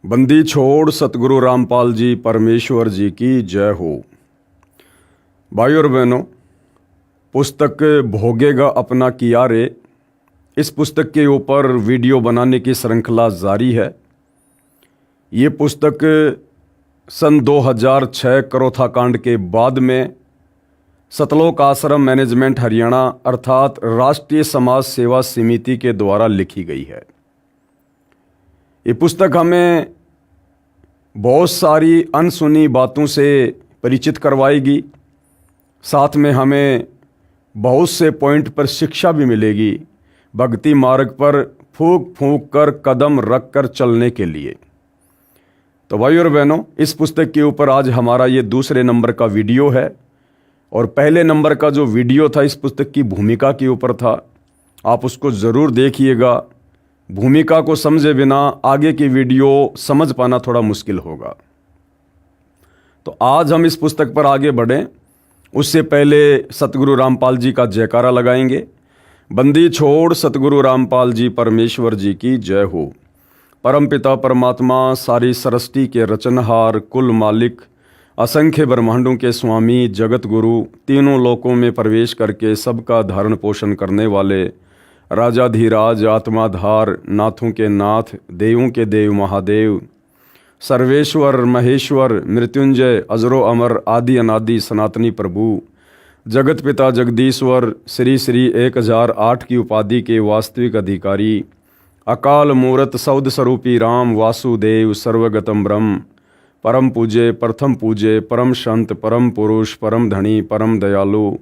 बंदी छोड़ सतगुरु रामपाल जी परमेश्वर जी की जय हो। भाई और बहनों, पुस्तक भोगेगा अपना किया रे, इस पुस्तक के ऊपर वीडियो बनाने की श्रृंखला जारी है। ये पुस्तक सन 2006 करोथा कांड के बाद में सतलोक आश्रम मैनेजमेंट हरियाणा अर्थात राष्ट्रीय समाज सेवा समिति के द्वारा लिखी गई है। ये पुस्तक हमें बहुत सारी अनसुनी बातों से परिचित करवाएगी, साथ में हमें बहुत से पॉइंट पर शिक्षा भी मिलेगी भक्ति मार्ग पर फूंक फूंक कर कदम रख कर चलने के लिए। तो भाई और बहनों, इस पुस्तक के ऊपर आज हमारा ये दूसरे नंबर का वीडियो है और पहले नंबर का जो वीडियो था इस पुस्तक की भूमिका के ऊपर था। आप उसको ज़रूर देखिएगा। भूमिका को समझे बिना आगे की वीडियो समझ पाना थोड़ा मुश्किल होगा। तो आज हम इस पुस्तक पर आगे बढ़ें उससे पहले सतगुरु रामपाल जी का जयकारा लगाएंगे। बंदी छोड़ सतगुरु रामपाल जी परमेश्वर जी की जय हो। परमपिता परमात्मा सारी सृष्टि के रचनहार, कुल मालिक, असंख्य ब्रह्मांडों के स्वामी, जगत गुरु, तीनों लोकों में प्रवेश करके सबका धारण पोषण करने वाले राजाधीराज, आत्माधार, नाथों के नाथ, देवों के देव महादेव, सर्वेश्वर महेश्वर, मृत्युंजय, अजरो अमर, आदि अनादि सनातनी प्रभु, जगत पिता जगदीश्वर, श्री श्री 1008 की उपाधि के वास्तविक अधिकारी, अकाल मूरत सौद स्वरूपी राम वासुदेव, सर्वगतम ब्रह्म, परम पूज्य, प्रथम पूज्य, परम संत, परम पुरुष, परम धनी, परम दयालु,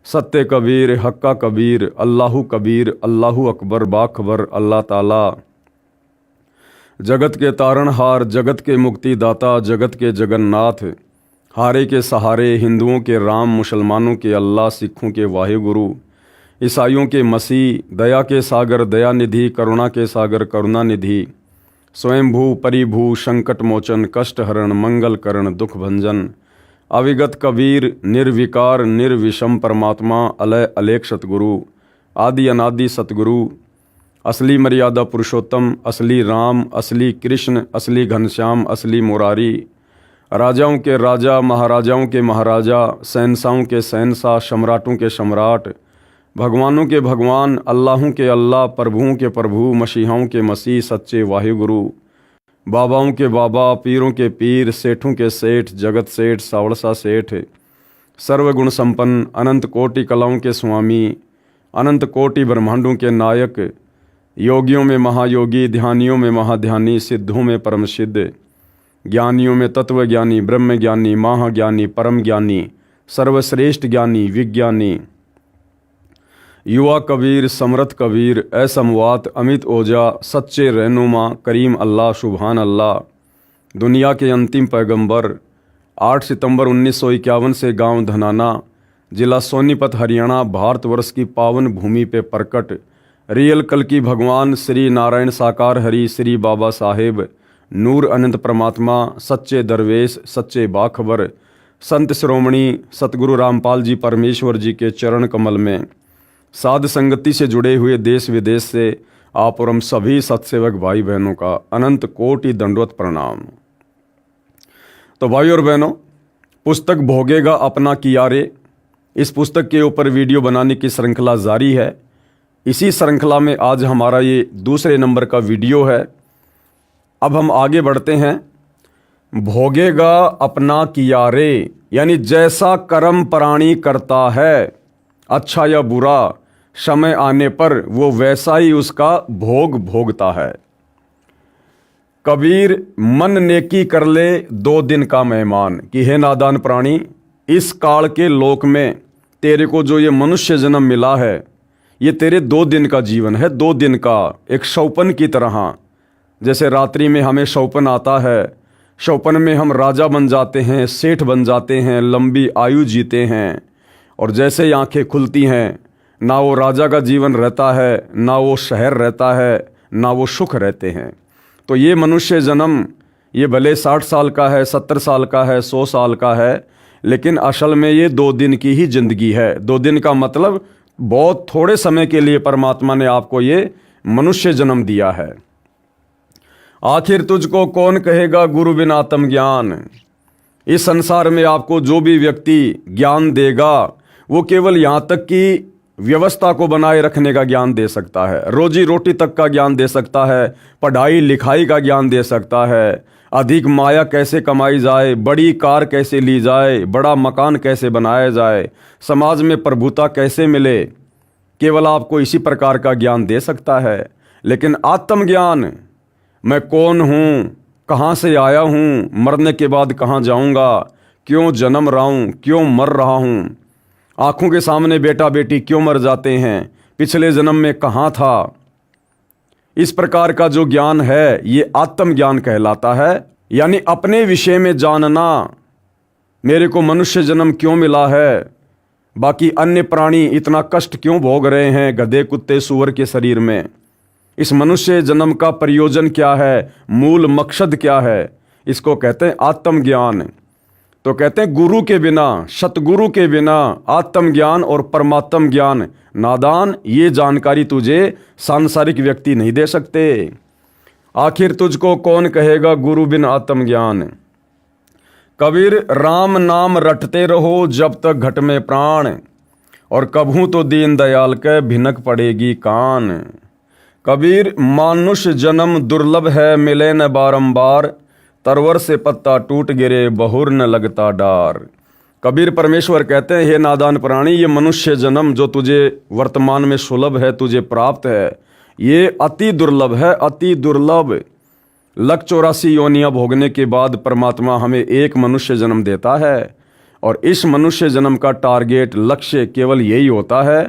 सत्य कबीर, हक्का कबीर, अल्लाहु कबीर, अल्लाहु अकबर, बाखबर, अल्लाह ताला, जगत के तारणहार, जगत के मुक्तिदाता, जगत के जगन्नाथ, हारे के सहारे, हिंदुओं के राम, मुसलमानों के अल्लाह, सिखों के वाहिगुरु, ईसाइयों के मसीह, दया के सागर दयानिधि, करुणा के सागर करुणानिधि, स्वयंभू परिभू, संकट मोचन, कष्ट हरण, मंगल करण, दुख भंजन, अविगत कबीर, निर्विकार निर्विषम परमात्मा, अलय अलेख सतगुरु, आदि अनादि सतगुरु, असली मर्यादा पुरुषोत्तम, असली राम, असली कृष्ण, असली घनश्याम, असली मुरारी, राजाओं के राजा, महाराजाओं के महाराजा, शहंशाहों के शहंशाह, सम्राटों के सम्राट, भगवानों के भगवान, अल्लाहों के अल्लाह, प्रभुओं के प्रभु, मसीहाओं के मसीह, सच्चे वाहिगुरु, बाबाओं के बाबा, पीरों के पीर, सेठों के सेठ, जगत सेठ, सावड़सा सेठ, सर्वगुण संपन्न, अनंत कोटि कलाओं के स्वामी, अनंत कोटि ब्रह्मांडों के नायक, योगियों में महायोगी, ध्यानियों में महाध्यानी, सिद्धों में परम सिद्ध, ज्ञानियों में तत्व ज्ञानी, ब्रह्म ज्ञानी, महाज्ञानी, परम ज्ञानी, सर्वश्रेष्ठ ज्ञानी, विज्ञानी, युवा कबीर, समर्थ कबीर, असमवात, अमित ओजा, सच्चे रहनुमा, करीम अल्लाह, सुभान अल्लाह, दुनिया के अंतिम पैगंबर, 8 सितंबर 1951 से गांव धनाना, जिला सोनीपत, हरियाणा, भारतवर्ष की पावन भूमि पे प्रकट रियल कल की भगवान श्री नारायण साकार हरि, श्री बाबा साहेब, नूर अनंत परमात्मा, सच्चे दरवेश, सच्चे बाखबर, संत श्रोमणी सतगुरु रामपाल जी परमेश्वर जी के चरण कमल में साध संगति से जुड़े हुए देश विदेश से आप और हम सभी सत्सेवक भाई बहनों का अनंत कोटि दंडवत प्रणाम। तो भाई और बहनों, पुस्तक भोगेगा अपना किया रे, इस पुस्तक के ऊपर वीडियो बनाने की श्रृंखला जारी है। इसी श्रृंखला में आज हमारा ये दूसरे नंबर का वीडियो है। अब हम आगे बढ़ते हैं। भोगेगा अपना किया रे, यानी जैसा कर्म प्राणी करता है, अच्छा या बुरा, समय आने पर वो वैसा ही उसका भोग भोगता है। कबीर मन नेकी कर ले 2 दिन का मेहमान, कि हे नादान प्राणी, इस काल के लोक में तेरे को जो ये मनुष्य जन्म मिला है ये तेरे 2 दिन का जीवन है, 2 दिन का, एक शौपन की तरह। जैसे रात्रि में हमें शौपन आता है, शौपन में हम राजा बन जाते हैं, सेठ बन जाते हैं, लंबी आयु जीते हैं, और जैसे ही आंखें खुलती हैं ना वो राजा का जीवन रहता है, ना वो शहर रहता है, ना वो सुख रहते हैं। तो ये मनुष्य जन्म, ये भले 60 साल का है, 70 साल का है, 100 साल का है, लेकिन असल में ये 2 दिन की ही जिंदगी है। 2 दिन का मतलब बहुत थोड़े समय के लिए परमात्मा ने आपको ये मनुष्य जन्म दिया है। आखिर तुझको कौन कहेगा गुरु बिन आत्मज्ञान। इस संसार में आपको जो भी व्यक्ति ज्ञान देगा वो केवल यहाँ तक कि व्यवस्था को बनाए रखने का ज्ञान दे सकता है, रोजी रोटी तक का ज्ञान दे सकता है, पढ़ाई लिखाई का ज्ञान दे सकता है, अधिक माया कैसे कमाई जाए, बड़ी कार कैसे ली जाए, बड़ा मकान कैसे बनाया जाए, समाज में प्रभुता कैसे मिले, केवल आपको इसी प्रकार का ज्ञान दे सकता है। लेकिन आत्मज्ञान, मैं कौन हूँ, कहाँ से आया हूँ, मरने के बाद कहाँ जाऊँगा, क्यों जन्म रहा हूँ, क्यों मर रहा हूँ, आँखों के सामने बेटा बेटी क्यों मर जाते हैं, पिछले जन्म में कहाँ था, इस प्रकार का जो ज्ञान है ये आत्मज्ञान कहलाता है। यानी अपने विषय में जानना, मेरे को मनुष्य जन्म क्यों मिला है, बाकी अन्य प्राणी इतना कष्ट क्यों भोग रहे हैं गधे कुत्ते सूअर के शरीर में, इस मनुष्य जन्म का प्रयोजन क्या है, मूल मकसद क्या है, इसको कहते हैं आत्मज्ञान। तो कहते हैं गुरु के बिना, सतगुरु के बिना आत्मज्ञान और परमात्म ज्ञान नादान, ये जानकारी तुझे सांसारिक व्यक्ति नहीं दे सकते। आखिर तुझको कौन कहेगा गुरु बिन आत्मज्ञान। कबीर राम नाम रटते रहो जब तक घट में प्राण, और कभू तो दीन दयाल के भिनक पड़ेगी कान। कबीर मानुष जन्म दुर्लभ है मिले न बारंबार, तरवर से पत्ता टूट गिरे बहुर न लगता डार। कबीर परमेश्वर कहते हैं, हे नादान प्राणी, ये मनुष्य जन्म जो तुझे वर्तमान में सुलभ है, तुझे प्राप्त है, ये अति दुर्लभ है, अति दुर्लभ। 184 योनियां भोगने के बाद परमात्मा हमें एक मनुष्य जन्म देता है, और इस मनुष्य जन्म का टारगेट, लक्ष्य केवल यही होता है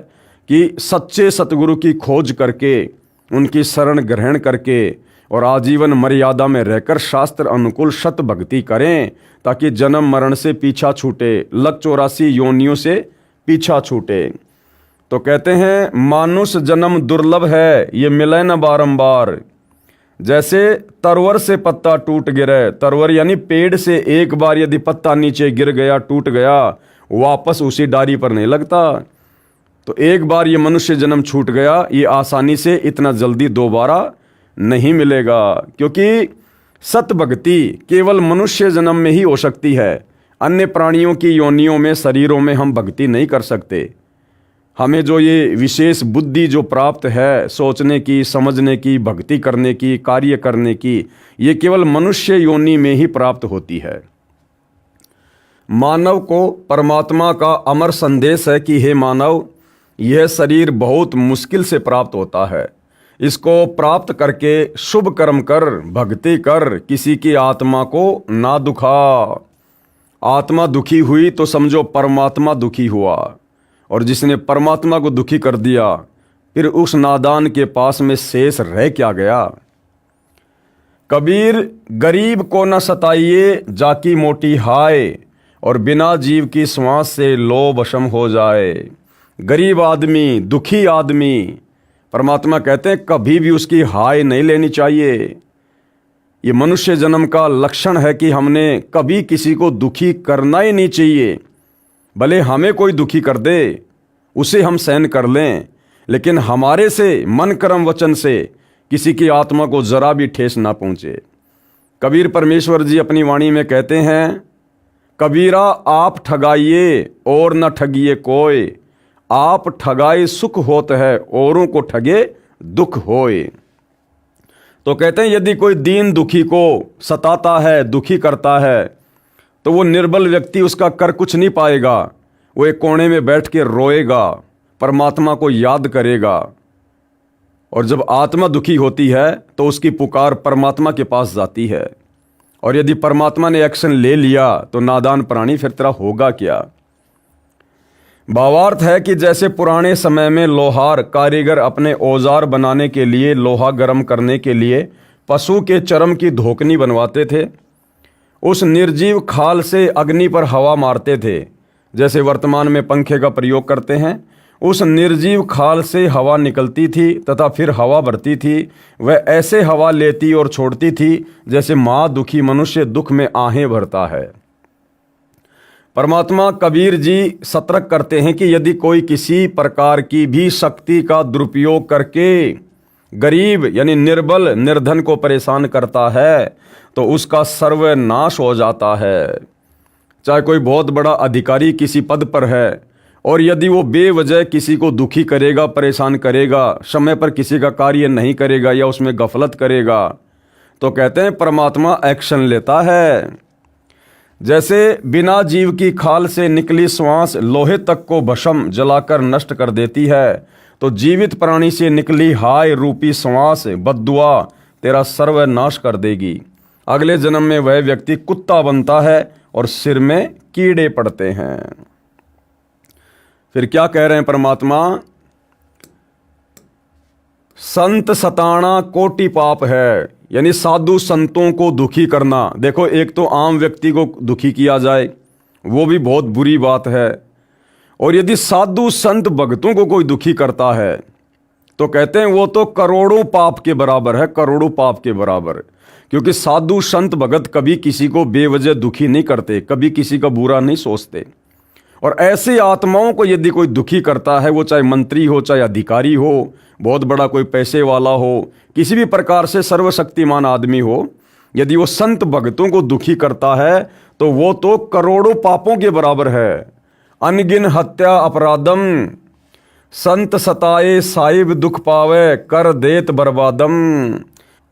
कि सच्चे सतगुरु की खोज करके, उनकी शरण ग्रहण करके और आजीवन मर्यादा में रहकर शास्त्र अनुकूल सत भक्ति करें, ताकि जन्म मरण से पीछा छूटे, 184 योनियों से पीछा छूटे। तो कहते हैं मानुष जन्म दुर्लभ है, ये मिले न बारंबार। जैसे तरवर से पत्ता टूट गिरे, तरवर यानी पेड़ से एक बार यदि पत्ता नीचे गिर गया, टूट गया, वापस उसी डारी पर नहीं लगता। तो एक बार ये मनुष्य जन्म छूट गया, ये आसानी से इतना जल्दी दोबारा नहीं मिलेगा, क्योंकि सत भक्ति केवल मनुष्य जन्म में ही हो सकती है। अन्य प्राणियों की योनियों में, शरीरों में हम भक्ति नहीं कर सकते। हमें जो ये विशेष बुद्धि जो प्राप्त है, सोचने की, समझने की, भक्ति करने की, कार्य करने की, ये केवल मनुष्य योनि में ही प्राप्त होती है। मानव को परमात्मा का अमर संदेश है कि हे मानव, यह शरीर बहुत मुश्किल से प्राप्त होता है, इसको प्राप्त करके शुभ कर्म कर, भक्ति कर, किसी की आत्मा को ना दुखा। आत्मा दुखी हुई तो समझो परमात्मा दुखी हुआ, और जिसने परमात्मा को दुखी कर दिया, फिर उस नादान के पास में शेष रह क्या गया। कबीर गरीब को न सताइए जाकी मोटी हाय, और बिना जीव की श्वास से लो वशम हो जाए। गरीब आदमी, दुखी आदमी, परमात्मा कहते हैं कभी भी उसकी हाय नहीं लेनी चाहिए। ये मनुष्य जन्म का लक्षण है कि हमने कभी किसी को दुखी करना ही नहीं चाहिए। भले हमें कोई दुखी कर दे, उसे हम सहन कर लें, लेकिन हमारे से मन कर्म वचन से किसी की आत्मा को जरा भी ठेस ना पहुँचे। कबीर परमेश्वर जी अपनी वाणी में कहते हैं, कबीरा आप ठगाइए और न ठगिए कोई, आप ठगाए सुख होत है औरों को ठगे दुख होए। तो कहते हैं यदि कोई दीन दुखी को सताता है, दुखी करता है, तो वो निर्बल व्यक्ति उसका कर कुछ नहीं पाएगा। वो एक कोने में बैठ के रोएगा, परमात्मा को याद करेगा, और जब आत्मा दुखी होती है तो उसकी पुकार परमात्मा के पास जाती है। और यदि परमात्मा ने एक्शन ले लिया तो नादान प्राणी फिर तेरा होगा क्या। भावार्थ है कि जैसे पुराने समय में लोहार कारीगर अपने औजार बनाने के लिए, लोहा गर्म करने के लिए पशु के चर्म की धोकनी बनवाते थे, उस निर्जीव खाल से अग्नि पर हवा मारते थे, जैसे वर्तमान में पंखे का प्रयोग करते हैं। उस निर्जीव खाल से हवा निकलती थी तथा फिर हवा भरती थी। वह ऐसे हवा लेती और छोड़ती थी जैसे माँ दुखी मनुष्य दुख में आहें भरता है। परमात्मा कबीर जी सतर्क करते हैं कि यदि कोई किसी प्रकार की भी शक्ति का दुरुपयोग करके गरीब यानी निर्बल निर्धन को परेशान करता है तो उसका सर्वनाश हो जाता है। चाहे कोई बहुत बड़ा अधिकारी किसी पद पर है और यदि वो बेवजह किसी को दुखी करेगा, परेशान करेगा, समय पर किसी का कार्य नहीं करेगा या उसमें गफलत करेगा, तो कहते हैं परमात्मा एक्शन लेता है। जैसे बिना जीव की खाल से निकली श्वास लोहे तक को भस्म जलाकर नष्ट कर देती है, तो जीवित प्राणी से निकली हाय रूपी श्वास बद्दुआ तेरा सर्वनाश कर देगी। अगले जन्म में वह व्यक्ति कुत्ता बनता है और सिर में कीड़े पड़ते हैं। फिर क्या कह रहे हैं परमात्मा? संत सताना कोटि पाप है, यानी साधु संतों को दुखी करना। देखो, एक तो आम व्यक्ति को दुखी किया जाए वो भी बहुत बुरी बात है, और यदि साधु संत भक्तों को कोई दुखी करता है तो कहते हैं वो तो करोड़ों पाप के बराबर है, करोड़ों पाप के बराबर। क्योंकि साधु संत भगत कभी किसी को बेवजह दुखी नहीं करते, कभी किसी का बुरा नहीं सोचते। और ऐसे आत्माओं को यदि कोई दुखी करता है, वो चाहे मंत्री हो, चाहे अधिकारी हो, बहुत बड़ा कोई पैसे वाला हो, किसी भी प्रकार से सर्वशक्तिमान आदमी हो, यदि वो संत भक्तों को दुखी करता है तो वो तो करोड़ों पापों के बराबर है। अनगिन हत्या अपराधम संत सताए साहिब दुख पावे कर देत बर्बादम।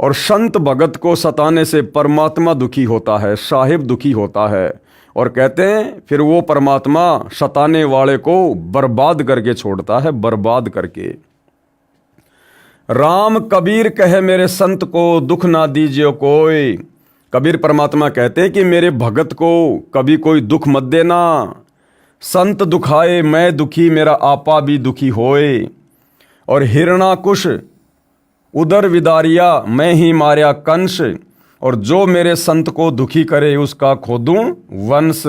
और संत भगत को सताने से परमात्मा दुखी होता है, साहिब दुखी होता है, और कहते हैं फिर वो परमात्मा सताने वाले को बर्बाद करके छोड़ता है, बर्बाद करके। राम कबीर कहे मेरे संत को दुख ना दीजिए कोई। कबीर परमात्मा कहते हैं कि मेरे भगत को कभी कोई दुख मत देना। संत दुखाए मैं दुखी, मेरा आपा भी दुखी होए। और हिरणाकुश उदर विदारिया मैं ही मार्या कंस। और जो मेरे संत को दुखी करे उसका खोदूं वंश।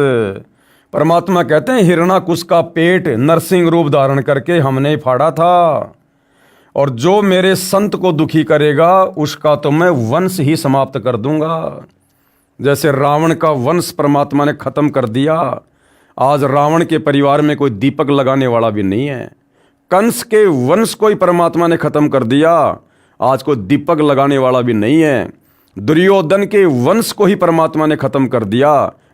परमात्मा कहते हैं हिरणाकुश का पेट नरसिंह रूप धारण करके हमने फाड़ा था, और जो मेरे संत को दुखी करेगा उसका तो मैं वंश ही समाप्त कर दूंगा। जैसे रावण का वंश परमात्मा ने खत्म कर दिया, आज रावण के परिवार में कोई दीपक लगाने वाला भी नहीं है। कंस के वंश को ही परमात्मा ने खत्म कर दिया, आज कोई दीपक लगाने वाला भी नहीं है। दुर्योधन के वंश को ही परमात्मा ने खत्म कर दिया,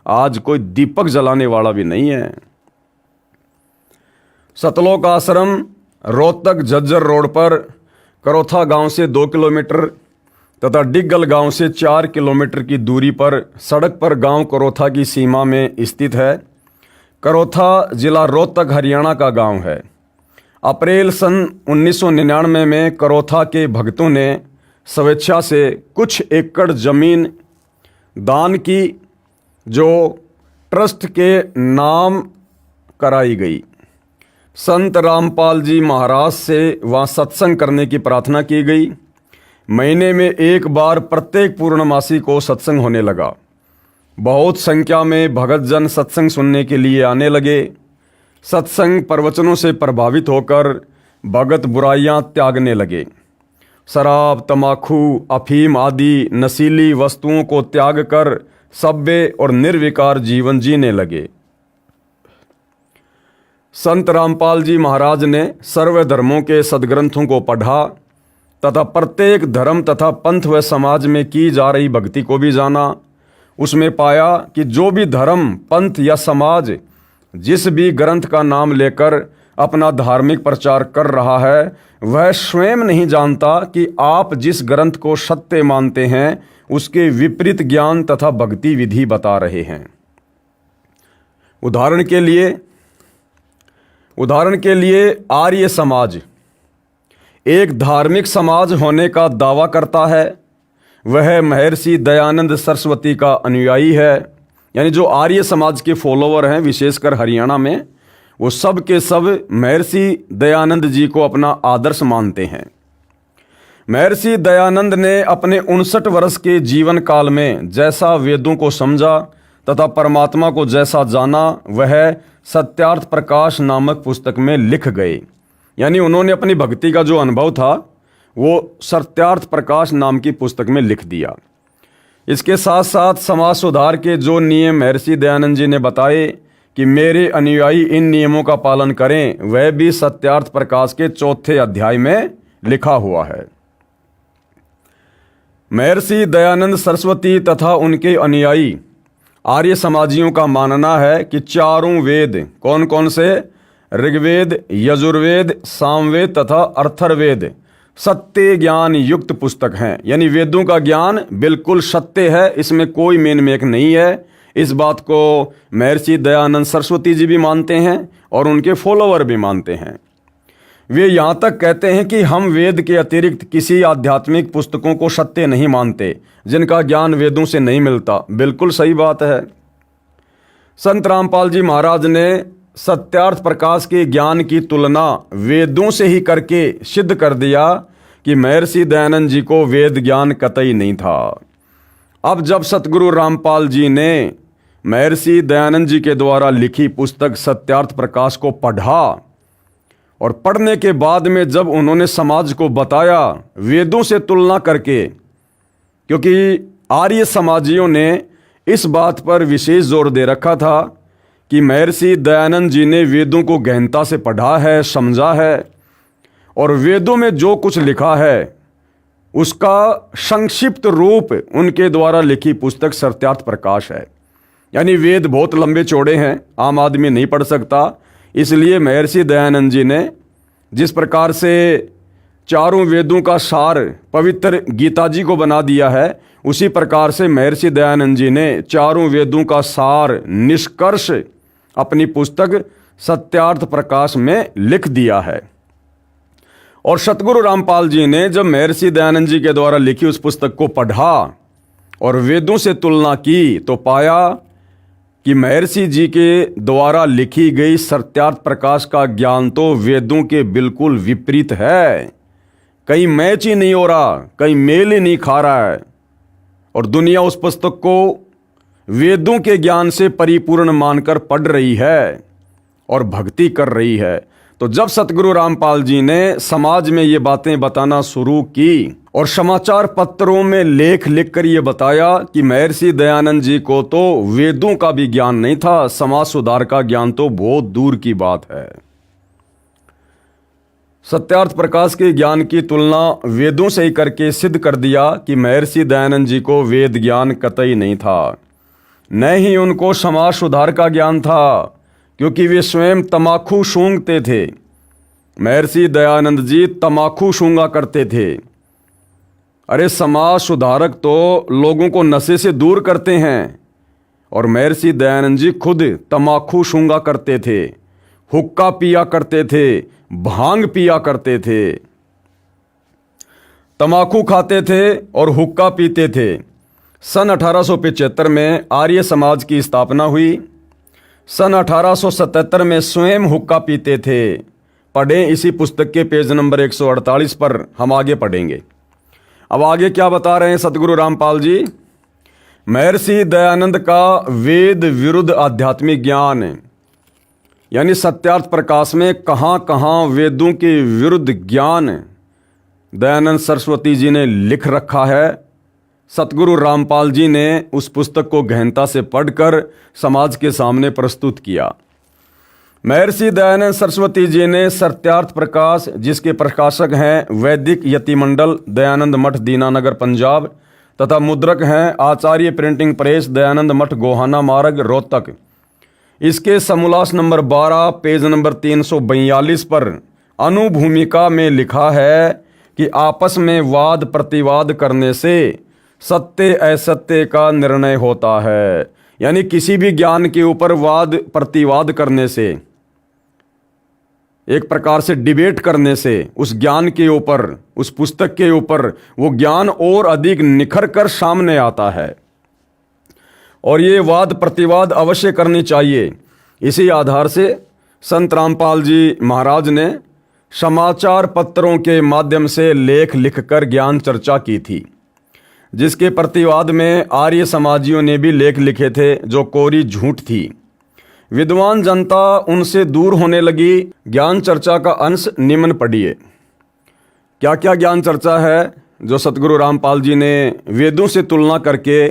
आज कोई दीपक जलाने वाला भी नहीं है। सतलोक आश्रम रोहतक झज्जर रोड पर करोथा गांव से 2 किलोमीटर तथा डिग्गल गांव से 4 किलोमीटर की दूरी पर सड़क पर गांव करोथा की सीमा में स्थित है। करोथा जिला रोहतक हरियाणा का गांव है। अप्रैल सन 1999 में करोथा के भक्तों ने स्वेच्छा से कुछ एकड़ जमीन दान की, जो ट्रस्ट के नाम कराई गई। संत रामपाल जी महाराज से वहाँ सत्संग करने की प्रार्थना की गई। महीने में एक बार प्रत्येक पूर्णमासी को सत्संग होने लगा। बहुत संख्या में भगत जन सत्संग सुनने के लिए आने लगे। सत्संग प्रवचनों से प्रभावित होकर भगत बुराइयां त्यागने लगे। शराब, तमाकू, अफीम आदि नशीली वस्तुओं को त्याग कर सभ्य और निर्विकार जीवन जीने लगे। संत रामपाल जी महाराज ने सर्वधर्मों के सदग्रंथों को पढ़ा तथा प्रत्येक धर्म तथा पंथ व समाज में की जा रही भक्ति को भी जाना। उसमें पाया कि जो भी धर्म, पंथ या समाज जिस भी ग्रंथ का नाम लेकर अपना धार्मिक प्रचार कर रहा है, वह स्वयं नहीं जानता कि आप जिस ग्रंथ को सत्य मानते हैं उसके विपरीत ज्ञान तथा भक्ति विधि बता रहे हैं। उदाहरण के लिए आर्य समाज एक धार्मिक समाज होने का दावा करता है। वह महर्षि दयानंद सरस्वती का अनुयायी है। यानी जो आर्य समाज के फॉलोवर हैं, विशेषकर हरियाणा में, वो सब के सब महर्षि दयानंद जी को अपना आदर्श मानते हैं। महर्षि दयानंद ने अपने 59 वर्ष के जीवन काल में जैसा वेदों को समझा तथा परमात्मा को जैसा जाना, वह सत्यार्थ प्रकाश नामक पुस्तक में लिख गए। यानी उन्होंने अपनी भक्ति का जो अनुभव था वो सत्यार्थ प्रकाश नाम की पुस्तक में लिख दिया। इसके साथ साथ समाज सुधार के जो नियम महर्षि दयानंद जी ने बताए कि मेरे अनुयायी इन नियमों का पालन करें, वह भी सत्यार्थ प्रकाश के 4थे अध्याय में लिखा हुआ है। महर्षि दयानंद सरस्वती तथा उनके अनुयायी आर्य समाजियों का मानना है कि चारों वेद, कौन कौन से? ऋग्वेद, यजुर्वेद, सामवेद तथा अथर्ववेद सत्य ज्ञान युक्त पुस्तक हैं। यानी वेदों का ज्ञान बिल्कुल सत्य है, इसमें कोई मेन मेक नहीं है। इस बात को महर्षि दयानंद सरस्वती जी भी मानते हैं और उनके फॉलोअर भी मानते हैं। वे यहाँ तक कहते हैं कि हम वेद के अतिरिक्त किसी आध्यात्मिक पुस्तकों को सत्य नहीं मानते जिनका ज्ञान वेदों से नहीं मिलता। बिल्कुल सही बात है। संत रामपाल जी महाराज ने सत्यार्थ प्रकाश के ज्ञान की तुलना वेदों से ही करके सिद्ध कर दिया कि महर्षि दयानंद जी को वेद ज्ञान कतई नहीं था। अब जब सतगुरु रामपाल जी ने महर्षि दयानंद जी के द्वारा लिखी पुस्तक सत्यार्थ प्रकाश को पढ़ा और पढ़ने के बाद में जब उन्होंने समाज को बताया वेदों से तुलना करके, क्योंकि आर्य समाजियों ने इस बात पर विशेष जोर दे रखा था कि महर्षि दयानंद जी ने वेदों को गहनता से पढ़ा है, समझा है और वेदों में जो कुछ लिखा है उसका संक्षिप्त रूप उनके द्वारा लिखी पुस्तक सत्यार्थ प्रकाश है। यानी वेद बहुत लंबे चौड़े हैं, आम आदमी नहीं पढ़ सकता। इसलिए महर्षि दयानंद जी ने जिस प्रकार से चारों वेदों का सार पवित्र गीता जी को बना दिया है, उसी प्रकार से महर्षि दयानंद जी ने चारों वेदों का सार निष्कर्ष अपनी पुस्तक सत्यार्थ प्रकाश में लिख दिया है। और सतगुरु रामपाल जी ने जब महर्षि दयानंद जी के द्वारा लिखी उस पुस्तक को पढ़ा और वेदों से तुलना की तो पाया कि महर्षि जी के द्वारा लिखी गई सत्यार्थ प्रकाश का ज्ञान तो वेदों के बिल्कुल विपरीत है। कहीं मैच ही नहीं हो रहा, कहीं मेल ही नहीं खा रहा है और दुनिया उस पुस्तक को वेदों के ज्ञान से परिपूर्ण मानकर पढ़ रही है और भक्ति कर रही है। तो जब सतगुरु रामपाल जी ने समाज में ये बातें बताना शुरू की और समाचार पत्रों में लेख लिखकर ये बताया कि महर्षि दयानंद जी को तो वेदों का भी ज्ञान नहीं था, समाज सुधार का ज्ञान तो बहुत दूर की बात है। सत्यार्थ प्रकाश के ज्ञान की तुलना वेदों से ही करके सिद्ध कर दिया कि महर्षि दयानंद जी को वेद ज्ञान कतई नहीं था, न ही उनको समाज सुधार का ज्ञान था, क्योंकि वे स्वयं तमाकू सूंघते थे। महर्षि दयानंद जी तमाकू सूंघा करते थे। अरे समाज सुधारक तो लोगों को नशे से दूर करते हैं और महर्षि दयानंद जी खुद तमाकू सूंघा करते थे, हुक्का पिया करते थे, भांग पिया करते थे, तमाकू खाते थे और हुक्का पीते थे। सन 1875 में आर्य समाज की स्थापना हुई। सन 1877 में स्वयं हुक्का पीते थे। पढ़ें इसी पुस्तक के पेज नंबर 148 पर, हम आगे पढ़ेंगे। अब आगे क्या बता रहे हैं सतगुरु रामपाल जी? महर्षि दयानंद का वेद विरुद्ध आध्यात्मिक ज्ञान, यानी सत्यार्थ प्रकाश में कहाँ कहाँ वेदों के विरुद्ध ज्ञान दयानंद सरस्वती जी ने लिख रखा है। सतगुरु रामपाल जी ने उस पुस्तक को गहनता से पढ़कर समाज के सामने प्रस्तुत किया। महर्षि दयानंद सरस्वती जी ने सत्यार्थ प्रकाश, जिसके प्रकाशक हैं वैदिक यतिमंडल दयानंद मठ दीनानगर पंजाब तथा मुद्रक हैं आचार्य प्रिंटिंग प्रेस दयानंद मठ गोहाना मार्ग रोहतक, इसके समोल्लास नंबर 12 पेज नंबर 342 पर अनुभूमिका में लिखा है कि आपस में वाद प्रतिवाद करने से सत्य असत्य का निर्णय होता है। यानी किसी भी ज्ञान के ऊपर वाद प्रतिवाद करने से, एक प्रकार से डिबेट करने से उस ज्ञान के ऊपर, उस पुस्तक के ऊपर वो ज्ञान और अधिक निखर कर सामने आता है और ये वाद प्रतिवाद अवश्य करनी चाहिए। इसी आधार से संत रामपाल जी महाराज ने समाचार पत्रों के माध्यम से लेख लिखकर ज्ञान चर्चा की थी, जिसके प्रतिवाद में आर्य समाजियों ने भी लेख लिखे थे जो कोरी झूठ थी। विद्वान जनता उनसे दूर होने लगी। ज्ञान चर्चा का अंश निम्न पढ़िए। क्या क्या ज्ञान चर्चा है जो सतगुरु रामपाल जी ने वेदों से तुलना करके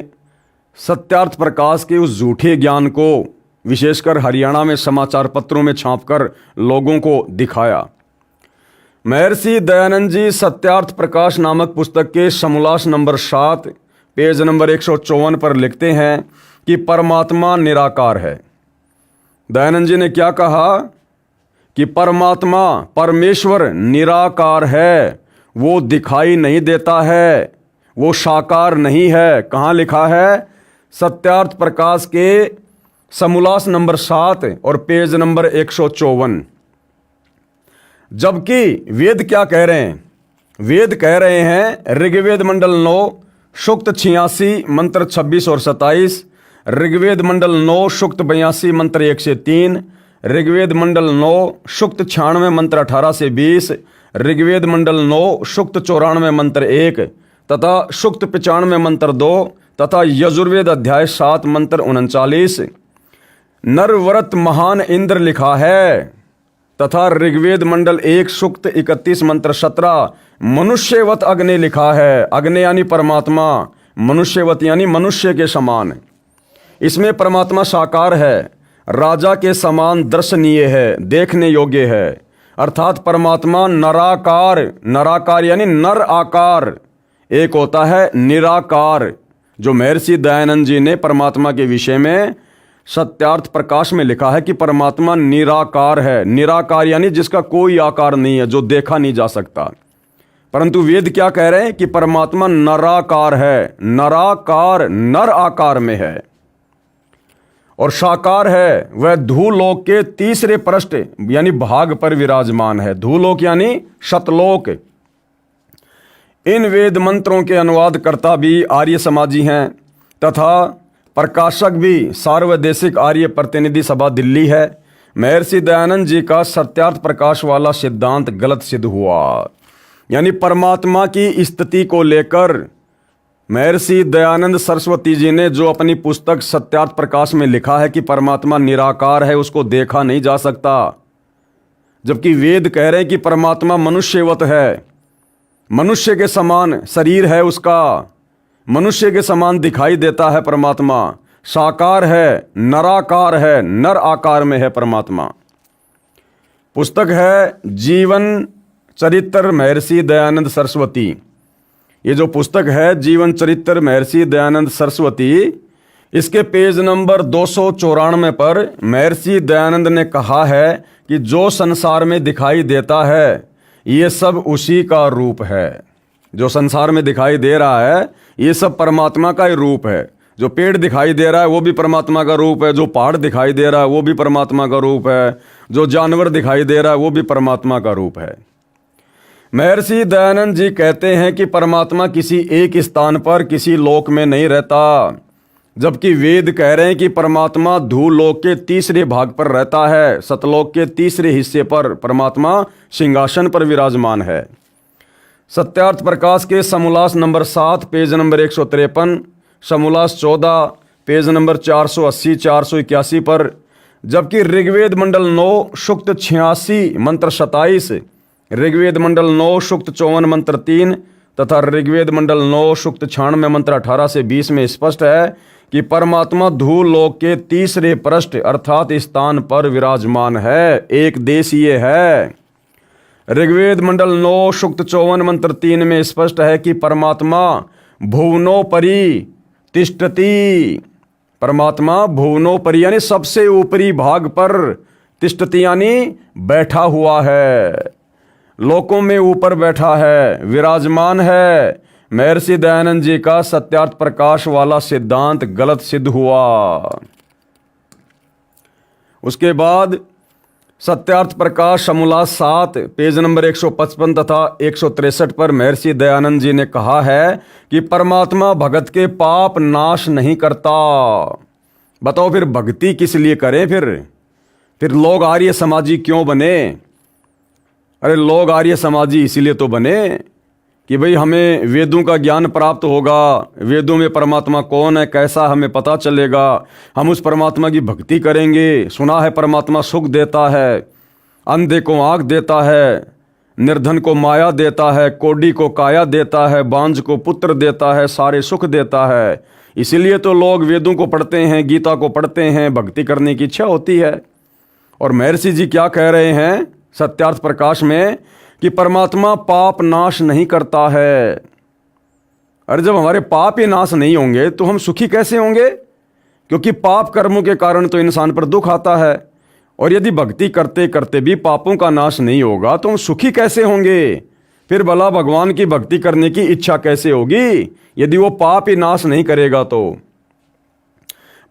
सत्यार्थ प्रकाश के उस झूठे ज्ञान को विशेषकर हरियाणा में समाचार पत्रों में छापकर लोगों को दिखाया। महर्षि दयानंद जी सत्यार्थ प्रकाश नामक पुस्तक के समोल्लास नंबर 7 पेज नंबर 154 पर लिखते हैं कि परमात्मा निराकार है। दयानंद जी ने क्या कहा कि परमात्मा परमेश्वर निराकार है, वो दिखाई नहीं देता है, वो साकार नहीं है। कहाँ लिखा है? सत्यार्थ प्रकाश के समोल्लास नंबर 7 और पेज नंबर 154। जबकि वेद क्या कह रहे हैं? वेद कह रहे हैं ऋग्वेद मंडल 9 सूक्त 86 मंत्र 26 और 27, ऋग्वेद मंडल 9 सूक्त 82 मंत्र 1 से 3, ऋग्वेद मंडल 9 सूक्त 96 मंत्र 18 से 20, ऋग्वेद मंडल 9 सूक्त 94 मंत्र 1 तथा सूक्त 95 मंत्र 2 तथा यजुर्वेद अध्याय 7 मंत्र 39 नरव्रत महान इंद्र लिखा है तथा ऋग्वेद मंडल 1 सूक्त 31 मंत्र 17 मनुष्यवत अग्नि लिखा है। अग्नि यानी परमात्मा, मनुष्यवत यानी मनुष्य के समान। इसमें परमात्मा साकार है, राजा के समान दर्शनीय है, देखने योग्य है। अर्थात परमात्मा नराकार, नराकार यानी नर आकार। एक होता है निराकार, जो महर्षि दयानंद जी ने परमात्मा के विषय में सत्यार्थ प्रकाश में लिखा है कि परमात्मा निराकार है। निराकार यानी जिसका कोई आकार नहीं है, जो देखा नहीं जा सकता। परंतु वेद क्या कह रहे हैं कि परमात्मा नराकार है, नराकार नर आकार में है और साकार है। वह धूलोक के तीसरे पृष्ठ यानी भाग पर विराजमान है। धूलोक यानी शतलोक। इन वेद मंत्रों के अनुवादकर्ता भी आर्य समाजी हैं तथा प्रकाशक भी सार्वदेशिक आर्य प्रतिनिधि सभा दिल्ली है। महर्षि दयानंद जी का सत्यार्थ प्रकाश वाला सिद्धांत गलत सिद्ध हुआ। यानी परमात्मा की स्थिति को लेकर महर्षि दयानंद सरस्वती जी ने जो अपनी पुस्तक सत्यार्थ प्रकाश में लिखा है कि परमात्मा निराकार है, उसको देखा नहीं जा सकता। जबकि वेद कह रहे हैं कि परमात्मा मनुष्यवत है, मनुष्य के समान शरीर है उसका, मनुष्य के समान दिखाई देता है। परमात्मा साकार है, नराकार है, नर आकार में है परमात्मा। पुस्तक है जीवन चरित्र महर्षि दयानंद सरस्वती। ये जो पुस्तक है जीवन चरित्र महर्षि दयानंद सरस्वती, इसके पेज नंबर 294 पर महर्षि दयानंद ने कहा है कि जो संसार में दिखाई देता है ये सब उसी का रूप है। जो संसार में दिखाई दे रहा है ये सब परमात्मा का ही रूप है। जो पेड़ दिखाई दे रहा है वो भी परमात्मा का रूप है, जो पहाड़ दिखाई दे रहा है वो भी परमात्मा का रूप है, जो जानवर दिखाई दे रहा है वो भी परमात्मा का रूप है। महर्षि दयानंद जी कहते हैं कि परमात्मा किसी एक स्थान पर किसी लोक में नहीं रहता, जबकि वेद कह रहे हैं कि परमात्मा धूलोक के तीसरे भाग पर रहता है। सतलोक के तीसरे हिस्से पर परमात्मा सिंहासन पर विराजमान है। सत्यार्थ प्रकाश के समोल्लास नंबर 7 पेज नंबर 153, समोल्लास 14 पेज नंबर 480 481 पर, जबकि ऋग्वेद मंडल 9 सूक्त 86 मंत्र 27, ऋग्वेद मंडल 9 सूक्त 54 मंत्र 3 तथा ऋग्वेद मंडल 9 सूक्त 96 मंत्र 18 से 20 में स्पष्ट है कि परमात्मा धूलोक के तीसरे पृष्ठ अर्थात स्थान पर विराजमान है, एक देशीय है। ऋग्वेद मंडल 9 सूक्त 54 मंत्र 3 में स्पष्ट है कि परमात्मा भुवनोपरि तिष्ठति। परमात्मा भुवनोपरि यानी सबसे ऊपरी भाग पर, तिष्ठति यानी बैठा हुआ है, लोकों में ऊपर बैठा है, विराजमान है। महर्षि दयानंद जी का सत्यार्थ प्रकाश वाला सिद्धांत गलत सिद्ध हुआ। उसके बाद सत्यार्थ प्रकाश समोल्लास 7 पेज नंबर 155 तथा 163 पर महर्षि दयानंद जी ने कहा है कि परमात्मा भगत के पाप नाश नहीं करता। बताओ फिर भक्ति किस लिए करें? फिर लोग आर्य समाजी क्यों बने? अरे लोग आर्य समाजी इसीलिए तो बने कि भाई हमें वेदों का ज्ञान प्राप्त होगा, वेदों में परमात्मा कौन है कैसा हमें पता चलेगा, हम उस परमात्मा की भक्ति करेंगे। सुना है परमात्मा सुख देता है, अंधे को आँख देता है, निर्धन को माया देता है, कोढ़ी को काया देता है, बांझ को पुत्र देता है, सारे सुख देता है। इसीलिए तो लोग वेदों को पढ़ते हैं, गीता को पढ़ते हैं, भक्ति करने की इच्छा होती है। और महर्षि जी क्या कह रहे हैं सत्यार्थ प्रकाश में कि परमात्मा पाप नाश नहीं करता है। अरे जब हमारे पाप ही नाश नहीं होंगे तो हम सुखी कैसे होंगे? क्योंकि पाप कर्मों के कारण तो इंसान पर दुख आता है, और यदि भक्ति करते करते भी पापों का नाश नहीं होगा तो हम सुखी कैसे होंगे? फिर भला भगवान की भक्ति करने की इच्छा कैसे होगी यदि वो पाप ही नाश नहीं करेगा? तो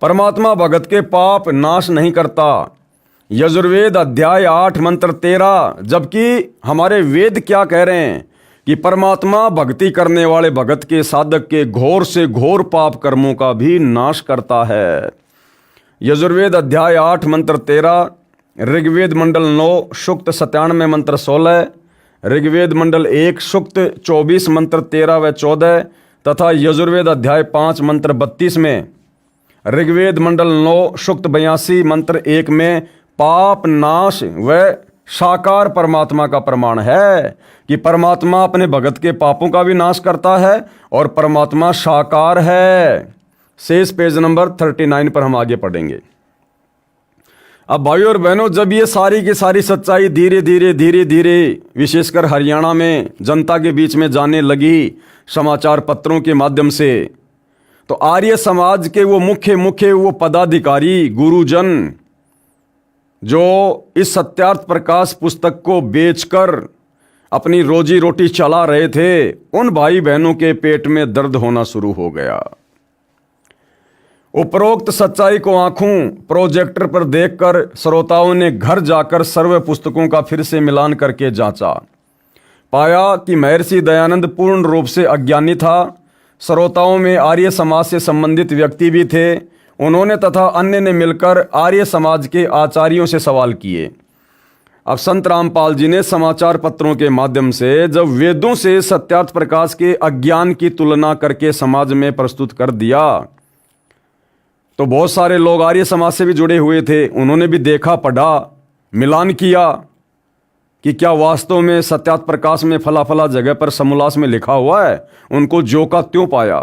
परमात्मा भगत के पाप नाश नहीं करता। यजुर्वेद अध्याय 8 मंत्र 13, जबकि हमारे वेद क्या कह रहे हैं कि परमात्मा भक्ति करने वाले भगत के, साधक के घोर से घोर पाप कर्मों का भी नाश करता है। यजुर्वेद अध्याय 8 मंत्र 13, ऋग्वेद मंडल 9 सूक्त 97 मंत्र 16, ऋग्वेद मंडल 1 सूक्त 24 मंत्र 13 व 14 तथा यजुर्वेद अध्याय 5 मंत्र 32 में, ऋग्वेद मंडल 9 सूक्त 82 मंत्र 1 में पाप नाश व साकार परमात्मा का प्रमाण है कि परमात्मा अपने भगत के पापों का भी नाश करता है और परमात्मा साकार है। शेष पेज नंबर 39 पर हम आगे पढ़ेंगे। अब भाइयों और बहनों, जब ये सारी की सारी सच्चाई धीरे धीरे विशेषकर हरियाणा में जनता के बीच में जाने लगी समाचार पत्रों के माध्यम से, तो आर्य समाज के वो मुख्य वो पदाधिकारी, गुरुजन जो इस सत्यार्थ प्रकाश पुस्तक को बेचकर अपनी रोजी रोटी चला रहे थे, उन भाई बहनों के पेट में दर्द होना शुरू हो गया। उपरोक्त सच्चाई को आंखों प्रोजेक्टर पर देखकर श्रोताओं ने घर जाकर सर्व पुस्तकों का फिर से मिलान करके जांचा। पाया कि महर्षि दयानंद पूर्ण रूप से अज्ञानी था। श्रोताओं में आर्य समाज से संबंधित व्यक्ति भी थे। उन्होंने तथा अन्य ने मिलकर आर्य समाज के आचार्यों से सवाल किए। अब संत रामपाल जी ने समाचार पत्रों के माध्यम से जब वेदों से सत्यार्थ प्रकाश के अज्ञान की तुलना करके समाज में प्रस्तुत कर दिया, तो बहुत सारे लोग आर्य समाज से भी जुड़े हुए थे। उन्होंने भी देखा, पढ़ा, मिलान किया कि क्या वास्तव में सत्यार्थ प्रकाश में फला फला जगह पर समोल्लास में लिखा हुआ है। उनको ज्यों का त्यों पाया।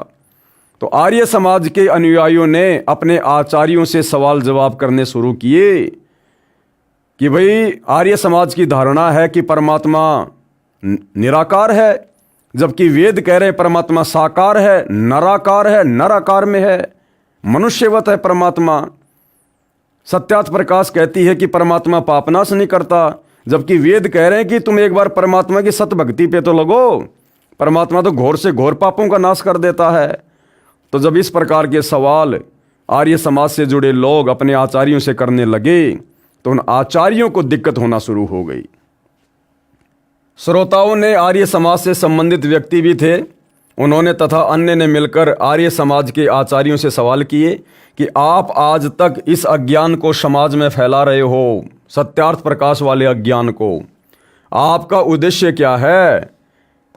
तो आर्य समाज के अनुयायियों ने अपने आचार्यों से सवाल जवाब करने शुरू किए कि भाई, आर्य समाज की धारणा है कि परमात्मा निराकार है, जबकि वेद कह रहे परमात्मा साकार है, नराकार है, नराकार में है, मनुष्यवत है परमात्मा। सत्यार्थ प्रकाश कहती है कि परमात्मा पापनाश नहीं करता, जबकि वेद कह रहे हैं कि तुम एक बार परमात्मा की सत भक्ति पे तो लगो, परमात्मा तो घोर से घोर पापों का नाश कर देता है। तो जब इस प्रकार के सवाल आर्य समाज से जुड़े लोग अपने आचार्यों से करने लगे तो उन आचार्यों को दिक्कत होना शुरू हो गई। श्रोताओं ने आर्य समाज से संबंधित व्यक्ति भी थे। उन्होंने तथा अन्य ने मिलकर आर्य समाज के आचार्यों से सवाल किए कि आप आज तक इस अज्ञान को समाज में फैला रहे हो, सत्यार्थ प्रकाश वाले अज्ञान को, आपका उद्देश्य क्या है?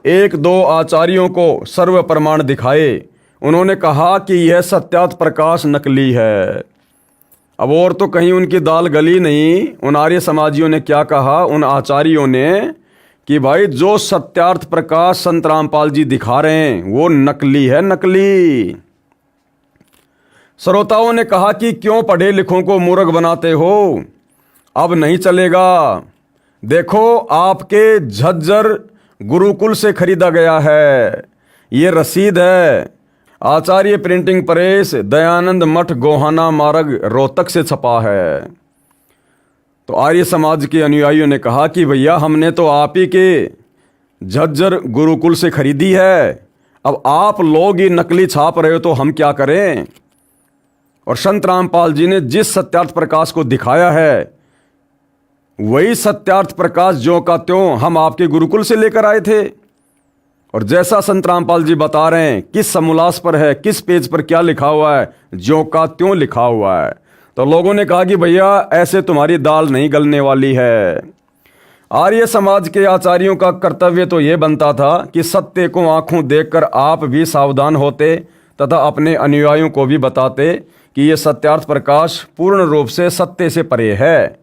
एक दो आचार्यों को सर्व प्रमाण दिखाए। उन्होंने कहा कि यह सत्यार्थ प्रकाश नकली है। अब और तो कहीं उनकी दाल गली नहीं। उन आर्य समाजियों ने क्या कहा, उन आचार्यों ने, कि भाई जो सत्यार्थ प्रकाश संत रामपाल जी दिखा रहे हैं वो नकली है, नकली। श्रोताओं ने कहा कि क्यों पढ़े लिखों को मूर्ख बनाते हो, अब नहीं चलेगा। देखो, आपके झज्जर गुरुकुल से खरीदा गया है, ये रसीद है, आचार्य प्रिंटिंग प्रेस, दयानंद मठ, गोहाना मार्ग, रोहतक से छपा है। तो आर्य समाज के अनुयायियों ने कहा कि भैया, हमने तो आप ही के झज्जर गुरुकुल से खरीदी है, अब आप लोग ही नकली छाप रहे हो तो हम क्या करें? और संत रामपाल जी ने जिस सत्यार्थ प्रकाश को दिखाया है वही सत्यार्थ प्रकाश ज्यों का त्यों हम आपके गुरुकुल से लेकर आए थे। और जैसा संत रामपाल जी बता रहे हैं, किस समोल्लास पर है, किस पेज पर क्या लिखा हुआ है, ज्यों का त्यों लिखा हुआ है। तो लोगों ने कहा कि भैया, ऐसे तुम्हारी दाल नहीं गलने वाली है। आर्य समाज के आचार्यों का कर्तव्य तो ये बनता था कि सत्य को आंखों देखकर आप भी सावधान होते तथा अपने अनुयायियों को भी बताते कि ये सत्यार्थ प्रकाश पूर्ण रूप से सत्य से परे है।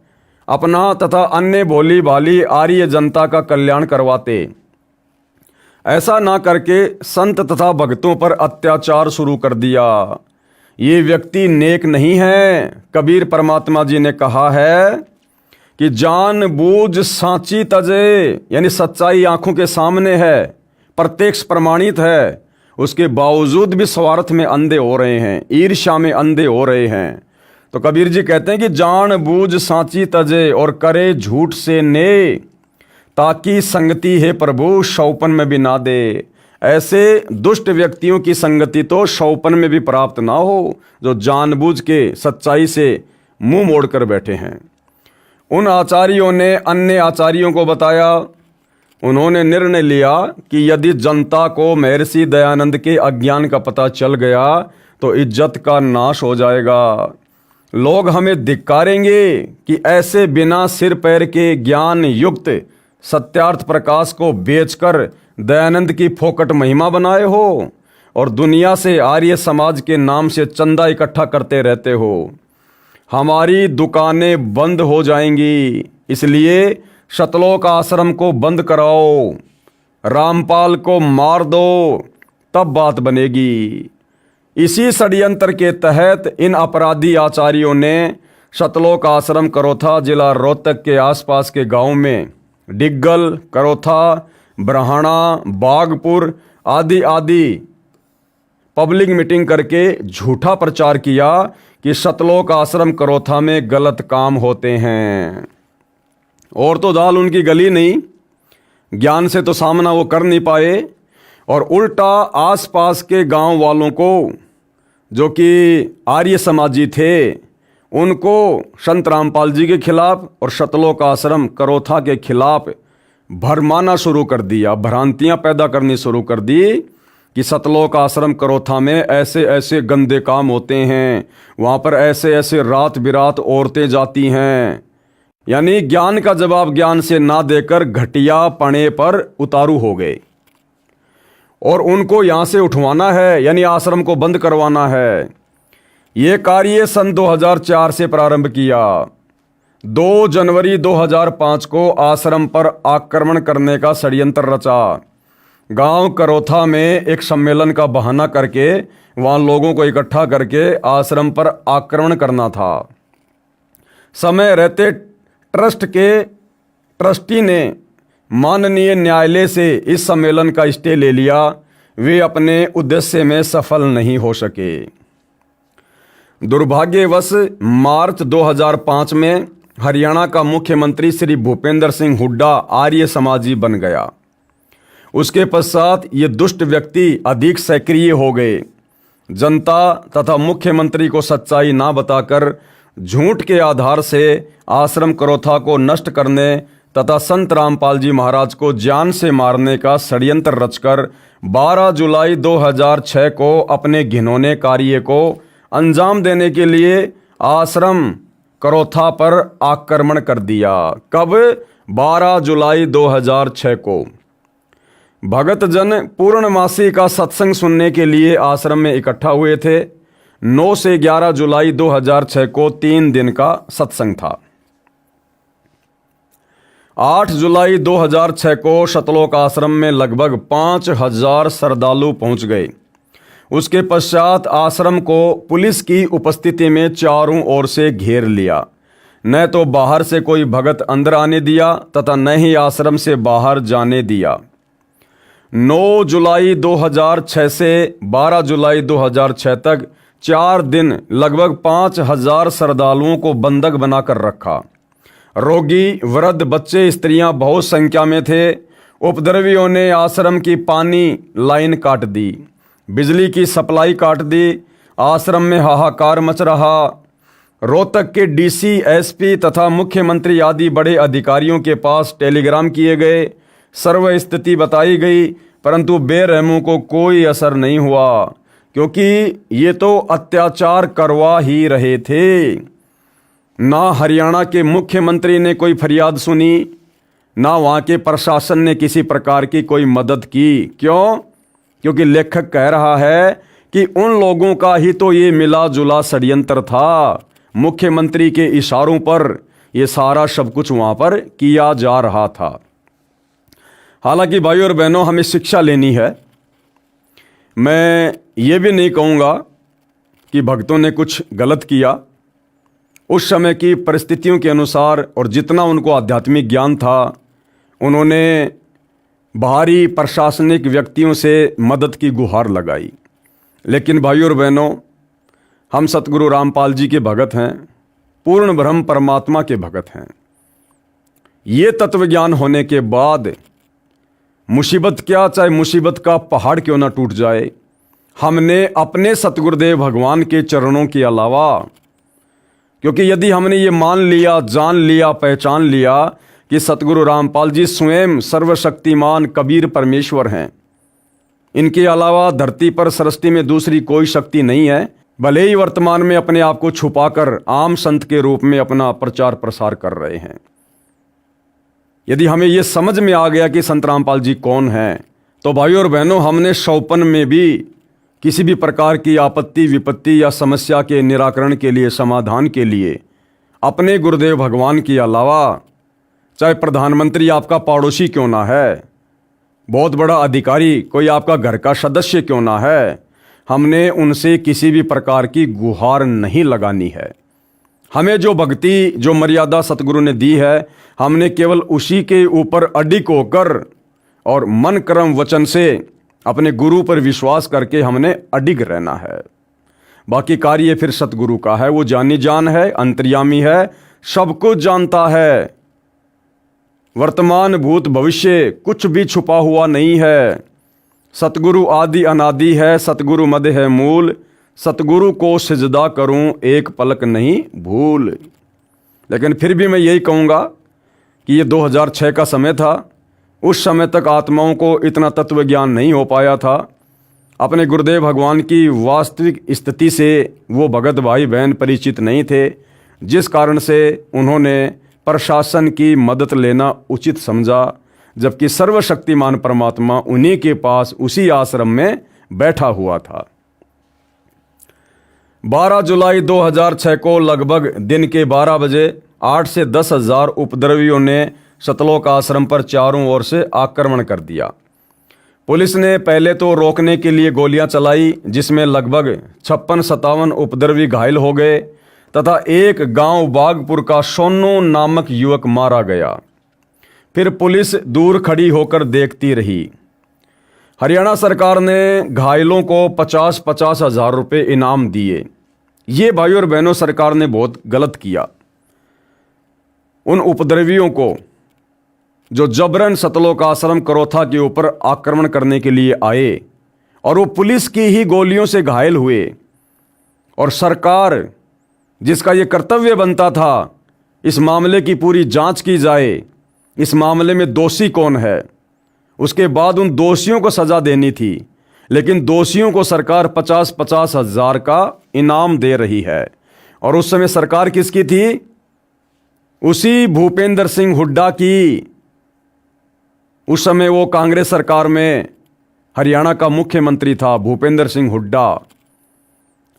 अपना तथा अन्य भोली भाली आर्य जनता का कल्याण करवाते। ऐसा ना करके संत तथा भक्तों पर अत्याचार शुरू कर दिया। ये व्यक्ति नेक नहीं है। कबीर परमात्मा जी ने कहा है कि जानबूझ सांची तजे, यानी सच्चाई आंखों के सामने है, प्रत्यक्ष प्रमाणित है, उसके बावजूद भी स्वार्थ में अंधे हो रहे हैं, ईर्ष्या में अंधे हो रहे हैं। तो कबीर जी कहते हैं कि जानबूझ सांची तजे और करे झूठ से ने, ताकि संगति है प्रभु शौपन में भी ना दे। ऐसे दुष्ट व्यक्तियों की संगति तो शौपन में भी प्राप्त ना हो, जो जानबूझ के सच्चाई से मुंह मोड़कर बैठे हैं। उन आचार्यों ने अन्य आचार्यों को बताया। उन्होंने निर्णय लिया कि यदि जनता को महर्षि दयानंद के अज्ञान का पता चल गया तो इज्जत का नाश हो जाएगा। लोग हमें धिक्कारेंगे कि ऐसे बिना सिर पैर के ज्ञान युक्त सत्यार्थ प्रकाश को बेचकर दयानंद की फोकट महिमा बनाए हो और दुनिया से आर्य समाज के नाम से चंदा इकट्ठा करते रहते हो। हमारी दुकानें बंद हो जाएंगी, इसलिए शतलोक आश्रम को बंद कराओ, रामपाल को मार दो, तब बात बनेगी। इसी षड्यंत्र के तहत इन अपराधी आचार्यों ने शतलोक आश्रम करोथा जिला रोहतक के आसपास के गांव में डिग्गल, करोथा, ब्रहाना, बागपुर आदि पब्लिक मीटिंग करके झूठा प्रचार किया कि शतलोक आश्रम करोथा में गलत काम होते हैं। और तो दाल उनकी गली नहीं, ज्ञान से तो सामना वो कर नहीं पाए, और उल्टा आसपास के गांव वालों को जो कि आर्य समाजी थे उनको संत रामपाल जी के खिलाफ और शतलोक आश्रम करोथा के खिलाफ भरमाना शुरू कर दिया, भ्रांतियां पैदा करनी शुरू कर दी कि शतलोक आश्रम करोथा में ऐसे ऐसे गंदे काम होते हैं, वहाँ पर ऐसे ऐसे रात बिरात औरतें जाती हैं। यानी ज्ञान का जवाब ज्ञान से ना देकर घटिया पने पर उतारू हो गए और उनको यहाँ से उठवाना है, यानी आश्रम को बंद करवाना है। ये कार्य सन 2004 से प्रारंभ किया। 2 जनवरी 2005 को आश्रम पर आक्रमण करने का षड्यंत्र रचा। गांव करोथा में एक सम्मेलन का बहाना करके वहां लोगों को इकट्ठा करके आश्रम पर आक्रमण करना था। समय रहते ट्रस्ट के ट्रस्टी ने माननीय न्यायालय से इस सम्मेलन का स्टे ले लिया। वे अपने उद्देश्य में सफल नहीं हो सके। दुर्भाग्यवश मार्च 2005 में हरियाणा का मुख्यमंत्री श्री भूपेंद्र सिंह हुड्डा आर्य समाजी बन गया। उसके पश्चात ये दुष्ट व्यक्ति अधिक सक्रिय हो गए। जनता तथा मुख्यमंत्री को सच्चाई ना बताकर झूठ के आधार से आश्रम करोथा को नष्ट करने तथा संत रामपाल जी महाराज को जान से मारने का षड्यंत्र रचकर 12 जुलाई 2006 को अपने घिनौने कार्य को अंजाम देने के लिए आश्रम करोथा पर आक्रमण कर दिया। कब? 12 जुलाई 2006 को। भगत जन पूर्णमासी का सत्संग सुनने के लिए आश्रम में इकट्ठा हुए थे। 9 से 11 जुलाई 2006 को 3 दिन का सत्संग था। 8 जुलाई 2006 को शतलोक आश्रम में लगभग 5000 श्रद्धालु पहुंच गए। उसके पश्चात आश्रम को पुलिस की उपस्थिति में चारों ओर से घेर लिया। न तो बाहर से कोई भगत अंदर आने दिया तथा न ही आश्रम से बाहर जाने दिया। 9 जुलाई 2006 से 12 जुलाई 2006 तक 4 दिन लगभग 5000 श्रद्धालुओं को बंधक बनाकर रखा। रोगी, वृद्ध, बच्चे, स्त्रियां बहुत संख्या में थे। उपद्रवियों ने आश्रम की पानी लाइन काट दी, बिजली की सप्लाई काट दी। आश्रम में हाहाकार मच रहा। रोहतक के डीसी, एसपी तथा मुख्यमंत्री आदि बड़े अधिकारियों के पास टेलीग्राम किए गए, सर्व स्थिति बताई गई, परंतु बेरहमों को कोई असर नहीं हुआ, क्योंकि ये तो अत्याचार करवा ही रहे थे। ना हरियाणा के मुख्यमंत्री ने कोई फरियाद सुनी, ना वहाँ के प्रशासन ने किसी प्रकार की कोई मदद की। क्यों? क्योंकि लेखक कह रहा है कि उन लोगों का ही तो ये मिला जुला षड्यंत्र था। मुख्यमंत्री के इशारों पर ये सारा सब कुछ वहाँ पर किया जा रहा था। हालांकि भाइयों और बहनों, हमें शिक्षा लेनी है। मैं ये भी नहीं कहूँगा कि भक्तों ने कुछ गलत किया। उस समय की परिस्थितियों के अनुसार और जितना उनको आध्यात्मिक ज्ञान था, उन्होंने बाहरी प्रशासनिक व्यक्तियों से मदद की गुहार लगाई। लेकिन भाइयों और बहनों, हम सतगुरु रामपाल जी के भगत हैं, पूर्ण ब्रह्म परमात्मा के भगत हैं। ये तत्व ज्ञान होने के बाद मुसीबत क्या, चाहे मुसीबत का पहाड़ क्यों ना टूट जाए, हमने अपने सतगुरुदेव भगवान के चरणों के अलावा, क्योंकि यदि हमने ये मान लिया, जान लिया, पहचान लिया कि सतगुरु रामपाल जी स्वयं सर्वशक्तिमान कबीर परमेश्वर हैं, इनके अलावा धरती पर सृष्टि में दूसरी कोई शक्ति नहीं है, भले ही वर्तमान में अपने आप को छुपाकर आम संत के रूप में अपना प्रचार प्रसार कर रहे हैं। यदि हमें यह समझ में आ गया कि संत रामपाल जी कौन हैं, तो भाइयों और बहनों, हमने शौपन में भी किसी भी प्रकार की आपत्ति विपत्ति या समस्या के निराकरण के लिए, समाधान के लिए अपने गुरुदेव भगवान के अलावा, चाहे प्रधानमंत्री आपका पड़ोसी क्यों ना है, बहुत बड़ा अधिकारी कोई आपका घर का सदस्य क्यों ना है, हमने उनसे किसी भी प्रकार की गुहार नहीं लगानी है। हमें जो भक्ति, जो मर्यादा सतगुरु ने दी है, हमने केवल उसी के ऊपर अडिग होकर और मन कर्म वचन से अपने गुरु पर विश्वास करके हमने अडिग रहना है। बाकी कार्य फिर सतगुरु का है। वो जानी जान है, अंतर्यामी है, सब कुछ जानता है। वर्तमान भूत भविष्य कुछ भी छुपा हुआ नहीं है। सतगुरु आदि अनादि है, सतगुरु मद है मूल, सतगुरु को सिजदा करूं एक पलक नहीं भूल। लेकिन फिर भी मैं यही कहूँगा कि ये 2006 का समय था। उस समय तक आत्माओं को इतना तत्व ज्ञान नहीं हो पाया था। अपने गुरुदेव भगवान की वास्तविक स्थिति से वो भगत भाई बहन परिचित नहीं थे, जिस कारण से उन्होंने प्रशासन की मदद लेना उचित समझा, जबकि सर्वशक्तिमान परमात्मा उन्हीं के पास उसी आश्रम में बैठा हुआ था। 12 जुलाई 2006 को लगभग दिन के 12 बजे 8 से 10 हज़ार उपद्रवियों ने सतलोक आश्रम पर चारों ओर से आक्रमण कर दिया। पुलिस ने पहले तो रोकने के लिए गोलियां चलाई, जिसमें लगभग 56-57 उपद्रवी घायल हो गए तथा एक गांव बागपुर का सोनू नामक युवक मारा गया। फिर पुलिस दूर खड़ी होकर देखती रही। हरियाणा सरकार ने घायलों को 50-50 हज़ार रुपये इनाम दिए। ये भाइयों और बहनों, सरकार ने बहुत गलत किया। उन उपद्रवियों को जो जबरन सतलोक आश्रम करोथा के ऊपर आक्रमण करने के लिए आए और वो पुलिस की ही गोलियों से घायल हुए, और सरकार जिसका ये कर्तव्य बनता था इस मामले की पूरी जांच की जाए, इस मामले में दोषी कौन है, उसके बाद उन दोषियों को सजा देनी थी, लेकिन दोषियों को सरकार 50-50 हज़ार का इनाम दे रही है। और उस समय सरकार किसकी थी? उसी भूपेंद्र सिंह हुड्डा की। उस समय वो कांग्रेस सरकार में हरियाणा का मुख्यमंत्री था भूपेंद्र सिंह हुड्डा।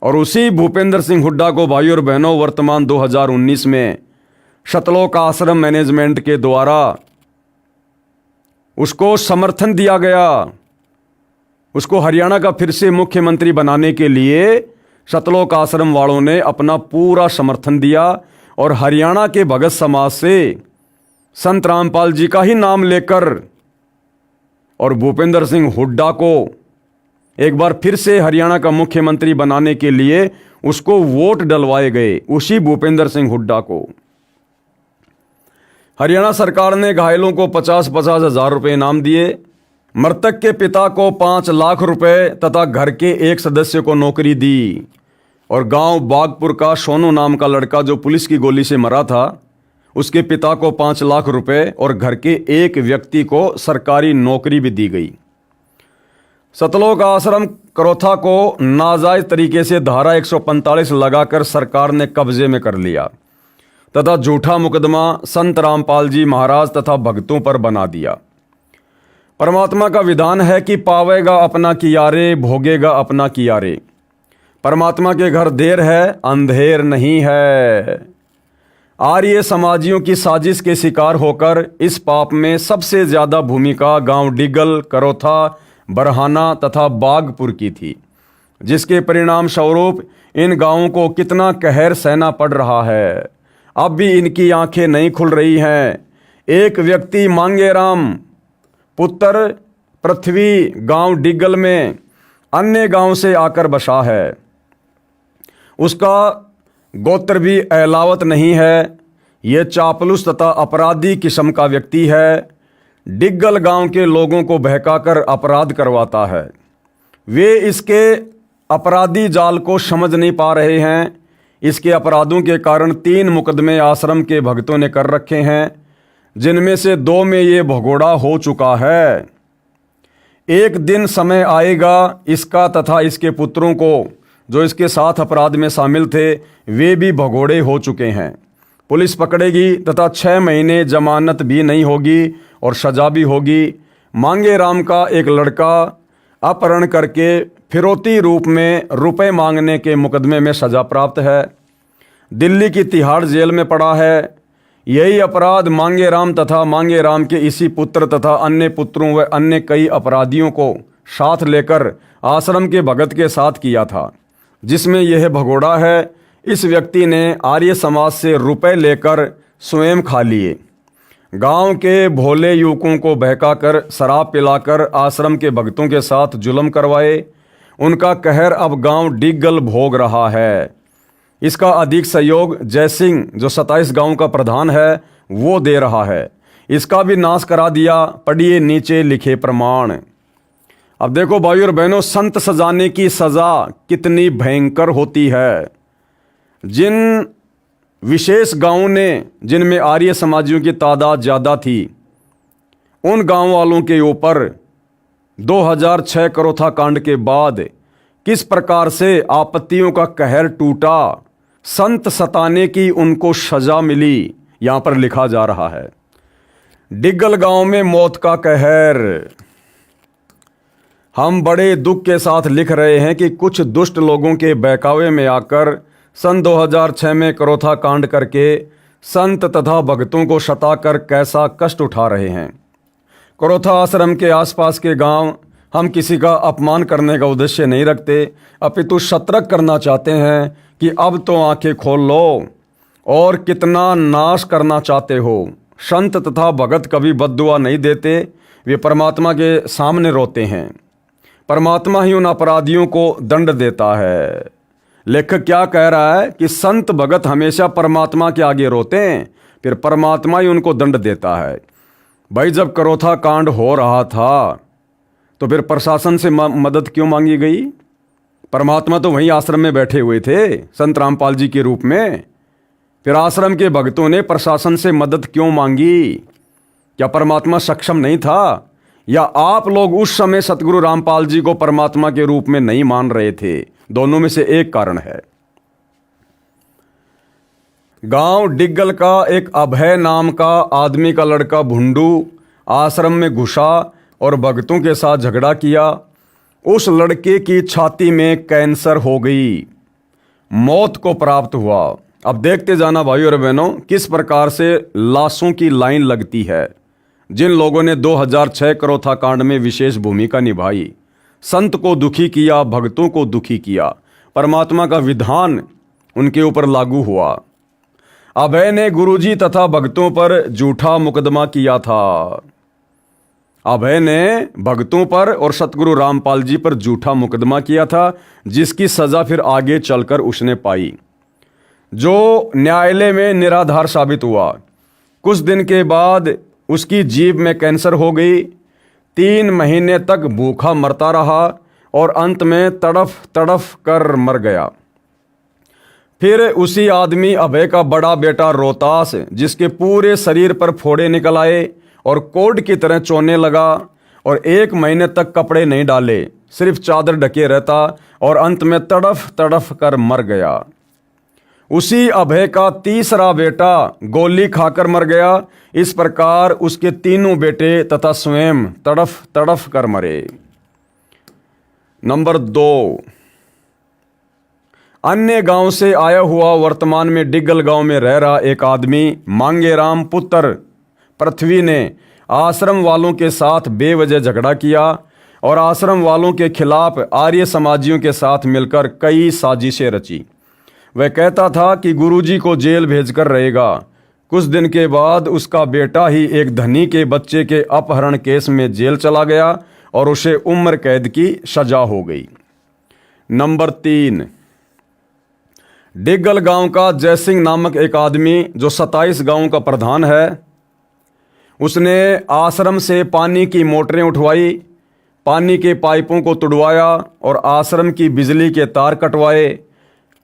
और उसी भूपेंद्र सिंह हुड्डा को भाइयों और बहनों वर्तमान 2019 में सतलोक आश्रम मैनेजमेंट के द्वारा उसको समर्थन दिया गया। उसको हरियाणा का फिर से मुख्यमंत्री बनाने के लिए सतलोक आश्रम वालों ने अपना पूरा समर्थन दिया और हरियाणा के भगत समाज से संत रामपाल जी का ही नाम लेकर और भूपेंद्र सिंह हुड्डा को एक बार फिर से हरियाणा का मुख्यमंत्री बनाने के लिए उसको वोट डलवाए गए, उसी भूपेंद्र सिंह हुड्डा को। हरियाणा सरकार ने घायलों को 50-50 हज़ार रुपये इनाम दिए। मृतक के पिता को 5 लाख रुपए तथा घर के एक सदस्य को नौकरी दी। और गांव बागपुर का सोनू नाम का लड़का जो पुलिस की गोली से मरा था, उसके पिता को 5 लाख रुपए और घर के एक व्यक्ति को सरकारी नौकरी भी दी गई। सतलोक आश्रम करोथा को नाजायज तरीके से धारा 145 लगाकर सरकार ने कब्जे में कर लिया तथा झूठा मुकदमा संत रामपाल जी महाराज तथा भक्तों पर बना दिया। परमात्मा का विधान है कि पावेगा अपना कियारे, भोगेगा अपना कियारे। परमात्मा के घर देर है, अंधेर नहीं है। आर्य समाजियों की साजिश के शिकार होकर इस पाप में सबसे ज्यादा भूमिका गांव डिगल, करोथा, बरहाना तथा बागपुर की थी, जिसके परिणाम स्वरूप इन गांवों को कितना कहर सहना पड़ रहा है। अब भी इनकी आंखें नहीं खुल रही हैं। एक व्यक्ति मांगेराम पुत्र पृथ्वी गांव डिग्गल में अन्य गांव से आकर बसा है। उसका गोत्र भी अहलावत नहीं है। ये चापलूस तथा अपराधी किस्म का व्यक्ति है। डिग्गल गांव के लोगों को बहकाकर अपराध करवाता है। वे इसके अपराधी जाल को समझ नहीं पा रहे हैं। इसके अपराधों के कारण 3 मुकदमे आश्रम के भक्तों ने कर रखे हैं, जिनमें से 2 में ये भगोड़ा हो चुका है। एक दिन समय आएगा इसका तथा इसके पुत्रों को, जो इसके साथ अपराध में शामिल थे, वे भी भगोड़े हो चुके हैं। पुलिस पकड़ेगी तथा 6 महीने जमानत भी नहीं होगी और सजा भी होगी। मांगेराम का एक लड़का अपहरण करके फिरौती रूप में रुपए मांगने के मुकदमे में सजा प्राप्त है। दिल्ली की तिहाड़ जेल में पड़ा है। यही अपराध मांगेराम तथा मांगेराम के इसी पुत्र तथा अन्य पुत्रों व अन्य कई अपराधियों को साथ लेकर आश्रम के भगत के साथ किया था, जिसमें यह भगोड़ा है। इस व्यक्ति ने आर्य समाज से रुपए लेकर स्वयं खा लिए। गांव के भोले युवकों को बहकाकर शराब पिलाकर आश्रम के भक्तों के साथ जुल्म करवाए। उनका कहर अब गांव डिग्गल भोग रहा है। इसका अधिक सहयोग जयसिंह, जो 27 गांव का प्रधान है, वो दे रहा है। इसका भी नाश करा दिया। पढ़िए नीचे लिखे प्रमाण। अब देखो भाइयों और बहनों, संत सजाने की सजा कितनी भयंकर होती है। जिन विशेष गांवों ने, जिनमें आर्य समाजियों की तादाद ज़्यादा थी, उन गांव वालों के ऊपर 2006 करोथा कांड के बाद किस प्रकार से आपत्तियों का कहर टूटा, संत सताने की उनको सजा मिली, यहाँ पर लिखा जा रहा है। डिग्गल गांव में मौत का कहर। हम बड़े दुख के साथ लिख रहे हैं कि कुछ दुष्ट लोगों के बहकावे में आकर सन 2006 में करोथा कांड करके संत तथा भक्तों को सताकर कैसा कष्ट उठा रहे हैं। करोथा आश्रम के आसपास के गांव हम किसी का अपमान करने का उद्देश्य नहीं रखते, अपितु सतर्क करना चाहते हैं कि अब तो आंखें खोल लो और कितना नाश करना चाहते हो। संत तथा भगत कभी बद्दुआ नहीं देते, वे परमात्मा के सामने रोते हैं। परमात्मा ही उन अपराधियों को दंड देता है। लेखक क्या कह रहा है कि संत भगत हमेशा परमात्मा के आगे रोते हैं, फिर परमात्मा ही उनको दंड देता है। भाई, जब करोथा कांड हो रहा था तो फिर प्रशासन से मदद क्यों मांगी गई? परमात्मा तो वहीं आश्रम में बैठे हुए थे संत रामपाल जी के रूप में। फिर आश्रम के भक्तों ने प्रशासन से मदद क्यों मांगी? क्या परमात्मा सक्षम नहीं था, या आप लोग उस समय सतगुरु रामपाल जी को परमात्मा के रूप में नहीं मान रहे थे? दोनों में से एक कारण है। गांव डिग्गल का एक अभय नाम का आदमी का लड़का भुंडू आश्रम में घुसा और भक्तों के साथ झगड़ा किया। उस लड़के की छाती में कैंसर हो गई, मौत को प्राप्त हुआ। अब देखते जाना भाइयों और बहनों, किस प्रकार से लाशों की लाइन लगती है। जिन लोगों ने 2006 करोथा कांड में विशेष भूमिका निभाई, संत को दुखी किया, भक्तों को दुखी किया, परमात्मा का विधान उनके ऊपर लागू हुआ। अभय ने गुरुजी तथा भक्तों पर झूठा मुकदमा किया था। अभय ने भक्तों पर और सतगुरु रामपाल जी पर झूठा मुकदमा किया था, जिसकी सजा फिर आगे चलकर उसने पाई, जो न्यायालय में निराधार साबित हुआ। कुछ दिन के बाद उसकी जीभ में कैंसर हो गई। 3 महीने तक भूखा मरता रहा और अंत में तड़फ तड़फ कर मर गया। फिर उसी आदमी अभय का बड़ा बेटा रोहतास, जिसके पूरे शरीर पर फोड़े निकल आए और कोढ़ की तरह चोने लगा और 1 महीने तक कपड़े नहीं डाले, सिर्फ चादर ढके रहता और अंत में तड़फ तड़फ कर मर गया। उसी अभय का तीसरा बेटा गोली खाकर मर गया। इस प्रकार उसके 3 बेटे तथा स्वयं तड़फ तड़फ कर मरे। नंबर 2, अन्य गांव से आया हुआ वर्तमान में डिग्गल गांव में रह रहा एक आदमी मांगेराम पुत्र पृथ्वी ने आश्रम वालों के साथ बेवजह झगड़ा किया और आश्रम वालों के खिलाफ आर्य समाजियों के साथ मिलकर कई साजिशें रची। वह कहता था कि गुरुजी को जेल भेजकर रहेगा। कुछ दिन के बाद उसका बेटा ही एक धनी के बच्चे के अपहरण केस में जेल चला गया और उसे उम्र कैद की सजा हो गई। नंबर 3, डिग्गल गांव का जयसिंह नामक एक आदमी जो 27 गांवों का प्रधान है, उसने आश्रम से पानी की मोटरें उठवाई, पानी के पाइपों को तुड़वाया और आश्रम की बिजली के तार कटवाए।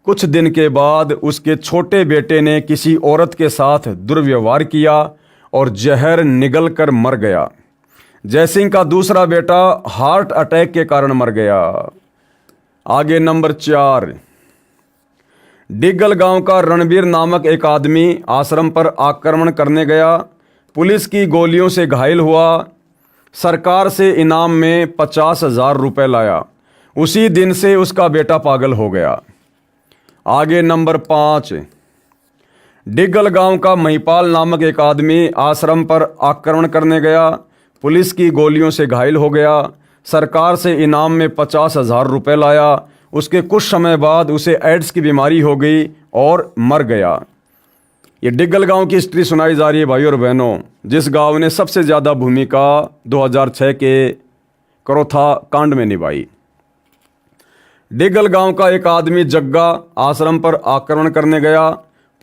कुछ दिन के बाद उसके छोटे बेटे ने किसी औरत के साथ दुर्व्यवहार किया और जहर निगल कर मर गया। जयसिंह का दूसरा बेटा हार्ट अटैक के कारण मर गया। आगे नंबर 4, डिग्गल गांव का रणबीर नामक एक आदमी आश्रम पर आक्रमण करने गया, पुलिस की गोलियों से घायल हुआ, सरकार से इनाम में 50,000 रुपये लाया। उसी दिन से उसका बेटा पागल हो गया। आगे नंबर 5, डिग्गल गांव का महिपाल नामक एक आदमी आश्रम पर आक्रमण करने गया, पुलिस की गोलियों से घायल हो गया, सरकार से इनाम में 50,000 रुपये लाया। उसके कुछ समय बाद उसे एड्स की बीमारी हो गई और मर गया। ये डिग्गल गांव की हिस्ट्री सुनाई जा रही है भाई और बहनों, जिस गांव ने सबसे ज़्यादा भूमिका 2006 के करोथा कांड में निभाई। डिग्गल गांव का एक आदमी जग्गा आश्रम पर आक्रमण करने गया,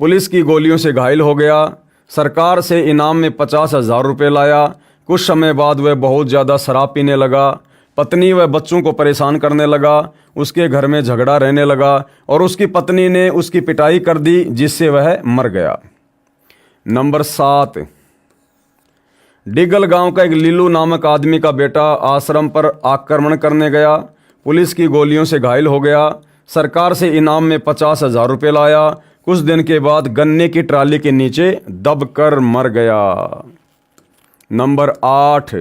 पुलिस की गोलियों से घायल हो गया, सरकार से इनाम में 50,000 रुपये लाया। कुछ समय बाद वह बहुत ज़्यादा शराब पीने लगा, पत्नी व बच्चों को परेशान करने लगा, उसके घर में झगड़ा रहने लगा और उसकी पत्नी ने उसकी पिटाई कर दी जिससे वह मर गया। नंबर 7, डिग्गल गांव का एक लीलू नामक आदमी का बेटा आश्रम पर आक्रमण करने गया, पुलिस की गोलियों से घायल हो गया, सरकार से इनाम में 50,000 रुपये लाया। कुछ दिन के बाद गन्ने की ट्राली के नीचे दबकर मर गया। नंबर 8,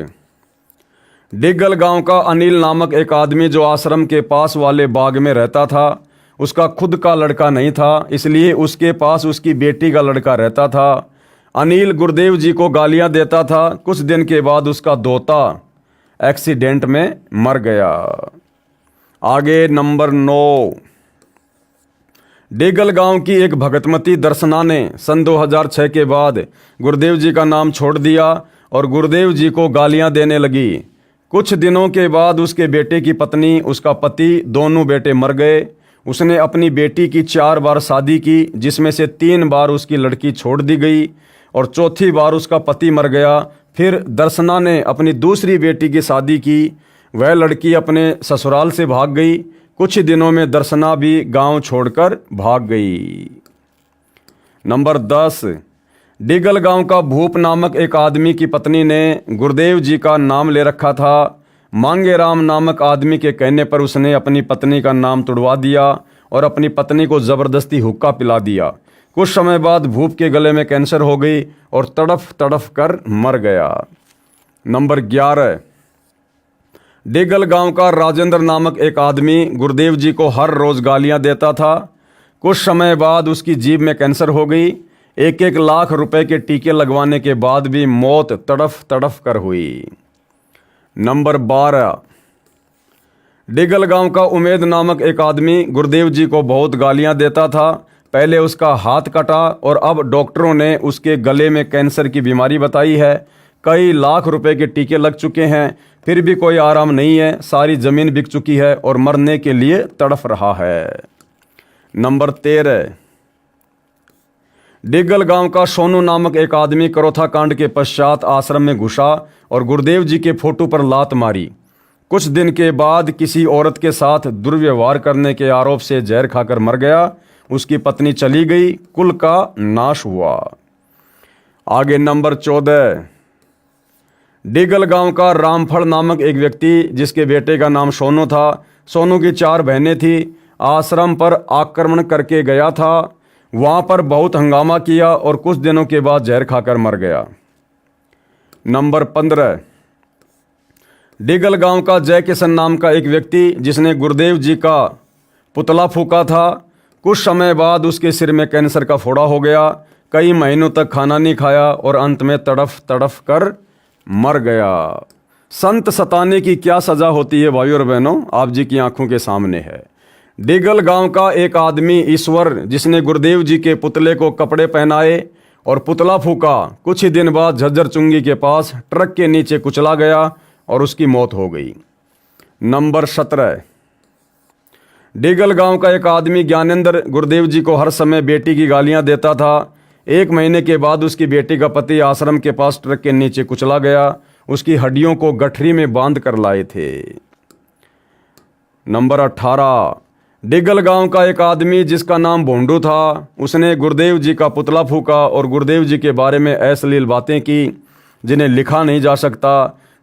डिग्गल गांव का अनिल नामक एक आदमी जो आश्रम के पास वाले बाग में रहता था, उसका खुद का लड़का नहीं था, इसलिए उसके पास उसकी बेटी का लड़का रहता था। अनिल गुरुदेव जी को गालियां देता था। कुछ दिन के बाद उसका दोता एक्सीडेंट में मर गया। आगे नंबर 9, डिग्गल गांव की एक भगतमती दर्शना ने सन 2006 के बाद गुरुदेव जी का नाम छोड़ दिया और गुरुदेव जी को गालियां देने लगी। कुछ दिनों के बाद उसके बेटे की पत्नी, उसका पति, दोनों बेटे मर गए। उसने अपनी बेटी की 4 बार शादी की, जिसमें से 3 बार उसकी लड़की छोड़ दी गई और चौथी बार उसका पति मर गया। फिर दर्शना ने अपनी दूसरी बेटी की शादी की, वह लड़की अपने ससुराल से भाग गई। कुछ दिनों में दर्शना भी गांव छोड़कर भाग गई। नंबर 10, डिग्गल गांव का भूप नामक एक आदमी की पत्नी ने गुरुदेव जी का नाम ले रखा था। मांगे राम नामक आदमी के कहने पर उसने अपनी पत्नी का नाम तुड़वा दिया और अपनी पत्नी को ज़बरदस्ती हुक्का पिला दिया। कुछ समय बाद भूप के गले में कैंसर हो गई और तड़फ तड़फ कर मर गया। नंबर 11, डिग्गल गांव का राजेंद्र नामक एक आदमी गुरुदेव जी को हर रोज़ गालियां देता था। कुछ समय बाद उसकी जीभ में कैंसर हो गई। 1-1 लाख रुपए के टीके लगवाने के बाद भी मौत तड़फ तड़फ कर हुई। नंबर 12, डिग्गल गांव का उमेद नामक एक आदमी गुरुदेव जी को बहुत गालियां देता था। पहले उसका हाथ कटा और अब डॉक्टरों ने उसके गले में कैंसर की बीमारी बताई है। कई लाख रुपए के टीके लग चुके हैं, फिर भी कोई आराम नहीं है। सारी ज़मीन बिक चुकी है और मरने के लिए तड़फ रहा है। नंबर 13, डिग्गल गांव का सोनू नामक एक आदमी करोथा कांड के पश्चात आश्रम में घुसा और गुरुदेव जी के फोटो पर लात मारी। कुछ दिन के बाद किसी औरत के साथ दुर्व्यवहार करने के आरोप से जहर खाकर मर गया। उसकी पत्नी चली गई, कुल का नाश हुआ। आगे नंबर 14, डिग्गल गांव का रामफल नामक एक व्यक्ति जिसके बेटे का नाम सोनू था, सोनू की 4 बहनें थी, आश्रम पर आक्रमण करके गया था। वहां पर बहुत हंगामा किया और कुछ दिनों के बाद जहर खाकर मर गया। नंबर 15, डिग्गल गांव का जय किशन नाम का एक व्यक्ति जिसने गुरुदेव जी का पुतला फूका था। कुछ समय बाद उसके सिर में कैंसर का फोड़ा हो गया। कई महीनों तक खाना नहीं खाया और अंत में तड़फ तड़फ कर मर गया। संत सताने की क्या सज़ा होती है भाइयों और बहनों, आप जी की आंखों के सामने है। डिगल गांव का एक आदमी ईश्वर, जिसने गुरुदेव जी के पुतले को कपड़े पहनाए और पुतला फूका, कुछ ही दिन बाद झज्जर चुंगी के पास ट्रक के नीचे कुचला गया और उसकी मौत हो गई। नंबर 17, डिगल गांव का एक आदमी ज्ञानेंद्र गुरुदेव जी को हर समय बेटी की गालियां देता था। 1 महीने के बाद उसकी बेटी का पति आश्रम के पास ट्रक के नीचे कुचला गया। उसकी हड्डियों को गठरी में बांध कर लाए थे। नंबर 18, डिगल गांव का एक आदमी जिसका नाम भोंडू था, उसने गुरुदेव जी का पुतला फूका और गुरुदेव जी के बारे में अश्लील बातें की जिन्हें लिखा नहीं जा सकता।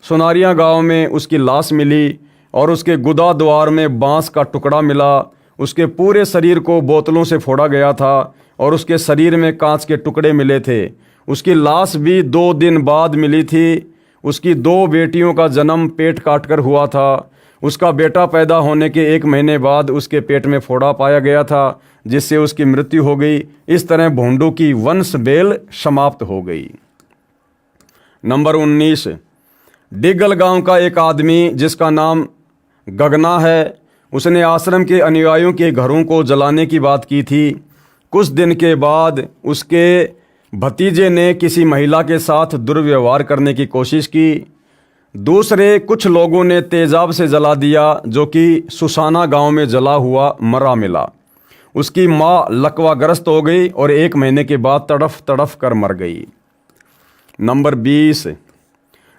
सुनारिया गांव में उसकी लाश मिली और उसके गुदा द्वार में बांस का टुकड़ा मिला। उसके पूरे शरीर को बोतलों से फोड़ा गया था और उसके शरीर में कांच के टुकड़े मिले थे। उसकी लाश भी 2 दिन बाद मिली थी। उसकी 2 बेटियों का जन्म पेट काटकर हुआ था। उसका बेटा पैदा होने के 1 महीने बाद उसके पेट में फोड़ा पाया गया था, जिससे उसकी मृत्यु हो गई। इस तरह भोंडू की वंश बेल समाप्त हो गई। नंबर 19, डिगल गांव का एक आदमी जिसका नाम गगना है, उसने आश्रम के अनुयायियों के घरों को जलाने की बात की थी। कुछ दिन के बाद उसके भतीजे ने किसी महिला के साथ दुर्व्यवहार करने की कोशिश की। दूसरे कुछ लोगों ने तेजाब से जला दिया, जो कि सुसाना गांव में जला हुआ मरा मिला। उसकी माँ लकवाग्रस्त हो गई और 1 महीने के बाद तड़फ तड़फ कर मर गई। नंबर 20,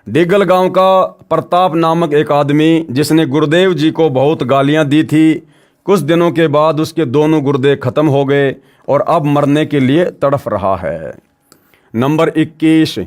डिगल गांव का प्रताप नामक एक आदमी जिसने गुरुदेव जी को बहुत गालियां दी थी। कुछ दिनों के बाद उसके दोनों गुर्दे खत्म हो गए और अब मरने के लिए तड़फ रहा है। नंबर 21,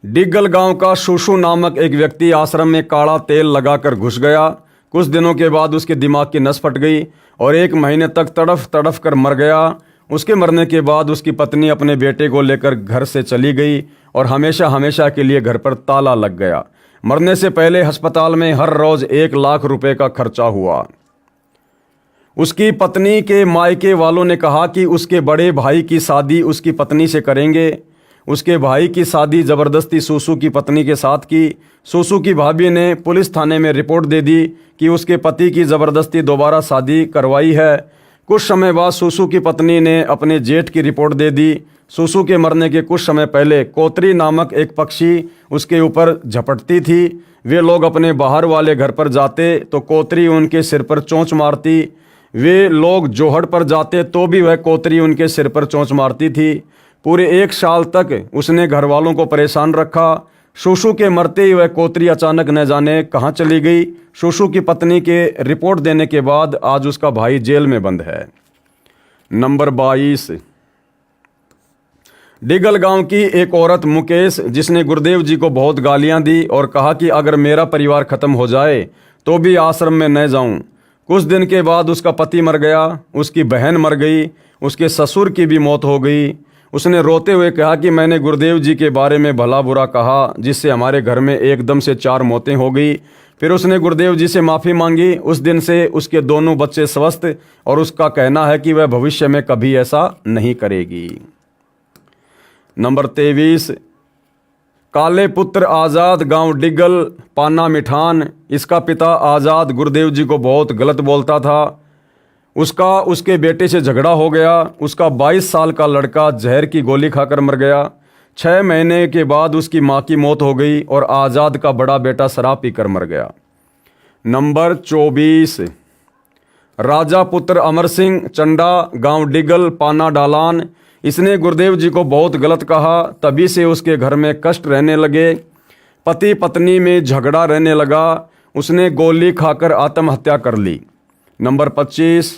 डिगल गांव का शूशु नामक एक व्यक्ति आश्रम में काला तेल लगाकर घुस गया। कुछ दिनों के बाद उसके दिमाग की नस फट गई और 1 महीने तक तड़फ तड़फ कर मर गया। उसके मरने के बाद उसकी पत्नी अपने बेटे को लेकर घर से चली गई और हमेशा हमेशा के लिए घर पर ताला लग गया। मरने से पहले अस्पताल में हर रोज 1 लाख रुपए का खर्चा हुआ। उसकी पत्नी के मायके वालों ने कहा कि उसके बड़े भाई की शादी उसकी पत्नी से करेंगे। उसके भाई की शादी ज़बरदस्ती सूसू की पत्नी के साथ की। सूसू की भाभी ने पुलिस थाने में रिपोर्ट दे दी कि उसके पति की ज़बरदस्ती दोबारा शादी करवाई है। कुछ समय बाद सूसू की पत्नी ने अपने जेठ की रिपोर्ट दे दी। सूसू के मरने के कुछ समय पहले कोतरी नामक एक पक्षी उसके ऊपर झपटती थी। वे लोग अपने बाहर वाले घर पर जाते तो कोतरी उनके सिर पर चोंच मारती। वे लोग जोहड़ पर जाते तो भी वह कोतरी उनके सिर पर चोंच मारती थी। पूरे 1 साल तक उसने घर वालों को परेशान रखा। शूशु के मरते ही वह कोतरी अचानक न जाने कहाँ चली गई। शूशु की पत्नी के रिपोर्ट देने के बाद आज उसका भाई जेल में बंद है। नंबर 22, डिगल गांव की एक औरत मुकेश, जिसने गुरुदेव जी को बहुत गालियां दी और कहा कि अगर मेरा परिवार खत्म हो जाए तो भी आश्रम में न जाऊं। कुछ दिन के बाद उसका पति मर गया, उसकी बहन मर गई, उसके ससुर की भी मौत हो गई। उसने रोते हुए कहा कि मैंने गुरुदेव जी के बारे में भला बुरा कहा, जिससे हमारे घर में एकदम से 4 मौतें हो गई। फिर उसने गुरुदेव जी से माफ़ी मांगी। उस दिन से उसके दोनों बच्चे स्वस्थ और उसका कहना है कि वह भविष्य में कभी ऐसा नहीं करेगी। नंबर 23, काले पुत्र आज़ाद, गांव डिगल, पाना मिठान। इसका पिता आज़ाद गुरुदेव जी को बहुत गलत बोलता था। उसके बेटे से झगड़ा हो गया। उसका 22 साल का लड़का जहर की गोली खाकर मर गया। 6 महीने के बाद उसकी मां की मौत हो गई और आज़ाद का बड़ा बेटा शराब पीकर मर गया। नंबर 24, राजा पुत्र अमर सिंह, चंडा, गांव डिगल, पाना डालान। इसने गुरुदेव जी को बहुत गलत कहा। तभी से उसके घर में कष्ट रहने लगे। पति पत्नी में झगड़ा रहने लगा। उसने गोली खाकर आत्महत्या कर ली। नंबर 25,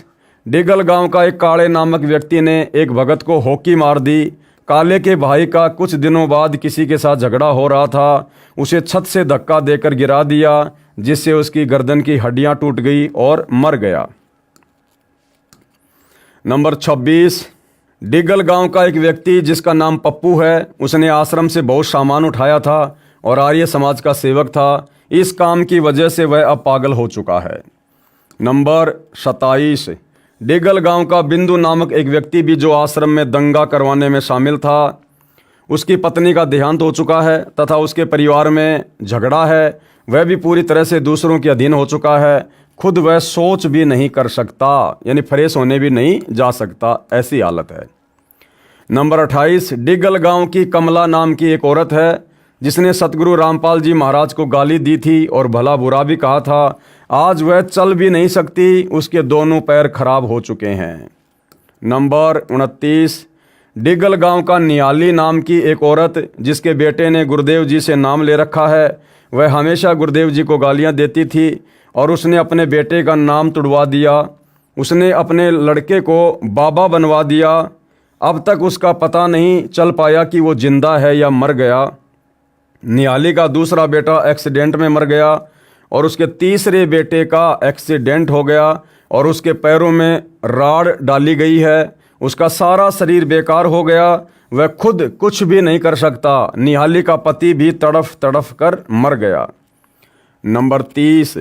डिगल गांव का एक काले नामक व्यक्ति ने एक भगत को हॉकी मार दी। काले के भाई का कुछ दिनों बाद किसी के साथ झगड़ा हो रहा था। उसे छत से धक्का देकर गिरा दिया, जिससे उसकी गर्दन की हड्डियां टूट गई और मर गया। नंबर 26, डिगल गांव का एक व्यक्ति जिसका नाम पप्पू है, उसने आश्रम से बहुत सामान उठाया था और आर्य समाज का सेवक था। इस काम की वजह से वह अब पागल हो चुका है। नंबर 27, डिगल गांव का बिंदु नामक एक व्यक्ति भी जो आश्रम में दंगा करवाने में शामिल था। उसकी पत्नी का देहांत हो चुका है तथा उसके परिवार में झगड़ा है। वह भी पूरी तरह से दूसरों के अधीन हो चुका है। खुद वह सोच भी नहीं कर सकता, यानी फ्रेश होने भी नहीं जा सकता, ऐसी हालत है। नंबर 28, डिगल गांव की कमला नाम की एक औरत है जिसने सतगुरु रामपाल जी महाराज को गाली दी थी और भला बुरा भी कहा था। आज वह चल भी नहीं सकती, उसके दोनों पैर खराब हो चुके हैं। नंबर 29, डिगल गांव का नियाली नाम की एक औरत जिसके बेटे ने गुरुदेव जी से नाम ले रखा है। वह हमेशा गुरुदेव जी को गालियां देती थी और उसने अपने बेटे का नाम तुड़वा दिया। उसने अपने लड़के को बाबा बनवा दिया। अब तक उसका पता नहीं चल पाया कि वो जिंदा है या मर गया। नियाली का दूसरा बेटा एक्सीडेंट में मर गया और उसके तीसरे बेटे का एक्सीडेंट हो गया और उसके पैरों में राड़ डाली गई है। उसका सारा शरीर बेकार हो गया। वह खुद कुछ भी नहीं कर सकता। निहाली का पति भी तड़फ तड़फ कर मर गया। नंबर 30,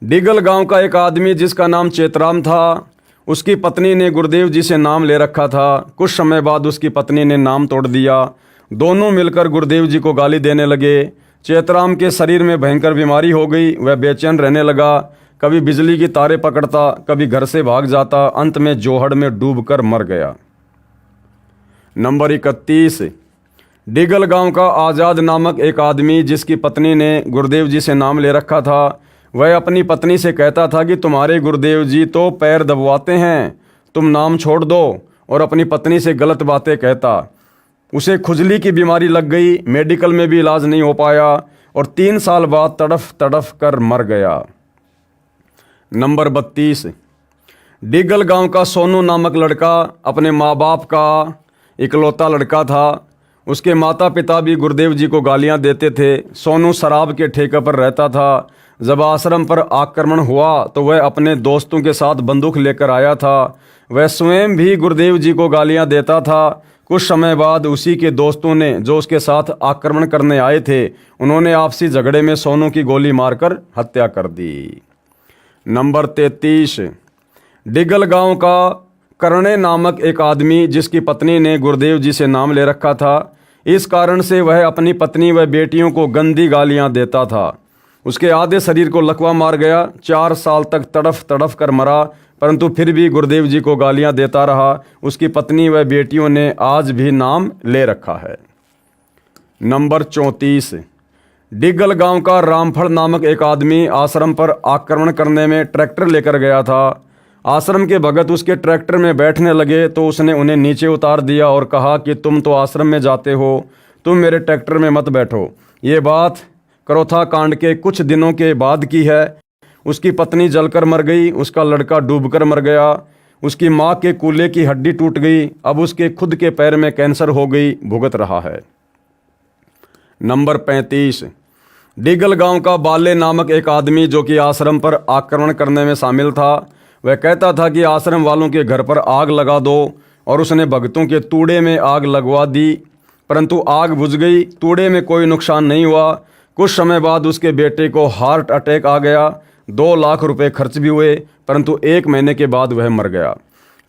डिगल गांव का एक आदमी जिसका नाम चेतराम था, उसकी पत्नी ने गुरुदेव जी से नाम ले रखा था। कुछ समय बाद उसकी पत्नी ने नाम तोड़ दिया। दोनों मिलकर गुरुदेव जी को गाली देने लगे। चेतराम के शरीर में भयंकर बीमारी हो गई। वह बेचैन रहने लगा। कभी बिजली की तारें पकड़ता, कभी घर से भाग जाता। अंत में जोहड़ में डूबकर मर गया। नंबर 31, डिगल गांव का आज़ाद नामक एक आदमी जिसकी पत्नी ने गुरुदेव जी से नाम ले रखा था, वह अपनी पत्नी से कहता था कि तुम्हारे गुरुदेव जी तो पैर दबवाते हैं, तुम नाम छोड़ दो, और अपनी पत्नी से गलत बातें कहता। उसे खुजली की बीमारी लग गई। मेडिकल में भी इलाज नहीं हो पाया और 3 साल बाद तड़फ तड़फ कर मर गया। नंबर 32, डिगल गांव का सोनू नामक लड़का अपने माँ बाप का इकलौता लड़का था। उसके माता पिता भी गुरुदेव जी को गालियां देते थे। सोनू शराब के ठेके पर रहता था। जब आश्रम पर आक्रमण हुआ तो वह अपने दोस्तों के साथ बंदूक लेकर आया था। वह स्वयं भी गुरुदेव जी को गालियां देता था। कुछ समय बाद उसी के दोस्तों ने, जो उसके साथ आक्रमण करने आए थे, उन्होंने आपसी झगड़े में सोनू की गोली मारकर हत्या कर दी। नंबर 33, डिगल गांव का करणे नामक एक आदमी जिसकी पत्नी ने गुरुदेव जी से नाम ले रखा था। इस कारण से वह अपनी पत्नी व बेटियों को गंदी गालियां देता था। उसके आधे शरीर को लकवा मार गया। 4 साल तक तड़फ तड़फ कर मरा, परंतु फिर भी गुरुदेव जी को गालियां देता रहा। उसकी पत्नी व बेटियों ने आज भी नाम ले रखा है। नंबर 34, डिगल गांव का रामफल नामक एक आदमी आश्रम पर आक्रमण करने में ट्रैक्टर लेकर गया था। आश्रम के भगत उसके ट्रैक्टर में बैठने लगे तो उसने उन्हें नीचे उतार दिया और कहा कि तुम तो आश्रम में जाते हो, तुम मेरे ट्रैक्टर में मत बैठो। ये बात करोथा कांड के कुछ दिनों के बाद की है। उसकी पत्नी जलकर मर गई। उसका लड़का डूबकर मर गया। उसकी माँ के कूल्हे की हड्डी टूट गई। अब उसके खुद के पैर में कैंसर हो गई, भुगत रहा है। नंबर 35, डिगल गांव का बाले नामक एक आदमी जो कि आश्रम पर आक्रमण करने में शामिल था, वह कहता था कि आश्रम वालों के घर पर आग लगा दो, और उसने भक्तों के तूड़े में आग लगवा दी, परंतु आग बुझ गई। तूड़े में कोई नुकसान नहीं हुआ। कुछ समय बाद उसके बेटे को हार्ट अटैक आ गया। 2 लाख रुपए खर्च भी हुए, परंतु 1 महीने के बाद वह मर गया।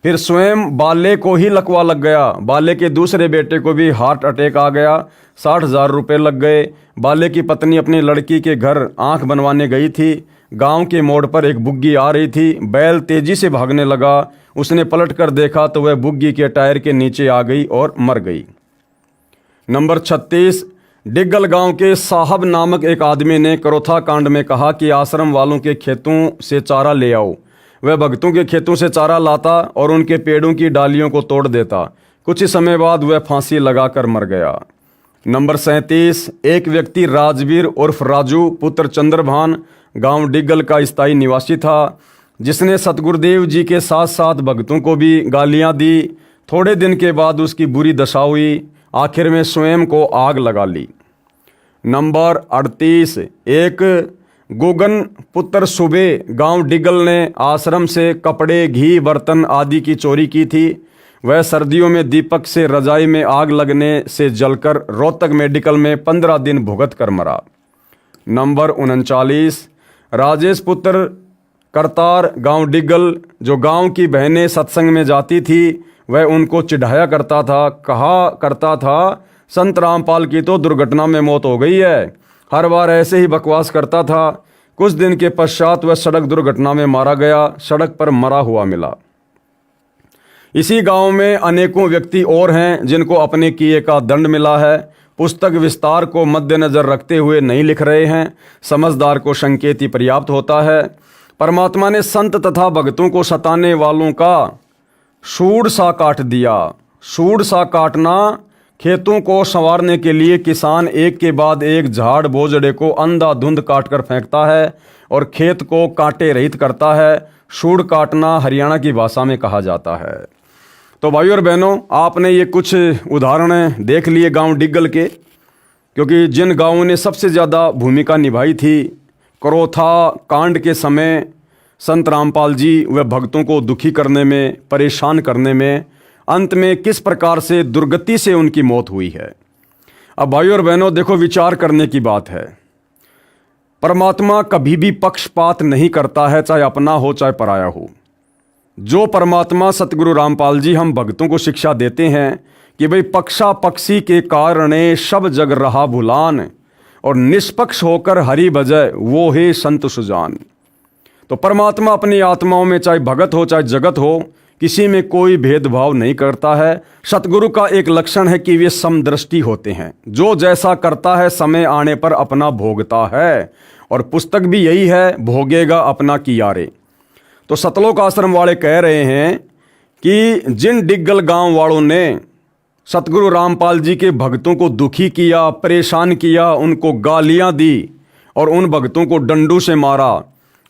फिर स्वयं बाले को ही लकवा लग गया। बाले के दूसरे बेटे को भी हार्ट अटैक आ गया। 60,000 रुपये लग गए। बाले की पत्नी अपनी लड़की के घर आंख बनवाने गई थी। गांव के मोड़ पर एक बुग्गी आ रही थी। बैल तेजी से भागने लगा। उसने पलट कर देखा तो वह बुग्गी के टायर के नीचे आ गई और मर गई। नंबर 36, डिगल गांव के साहब नामक एक आदमी ने करोथा कांड में कहा कि आश्रम वालों के खेतों से चारा ले आओ। वह भक्तों के खेतों से चारा लाता और उनके पेड़ों की डालियों को तोड़ देता। कुछ ही समय बाद वह फांसी लगाकर मर गया। नंबर 37, एक व्यक्ति राजवीर उर्फ राजू पुत्र चंद्रभान गांव डिगल का स्थायी निवासी था, जिसने सतगुरुदेव जी के साथ साथ भक्तों को भी गालियां दी। थोड़े दिन के बाद उसकी बुरी दशा हुई। आखिर में स्वयं को आग लगा ली। नंबर 38, एक गुगन पुत्र सुबे गांव डिगल ने आश्रम से कपड़े, घी, बर्तन आदि की चोरी की थी। वह सर्दियों में दीपक से रजाई में आग लगने से जलकर रोहतक मेडिकल में 15 दिन भुगत कर मरा। नंबर 39, राजेश पुत्र करतार गांव डिगल, जो गांव की बहनें सत्संग में जाती थी, वह उनको चिढ़ाया करता था, कहा करता था संत रामपाल की तो दुर्घटना में मौत हो गई है। हर बार ऐसे ही बकवास करता था। कुछ दिन के पश्चात वह सड़क दुर्घटना में मारा गया, सड़क पर मरा हुआ मिला। इसी गांव में अनेकों व्यक्ति और हैं जिनको अपने किए का दंड मिला है। पुस्तक विस्तार को मद्देनजर रखते हुए नहीं लिख रहे हैं, समझदार को संकेत ही पर्याप्त होता है। परमात्मा ने संत तथा भक्तों को सताने वालों का सूंड सा काट दिया। सूंड सा काटना, खेतों को संवारने के लिए किसान एक के बाद एक झाड़ बोझड़े को अंधाधुंध काट कर फेंकता है और खेत को कांटे रहित करता है। सूंड काटना हरियाणा की भाषा में कहा जाता है। तो भाइयों और बहनों, आपने ये कुछ उदाहरण देख लिए गांव डिग्गल के, क्योंकि जिन गांवों ने सबसे ज़्यादा भूमिका निभाई थी करोथा कांड के समय, संत रामपाल जी व भक्तों को दुखी करने में, परेशान करने में, अंत में किस प्रकार से दुर्गति से उनकी मौत हुई है। अब भाइयों और बहनों देखो, विचार करने की बात है। परमात्मा कभी भी पक्षपात नहीं करता है, चाहे अपना हो चाहे पराया हो। जो परमात्मा सतगुरु रामपाल जी हम भक्तों को शिक्षा देते हैं कि भाई पक्षा पक्षी के कारणे सब जग रहा भुलान और निष्पक्ष होकर हरि भजय वो है संत सुजान। तो परमात्मा अपनी आत्माओं में चाहे भगत हो चाहे जगत हो, किसी में कोई भेदभाव नहीं करता है। सतगुरु का एक लक्षण है कि वे समदृष्टि होते हैं। जो जैसा करता है समय आने पर अपना भोगता है, और पुस्तक भी यही है, भोगेगा अपना कियारे। तो सतलोक आश्रम वाले कह रहे हैं कि जिन डिग्गल गांव वालों ने सतगुरु रामपाल जी के भक्तों को दुखी किया, परेशान किया, उनको गालियां दी और उन भक्तों को डंडू से मारा,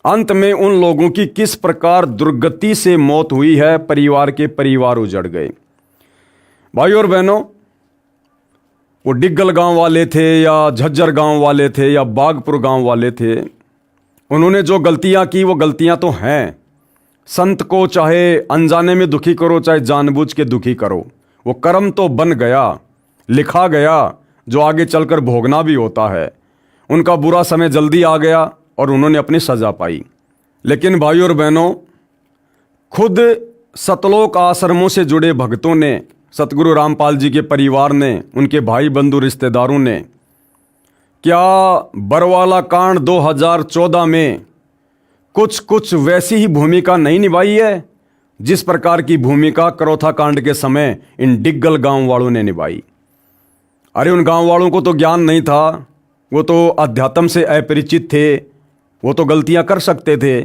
अंत में उन लोगों की किस प्रकार दुर्गति से मौत हुई है, परिवार के परिवार उजड़ गए। भाइयों और बहनों, वो डिग्गल गांव वाले थे या झज्जर गांव वाले थे या बागपुर गांव वाले थे, उन्होंने जो गलतियां की वो गलतियां तो हैं। संत को चाहे अनजाने में दुखी करो चाहे जानबूझ के दुखी करो, वो कर्म तो बन गया, लिखा गया, जो आगे चलकर भोगना भी होता है। उनका बुरा समय जल्दी आ गया और उन्होंने अपनी सजा पाई। लेकिन भाइयों और बहनों, खुद सतलोक आश्रमों से जुड़े भक्तों ने, सतगुरु रामपाल जी के परिवार ने, उनके भाई बंधु रिश्तेदारों ने क्या बरवाला कांड 2014 में कुछ वैसी ही भूमिका नहीं निभाई है जिस प्रकार की भूमिका करोथा कांड के समय इन डिग्गल गांव वालों ने निभाई। अरे उन गांव वालों को तो ज्ञान नहीं था, वो तो अध्यात्म से अपरिचित थे, वो तो गलतियां कर सकते थे।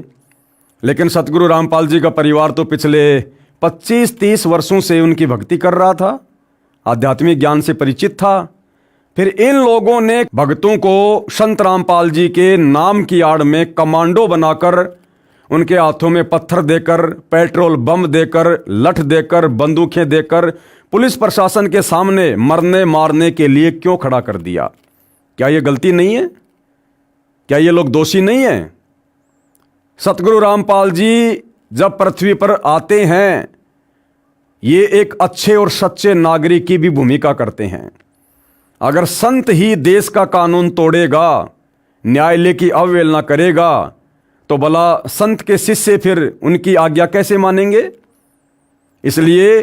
लेकिन सतगुरु रामपाल जी का परिवार तो पिछले 25-30 वर्षों से उनकी भक्ति कर रहा था, आध्यात्मिक ज्ञान से परिचित था। फिर इन लोगों ने भक्तों को संत रामपाल जी के नाम की आड़ में कमांडो बनाकर, उनके हाथों में पत्थर देकर, पेट्रोल बम देकर, लठ देकर, बंदूकें देकर पुलिस प्रशासन के सामने मरने मारने के लिए क्यों खड़ा कर दिया? क्या ये गलती नहीं है? क्या ये लोग दोषी नहीं हैं? सतगुरु रामपाल जी जब पृथ्वी पर आते हैं, ये एक अच्छे और सच्चे नागरिक की भी भूमिका करते हैं। अगर संत ही देश का कानून तोड़ेगा, न्यायालय की अवहेलना करेगा, तो भला संत के शिष्य फिर उनकी आज्ञा कैसे मानेंगे? इसलिए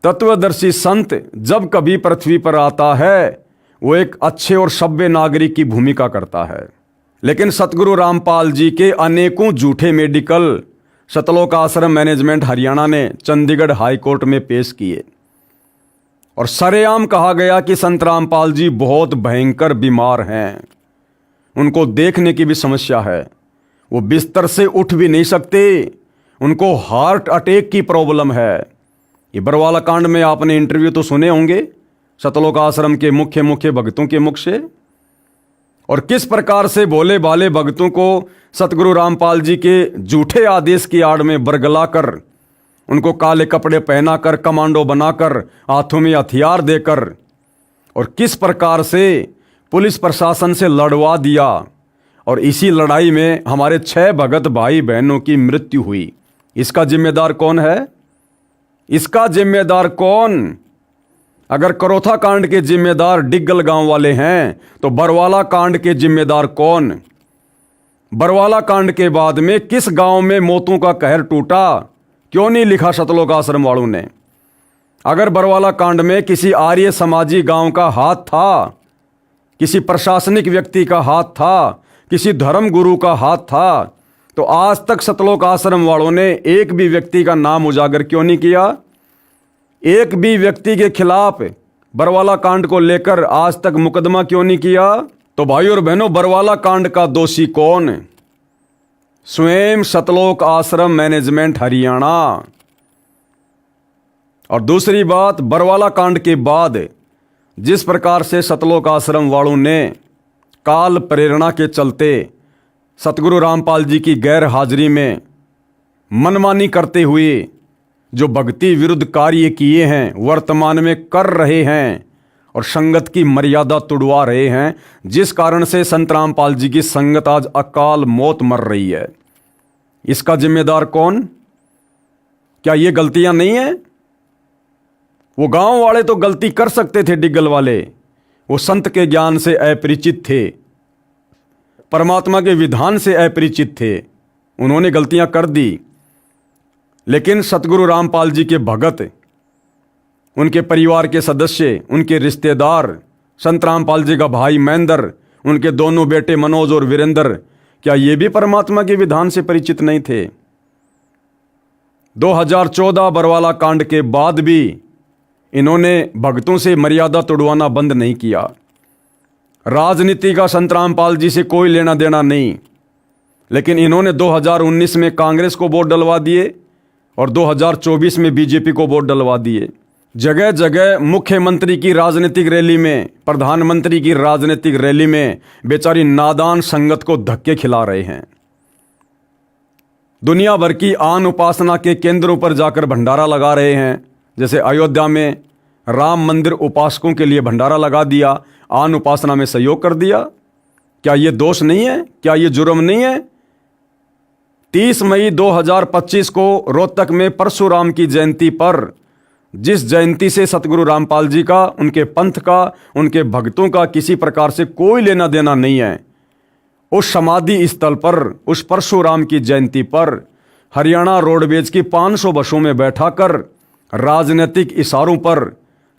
तत्वदर्शी संत जब कभी पृथ्वी पर आता है, वो एक अच्छे और सभ्य नागरिक की भूमिका करता है। लेकिन सतगुरु रामपाल जी के अनेकों झूठे मेडिकल सतलोक आश्रम मैनेजमेंट हरियाणा ने चंडीगढ़ हाई कोर्ट में पेश किए और सरेआम कहा गया कि संत रामपाल जी बहुत भयंकर बीमार हैं, उनको देखने की भी समस्या है, वो बिस्तर से उठ भी नहीं सकते, उनको हार्ट अटैक की प्रॉब्लम है। ये बरवाला कांड में आपने इंटरव्यू तो सुने होंगे सतलोक आश्रम के मुख्य भक्तों के मुख से, और किस प्रकार से भोले भाले भक्तों को सतगुरु रामपाल जी के झूठे आदेश की आड़ में बरगलाकर, उनको काले कपड़े पहनाकर, कमांडो बनाकर, हाथों में हथियार देकर, और किस प्रकार से पुलिस प्रशासन से लड़वा दिया। और इसी लड़ाई में हमारे 6 भगत भाई बहनों की मृत्यु हुई। इसका जिम्मेदार कौन है? इसका जिम्मेदार कौन? अगर करोथा कांड के जिम्मेदार डिग्गल गांव वाले हैं, तो बरवाला कांड के जिम्मेदार कौन? बरवाला कांड के बाद में किस गांव में मौतों का कहर टूटा? क्यों नहीं लिखा सतलोक आश्रम वालों ने? अगर बरवाला कांड में किसी आर्य समाजी गांव का हाथ था, किसी प्रशासनिक व्यक्ति का हाथ था, किसी धर्म गुरु का हाथ था, तो आज तक सतलोक आश्रम वालों ने एक भी व्यक्ति का नाम उजागर क्यों नहीं किया? एक भी व्यक्ति के खिलाफ बरवाला कांड को लेकर आज तक मुकदमा क्यों नहीं किया? तो भाइयों और बहनों, बरवाला कांड का दोषी कौन? स्वयं सतलोक आश्रम मैनेजमेंट हरियाणा। और दूसरी बात, बरवाला कांड के बाद जिस प्रकार से सतलोक आश्रम वालों ने काल प्रेरणा के चलते सतगुरु रामपाल जी की गैर हाजिरी में मनमानी करते हुए जो भक्ति विरुद्ध कार्य किए हैं, वर्तमान में कर रहे हैं और संगत की मर्यादा तुड़वा रहे हैं, जिस कारण से संत रामपाल जी की संगत आज अकाल मौत मर रही है, इसका जिम्मेदार कौन? क्या ये गलतियां नहीं है? वो गांव वाले तो गलती कर सकते थे, डिग्गल वाले, वो संत के ज्ञान से अपरिचित थे, परमात्मा के विधान से अपरिचित थे, उन्होंने गलतियां कर दी। लेकिन सतगुरु रामपाल जी के भगत, उनके परिवार के सदस्य, उनके रिश्तेदार, संत रामपाल जी का भाई महेंद्र, उनके दोनों बेटे मनोज और वीरेंद्र, क्या ये भी परमात्मा के विधान से परिचित नहीं थे? 2014 बरवाला कांड के बाद भी इन्होंने भक्तों से मर्यादा तोड़वाना बंद नहीं किया। राजनीति का संत रामपाल जी से कोई लेना देना नहीं, लेकिन इन्होंने 2019 में कांग्रेस को वोट डलवा दिए और 2024 में बीजेपी को वोट डलवा दिए। जगह जगह मुख्यमंत्री की राजनीतिक रैली में, प्रधानमंत्री की राजनीतिक रैली में बेचारी नादान संगत को धक्के खिला रहे हैं। दुनिया भर की आन उपासना के केंद्रों पर जाकर भंडारा लगा रहे हैं। जैसे अयोध्या में राम मंदिर उपासकों के लिए भंडारा लगा दिया, आन उपासना में सहयोग कर दिया। क्या ये दोष नहीं है? क्या ये जुर्म नहीं है? 30 मई 2025 को रोहतक में परशुराम की जयंती पर, जिस जयंती से सतगुरु रामपाल जी का, उनके पंथ का, उनके भक्तों का किसी प्रकार से कोई लेना देना नहीं है, उस समाधि स्थल पर, उस परशुराम की जयंती पर हरियाणा रोडवेज की 500 बसों में बैठाकर राजनीतिक इशारों पर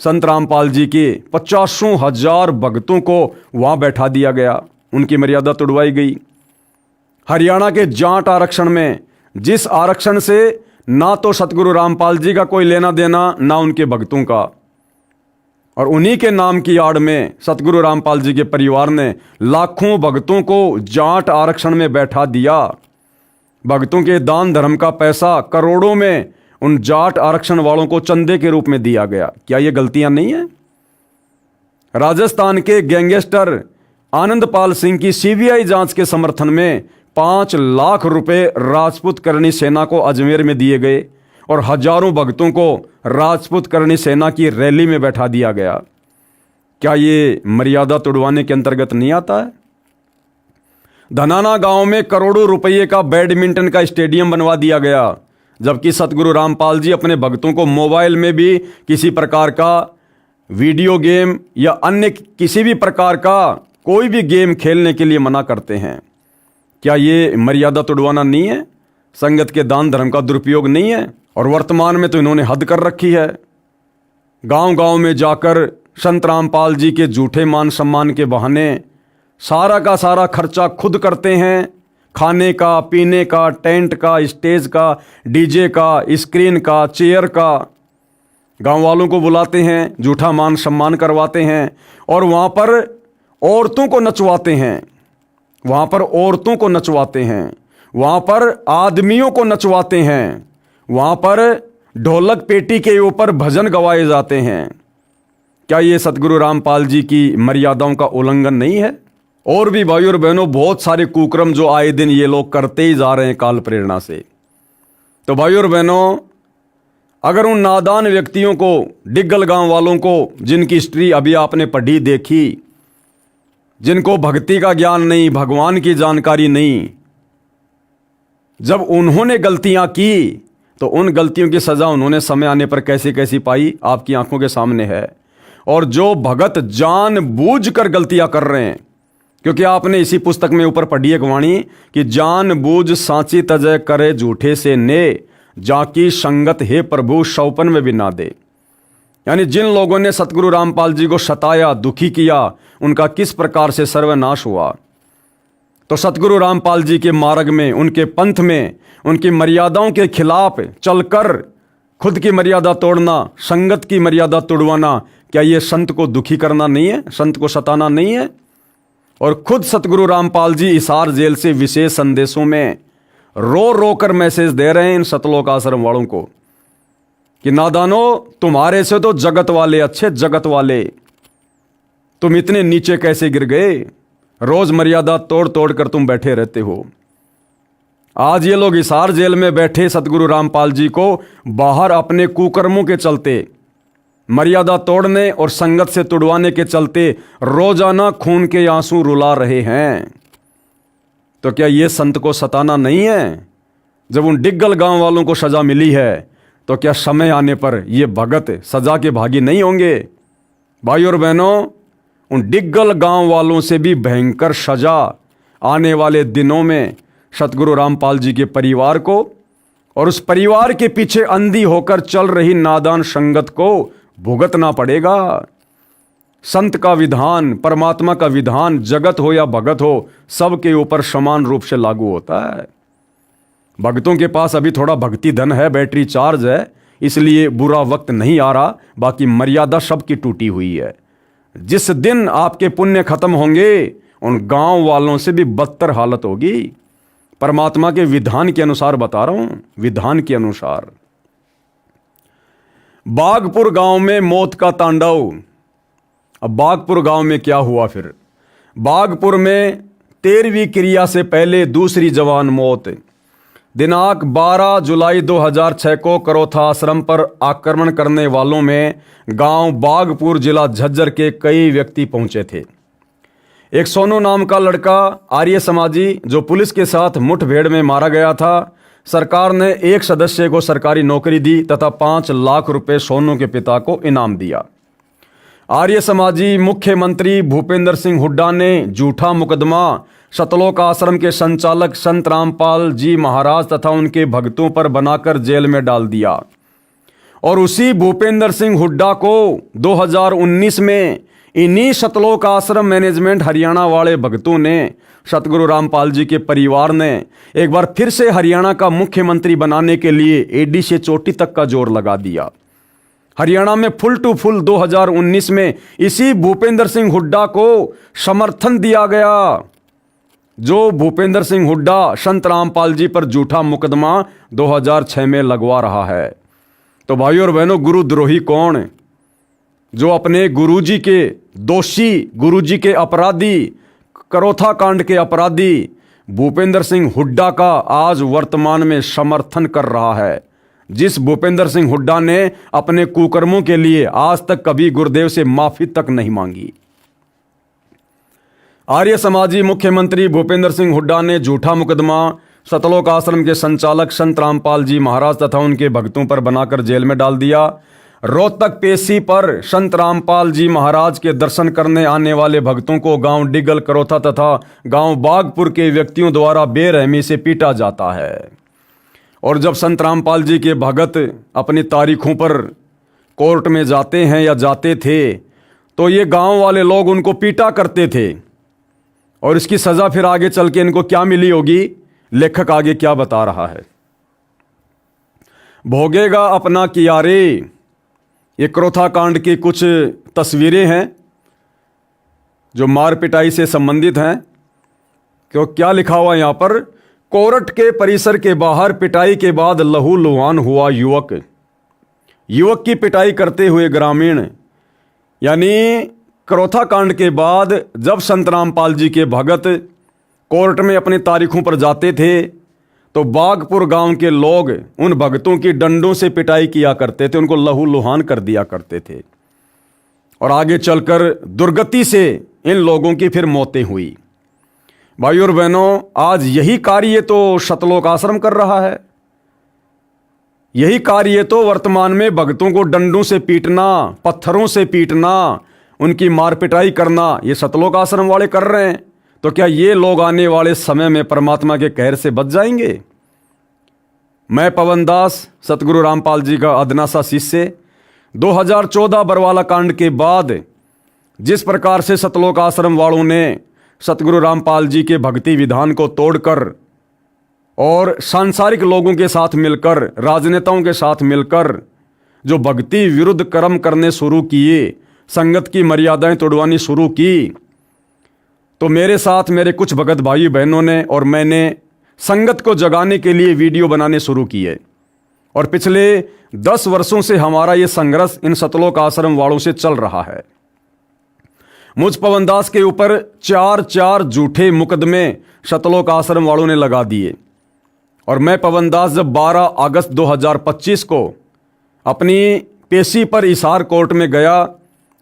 संत रामपाल जी के 50,000 भक्तों को वहां बैठा दिया गया, उनकी मर्यादा तोड़वाई गई। हरियाणा के जाट आरक्षण में, जिस आरक्षण से ना तो सतगुरु रामपाल जी का कोई लेना देना, ना उनके भक्तों का, और उन्हीं के नाम की आड़ में सतगुरु रामपाल जी के परिवार ने लाखों भक्तों को जाट आरक्षण में बैठा दिया। भक्तों के दान धर्म का पैसा करोड़ों में उन जाट आरक्षण वालों को चंदे के रूप में दिया गया। क्या ये गलतियां नहीं है? राजस्थान के गैंगस्टर आनंदपाल सिंह की सीबीआई जांच के समर्थन में 5 लाख रुपए राजपूत करणी सेना को अजमेर में दिए गए और हजारों भक्तों को राजपूत करणी सेना की रैली में बैठा दिया गया। क्या ये मर्यादा तोड़वाने के अंतर्गत नहीं आता है? धनाना गांव में करोड़ों रुपये का बैडमिंटन का स्टेडियम बनवा दिया गया, जबकि सतगुरु रामपाल जी अपने भक्तों को मोबाइल में भी किसी प्रकार का वीडियो गेम या अन्य किसी भी प्रकार का कोई भी गेम खेलने के लिए मना करते हैं। क्या ये मर्यादा तोड़वाना नहीं है? संगत के दान धर्म का दुरुपयोग नहीं है? और वर्तमान में तो इन्होंने हद कर रखी है। गांव-गांव में जाकर संत रामपाल जी के झूठे मान सम्मान के बहाने सारा का सारा खर्चा खुद करते हैं। खाने का, पीने का, टेंट का, स्टेज का, डीजे का, स्क्रीन का, चेयर का, गांव वालों को बुलाते हैं, झूठा मान सम्मान करवाते हैं और वहाँ पर औरतों को नचवाते हैं, वहाँ पर औरतों को नचवाते हैं, वहाँ पर आदमियों को नचवाते हैं, वहाँ पर ढोलक पेटी के ऊपर भजन गवाए जाते हैं। क्या ये सतगुरु रामपाल जी की मर्यादाओं का उल्लंघन नहीं है? और भी भाइयों और बहनों, बहुत सारे कुक्रम जो आए दिन ये लोग करते ही जा रहे हैं काल प्रेरणा से। तो भाइयों और बहनों, अगर उन नादान व्यक्तियों को, डिग्गल गांव वालों को, जिनकी हिस्ट्री अभी आपने पढ़ी देखी, जिनको भक्ति का ज्ञान नहीं, भगवान की जानकारी नहीं, जब उन्होंने गलतियां की तो उन गलतियों की सजा उन्होंने समय आने पर कैसी कैसी पाई आपकी आंखों के सामने है। और जो भगत जानबूझकर गलतियां कर रहे हैं, क्योंकि आपने इसी पुस्तक में ऊपर पढ़ी एक वाणी कि जानबूझ सांची तजय करे झूठे से ने, जाकी संगत हे प्रभु शौपन में भी ना दे। यानी जिन लोगों ने सतगुरु रामपाल जी को सताया, दुखी किया, उनका किस प्रकार से सर्वनाश हुआ। तो सतगुरु रामपाल जी के मार्ग में, उनके पंथ में, उनकी मर्यादाओं के खिलाफ चलकर खुद की मर्यादा तोड़ना, संगत की मर्यादा तोड़वाना, क्या ये संत को दुखी करना नहीं है, संत को सताना नहीं है। और खुद सतगुरु रामपाल जी हिसार जेल से विशेष संदेशों में रो रो कर मैसेज दे रहे हैं इन सतलोक आश्रम वालों को कि नादानो, तुम्हारे से तो जगत वाले अच्छे, जगत वाले, तुम इतने नीचे कैसे गिर गए, रोज मर्यादा तोड़ तोड़ कर तुम बैठे रहते हो। आज ये लोग हिसार जेल में बैठे सतगुरु रामपाल जी को बाहर अपने कुकर्मों के चलते, मर्यादा तोड़ने और संगत से तुड़वाने के चलते रोजाना खून के आंसू रुला रहे हैं। तो क्या ये संत को सताना नहीं है? जब उन डिग्गल गांव वालों को सजा मिली है तो क्या समय आने पर ये भगत सजा के भागी नहीं होंगे? भाई और बहनों, उन डिग्गल गांव वालों से भी भयंकर सजा आने वाले दिनों में सतगुरु रामपाल जी के परिवार को और उस परिवार के पीछे अंधी होकर चल रही नादान संगत को भुगतना पड़ेगा। संत का विधान, परमात्मा का विधान, जगत हो या भगत हो, सबके ऊपर समान रूप से लागू होता है। भक्तों के पास अभी थोड़ा भक्ति धन है, बैटरी चार्ज है, इसलिए बुरा वक्त नहीं आ रहा, बाकी मर्यादा सबकी टूटी हुई है। जिस दिन आपके पुण्य खत्म होंगे, उन गांव वालों से भी बदतर हालत होगी। परमात्मा के विधान के अनुसार बता रहा हूं, विधान के अनुसार। बागपुर गांव में मौत का तांडव। अब बागपुर गांव में क्या हुआ फिर? बागपुर में 13वीं क्रिया से पहले दूसरी जवान मौत। दिनांक 12 जुलाई 2006 को करोथा आश्रम पर आक्रमण करने वालों में गांव बागपुर, जिला झज्जर के कई व्यक्ति पहुंचे थे। एक सोनू नाम का लड़का आर्य समाजी जो पुलिस के साथ मुठभेड़ में मारा गया था। सरकार ने एक सदस्य को सरकारी नौकरी दी तथा 5 लाख रुपए सोनू के पिता को इनाम दिया। आर्य समाजी मुख्यमंत्री भूपेंद्र सिंह हुड्डा ने झूठा मुकदमा सतलोक आश्रम के संचालक संत रामपाल जी महाराज तथा उनके भक्तों पर बनाकर जेल में डाल दिया। और उसी भूपेंद्र सिंह हुड्डा को 2019 में इन्हीं सतलोक आश्रम मैनेजमेंट हरियाणा वाले भक्तों ने, सतगुरु रामपाल जी के परिवार ने एक बार फिर से हरियाणा का मुख्यमंत्री बनाने के लिए एडी से चोटी तक का जोर लगा दिया। हरियाणा में फुल टू फुल 2019 में इसी भूपेंद्र सिंह हुड्डा को समर्थन दिया गया, जो भूपेंद्र सिंह हुड्डा संत रामपाल जी पर झूठा मुकदमा 2006 में लगवा रहा है। तो भाइयों और बहनों, गुरुद्रोही कौन? जो अपने गुरुजी के दोषी, गुरुजी के अपराधी, करोथा कांड के अपराधी भूपेंद्र सिंह हुड्डा का आज वर्तमान में समर्थन कर रहा है। जिस भूपेंद्र सिंह हुड्डा ने अपने कुकर्मों के लिए आज तक कभी गुरुदेव से माफी तक नहीं मांगी। आर्य समाजी मुख्यमंत्री भूपेंद्र सिंह हुड्डा ने झूठा मुकदमा सतलोक आश्रम के संचालक संत रामपाल जी महाराज तथा उनके भक्तों पर बनाकर जेल में डाल दिया। रोहतक पेशी पर संत रामपाल जी महाराज के दर्शन करने आने वाले भक्तों को गांव डिगल, करोथा तथा गांव बागपुर के व्यक्तियों द्वारा बेरहमी से पीटा जाता है। और जब संत रामपाल जी के भगत अपनी तारीखों पर कोर्ट में जाते हैं या जाते थे, तो ये गांव वाले लोग उनको पीटा करते थे। और इसकी सजा फिर आगे चल के इनको क्या मिली होगी, लेखक आगे क्या बता रहा है। भोगेगा अपना किया रे, ये क्रोथा कांड की कुछ तस्वीरें हैं जो मार पिटाई से संबंधित हैं। क्यों, क्या लिखा हुआ यहां पर? कोर्ट के परिसर के बाहर पिटाई के बाद लहूलुहान हुआ युवक। युवक की पिटाई करते हुए ग्रामीण। यानी करोथा कांड के बाद जब संत रामपाल जी के भगत कोर्ट में अपनी तारीखों पर जाते थे, तो बागपुर गांव के लोग उन भक्तों की डंडों से पिटाई किया करते थे, उनको लहूलुहान कर दिया करते थे। और आगे चलकर दुर्गति से इन लोगों की फिर मौतें हुई। भाइयों और बहनों, आज यही कार्य तो सतलोक आश्रम कर रहा है। यही कार्य तो वर्तमान में भक्तों को डंडों से पीटना, पत्थरों से पीटना, उनकी मार पिटाई करना, ये सतलोक आश्रम वाले कर रहे हैं। तो क्या ये लोग आने वाले समय में परमात्मा के कहर से बच जाएंगे? मैं पवन दास, सतगुरु रामपाल जी का अदना सा शिष्य, 2014 बरवाला कांड के बाद जिस प्रकार से सतलोक आश्रम वालों ने सतगुरु रामपाल जी के भक्ति विधान को तोड़कर और सांसारिक लोगों के साथ मिलकर, राजनेताओं के साथ मिलकर जो भक्ति विरुद्ध कर्म करने शुरू किए, संगत की मर्यादाएं तोड़वानी शुरू की, तो मेरे साथ मेरे कुछ भगत भाई बहनों ने और मैंने संगत को जगाने के लिए वीडियो बनाने शुरू किए। और पिछले 10 वर्षों से हमारा ये संघर्ष इन सतलोक आश्रम वालों से चल रहा है। मुझ पवनदास के ऊपर 4 झूठे मुकदमे सतलोक आश्रम वालों ने लगा दिए। और मैं पवनदास जब 12 अगस्त 2025 को अपनी पेशी पर हिसार कोर्ट में गया,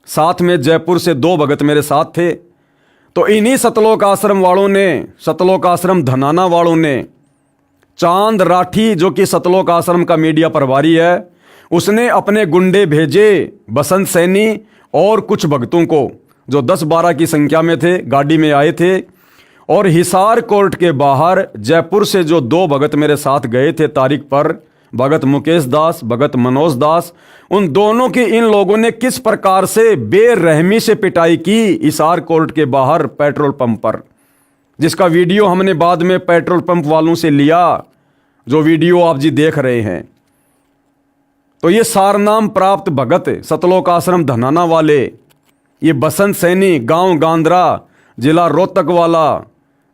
साथ में जयपुर से 2 भगत मेरे साथ थे, तो इन्हीं सतलोक आश्रम वालों ने, सतलोक आश्रम धनाना वालों ने, चांद राठी जो कि सतलोक आश्रम का मीडिया प्रभारी है, उसने अपने गुंडे भेजे, बसंत सैनी और कुछ भक्तों को जो 10-12 की संख्या में थे, गाड़ी में आए थे। और हिसार कोर्ट के बाहर जयपुर से जो 2 भगत मेरे साथ गए थे तारीख पर, भगत मुकेश दास, भगत मनोज दास, उन दोनों की इन लोगों ने किस प्रकार से बेरहमी से पिटाई की हिसार कोर्ट के बाहर पेट्रोल पंप पर, जिसका वीडियो हमने बाद में पेट्रोल पंप वालों से लिया, जो वीडियो आप जी देख रहे हैं। तो ये सारनाम प्राप्त भगत सतलोक आश्रम धनाना वाले, ये बसंत सैनी गांव गांद्रा जिला रोहतक वाला,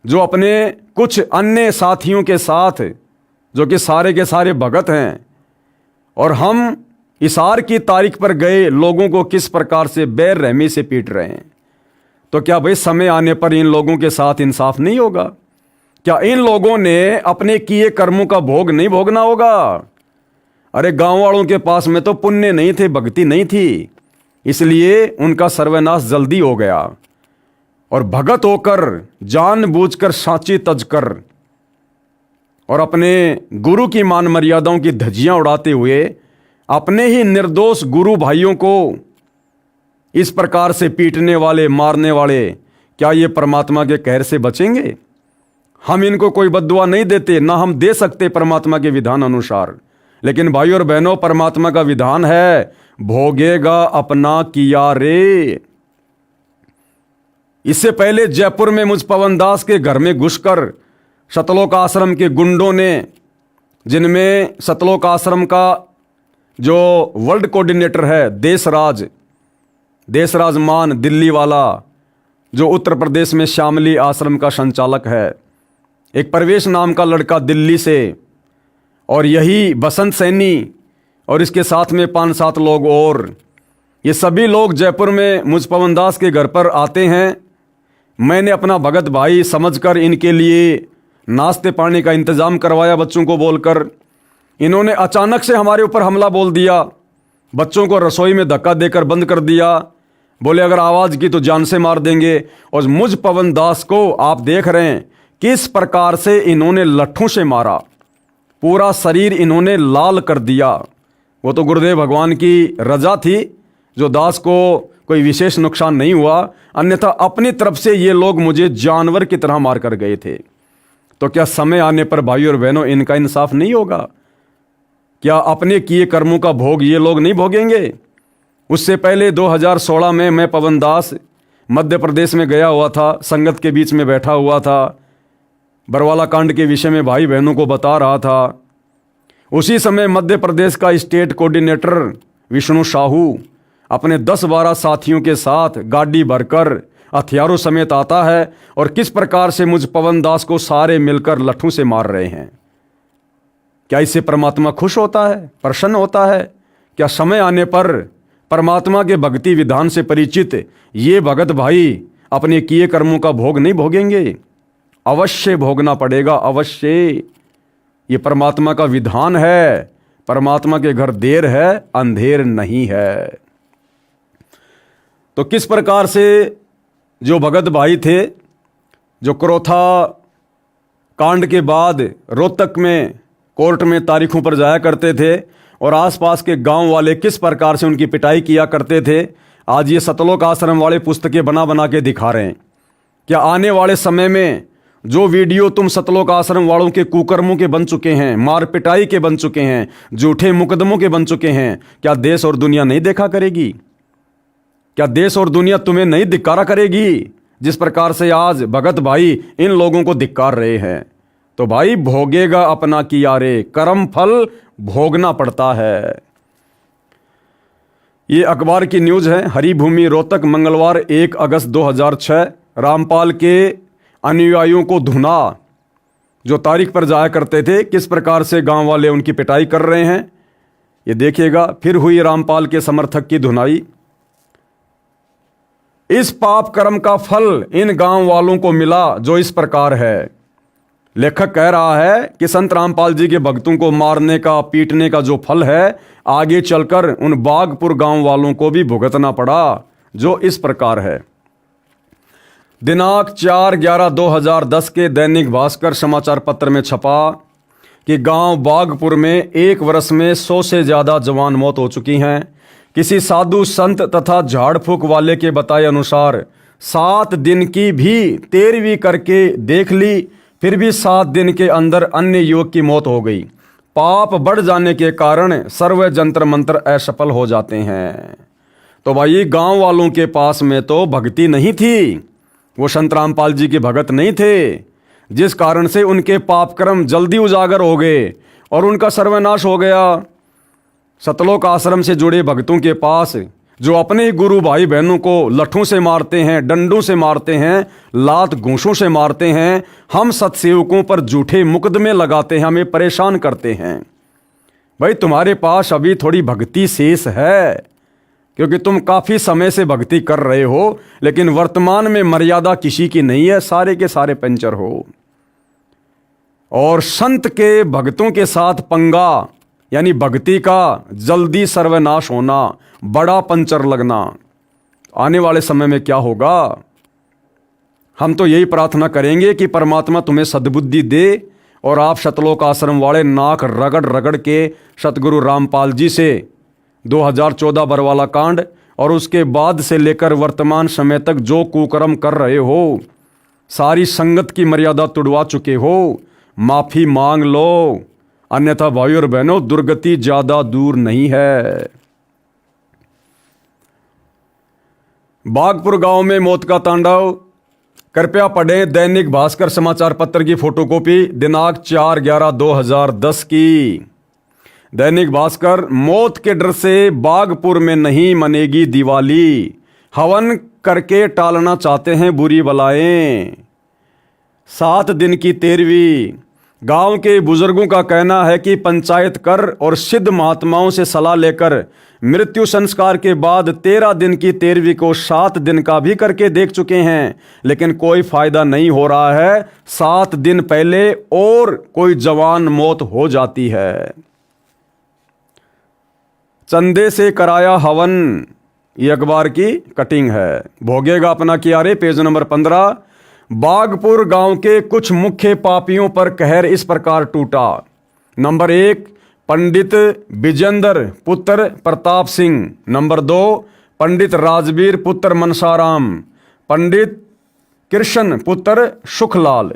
जो अपने कुछ अन्य साथियों के साथ, जो कि सारे के सारे भगत हैं, और हम हिसार की तारीख पर गए लोगों को किस प्रकार से बेरहमी से पीट रहे हैं। तो क्या भाई समय आने पर इन लोगों के साथ इंसाफ नहीं होगा? क्या इन लोगों ने अपने किए कर्मों का भोग नहीं भोगना होगा? अरे गांव वालों के पास में तो पुण्य नहीं थे, भक्ति नहीं थी, इसलिए उनका सर्वनाश जल्दी हो गया। और भगत होकर जानबूझकर सांची तजकर और अपने गुरु की मान मर्यादाओं की धज्जियां उड़ाते हुए अपने ही निर्दोष गुरु भाइयों को इस प्रकार से पीटने वाले, मारने वाले, क्या ये परमात्मा के कहर से बचेंगे? हम इनको कोई बद्दुआ नहीं देते, ना हम दे सकते परमात्मा के विधान अनुसार। लेकिन भाई और बहनों, परमात्मा का विधान है, भोगेगा अपना किया रे। इससे पहले जयपुर में मुझ पवनदास के घर में घुसकर सतलोक आश्रम के गुंडों ने, जिनमें सतलोक आश्रम का जो वर्ल्ड कोऑर्डिनेटर है देशराज मान दिल्ली वाला, जो उत्तर प्रदेश में शामली आश्रम का संचालक है, एक प्रवेश नाम का लड़का दिल्ली से, और यही बसंत सैनी और इसके साथ में 5-7 लोग और, ये सभी लोग जयपुर में मुझ पवनदास के घर पर आते हैं। मैंने अपना भगत भाई समझकर इनके लिए नाश्ते पानी का इंतज़ाम करवाया बच्चों को बोलकर। इन्होंने अचानक से हमारे ऊपर हमला बोल दिया, बच्चों को रसोई में धक्का देकर बंद कर दिया, बोले अगर आवाज़ की तो जान से मार देंगे। और मुझ पवनदास को आप देख रहे हैं किस प्रकार से इन्होंने लट्ठों से मारा, पूरा शरीर इन्होंने लाल कर दिया। वो तो गुरुदेव भगवान की रजा थी, जो दास को कोई विशेष नुकसान नहीं हुआ, अन्यथा अपनी तरफ से ये लोग मुझे जानवर की तरह मार कर गए थे। तो क्या समय आने पर भाई और बहनों इनका इंसाफ नहीं होगा? क्या अपने किए कर्मों का भोग ये लोग नहीं भोगेंगे? उससे पहले 2016 में मैं पवनदास मध्य प्रदेश में गया हुआ था, संगत के बीच में बैठा हुआ था, बरवाला कांड के विषय में भाई बहनों को बता रहा था। उसी समय मध्य प्रदेश का स्टेट कोऑर्डिनेटर विष्णु साहू अपने 10-12 साथियों के साथ गाड़ी भरकर हथियारों समेत आता है और किस प्रकार से मुझ पवनदास को सारे मिलकर लट्ठों से मार रहे हैं। क्या इससे परमात्मा खुश होता है, प्रसन्न होता है? क्या समय आने पर परमात्मा के भक्ति विधान से परिचित ये भगत भाई अपने किए कर्मों का भोग नहीं भोगेंगे? अवश्य भोगना पड़ेगा, अवश्य। ये परमात्मा का विधान है। परमात्मा के घर देर है, अंधेर नहीं है। तो किस प्रकार से जो भगत भाई थे, जो क्रोथा कांड के बाद रोहतक में कोर्ट में तारीखों पर जाया करते थे और आसपास के गांव वाले किस प्रकार से उनकी पिटाई किया करते थे, आज ये सतलोक आश्रम वाले पुस्तकें बना बना के दिखा रहे हैं। क्या आने वाले समय में जो वीडियो तुम सतलोक आश्रम वालों के कुकर्मों के बन चुके हैं, मार पिटाई के बन चुके हैं, झूठे मुकदमों के बन चुके हैं, क्या देश और दुनिया नहीं देखा करेगी? क्या देश और दुनिया तुम्हें नहीं धिक्कारा करेगी? जिस प्रकार से आज भगत भाई इन लोगों को धिक्कार रहे हैं, तो भाई भोगेगा अपना किया रे, कर्म फल भोगना पड़ता है। ये अखबार की न्यूज है, हरिभूमि रोहतक, मंगलवार 1 अगस्त 2006। रामपाल के अनुयायियों को धुना, जो तारीख पर जाया करते थे, किस प्रकार से गांव वाले उनकी पिटाई कर रहे हैं, ये देखिएगा। फिर हुई रामपाल के समर्थक की धुनाई। इस पाप कर्म का फल इन गांव वालों को मिला जो इस प्रकार है। लेखक कह रहा है कि संत रामपाल जी के भक्तों को मारने का, पीटने का जो फल है, आगे चलकर उन बागपुर गांव वालों को भी भुगतना पड़ा, जो इस प्रकार है। दिनांक 4/11/2010 के दैनिक भास्कर समाचार पत्र में छपा कि गांव बागपुर में 1 वर्ष में 100 से ज्यादा जवान मौत हो चुकी हैं। किसी साधु संत तथा झाड़ फूक वाले के बताए अनुसार 7 दिन की भी 13वीं करके देख ली, फिर भी 7 दिन के अंदर अन्य युवक की मौत हो गई। पाप बढ़ जाने के कारण सर्व जंतर मंत्र असफल हो जाते हैं। तो भाई गांव वालों के पास में तो भक्ति नहीं थी, वो संत रामपाल जी के भगत नहीं थे, जिस कारण से उनके पाप कर्म जल्दी उजागर हो गए और उनका सर्वनाश हो गया। सतलोक आश्रम से जुड़े भक्तों के पास जो अपने ही गुरु भाई बहनों को लठों से मारते हैं, डंडों से मारते हैं, लात घूंसों से मारते हैं, हम सत्सेवकों पर झूठे मुकदमे लगाते हैं, हमें परेशान करते हैं। भाई तुम्हारे पास अभी थोड़ी भक्ति शेष है, क्योंकि तुम काफी समय से भक्ति कर रहे हो, लेकिन वर्तमान में मर्यादा किसी की नहीं है, सारे के सारे पंचर हो। और संत के भक्तों के साथ पंगा, यानी भक्ति का जल्दी सर्वनाश होना, बड़ा पंचर लगना, आने वाले समय में क्या होगा? हम तो यही प्रार्थना करेंगे कि परमात्मा तुम्हें सद्बुद्धि दे और आप सतलोक आश्रम वाले नाक रगड़ रगड़ के सतगुरु रामपाल जी से 2014 बरवाला कांड और उसके बाद से लेकर वर्तमान समय तक जो कुकर्म कर रहे हो, सारी संगत की मर्यादा तुड़वा चुके हो, माफी मांग लो, अन्यथा भाई और बहनों दुर्गति ज्यादा दूर नहीं है। बागपुर गांव में मौत का तांडव। कृपया पढ़ें दैनिक भास्कर समाचार पत्र की फोटोकॉपी दिनांक 4/11/2010 की। दैनिक भास्कर, मौत के डर से बागपुर में नहीं मनेगी दिवाली, हवन करके टालना चाहते हैं बुरी बलाएं। 7 दिन की 13वीं। गांव के बुजुर्गों का कहना है कि पंचायत कर और सिद्ध महात्माओं से सलाह लेकर मृत्यु संस्कार के बाद 13 दिन की 13वीं को 7 दिन का भी करके देख चुके हैं, लेकिन कोई फायदा नहीं हो रहा है। 7 दिन पहले और कोई जवान मौत हो जाती है। चंदे से कराया हवन, ये अखबार की कटिंग है। भोगेगा अपना किया रे, पेज नंबर 15। बागपुर गांव के कुछ मुख्य पापियों पर कहर इस प्रकार टूटा। नंबर 1, पंडित विजेंद्र पुत्र प्रताप सिंह। नंबर 2, पंडित राजवीर पुत्र मनसाराम। पंडित कृष्ण पुत्र सुखलाल।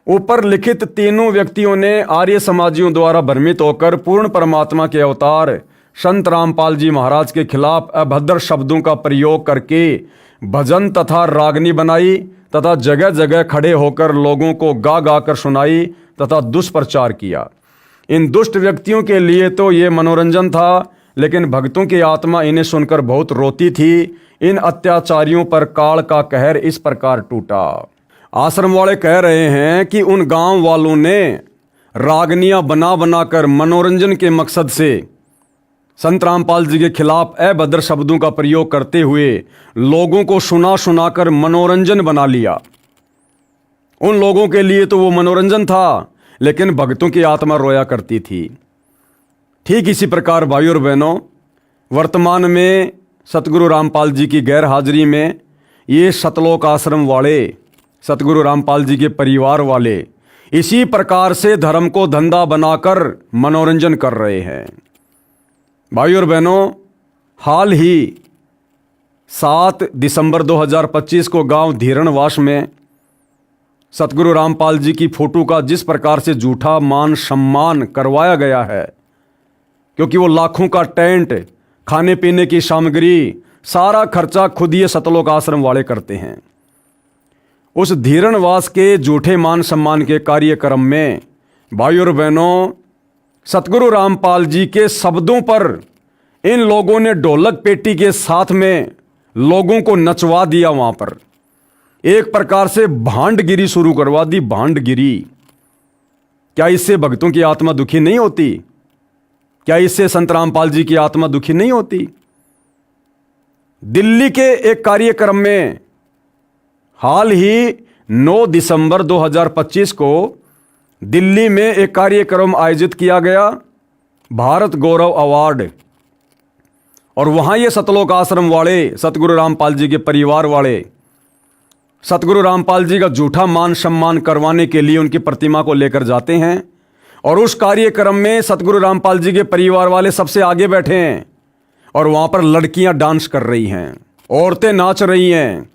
ऊपर लिखित तीनों व्यक्तियों ने आर्य समाजियों द्वारा भ्रमित होकर पूर्ण परमात्मा के अवतार संत रामपाल जी महाराज के खिलाफ अभद्र शब्दों का प्रयोग करके भजन तथा रागनी बनाई तथा जगह जगह खड़े होकर लोगों को गा गा कर सुनाई तथा दुष्प्रचार किया। इन दुष्ट व्यक्तियों के लिए तो ये मनोरंजन था, लेकिन भक्तों की आत्मा इन्हें सुनकर बहुत रोती थी। इन अत्याचारियों पर काल का कहर इस प्रकार टूटा। आश्रम वाले कह रहे हैं कि उन गांव वालों ने रागनियां बना बनाकर मनोरंजन के मकसद से संत रामपाल जी के खिलाफ अभद्र शब्दों का प्रयोग करते हुए लोगों को सुना सुनाकर मनोरंजन बना लिया। उन लोगों के लिए तो वो मनोरंजन था, लेकिन भक्तों की आत्मा रोया करती थी। ठीक इसी प्रकार भाई और बहनों, वर्तमान में सतगुरु रामपाल जी की गैर हाजिरी में ये सतलोक आश्रम वाले, सतगुरु रामपाल जी के परिवार वाले इसी प्रकार से धर्म को धंधा बनाकर मनोरंजन कर रहे हैं। भाई और बहनों, हाल ही 7 दिसंबर 2025 को गांव धीरणवास में सतगुरु रामपाल जी की फोटो का जिस प्रकार से झूठा मान सम्मान करवाया गया है, क्योंकि वो लाखों का टेंट, खाने पीने की सामग्री, सारा खर्चा खुद ये सतलोक आश्रम वाले करते हैं। उस धीरणवास के झूठे मान सम्मान के कार्यक्रम में भाइयों और बहनों, सतगुरु रामपाल जी के शब्दों पर इन लोगों ने ढोलक पेटी के साथ में लोगों को नचवा दिया। वहां पर एक प्रकार से भांडगिरी शुरू करवा दी, भांडगिरी। क्या इससे भक्तों की आत्मा दुखी नहीं होती? क्या इससे संत रामपाल जी की आत्मा दुखी नहीं होती? दिल्ली के एक कार्यक्रम में हाल ही 9 दिसंबर 2025 को दिल्ली में एक कार्यक्रम आयोजित किया गया, भारत गौरव अवार्ड। और वहां ये सतलोक आश्रम वाले, सतगुरु रामपाल जी के परिवार वाले, सतगुरु रामपाल जी का झूठा मान सम्मान करवाने के लिए उनकी प्रतिमा को लेकर जाते हैं। और उस कार्यक्रम में सतगुरु रामपाल जी के परिवार वाले सबसे आगे बैठे हैं और वहां पर लड़कियां डांस कर रही हैं, औरतें नाच रही हैं।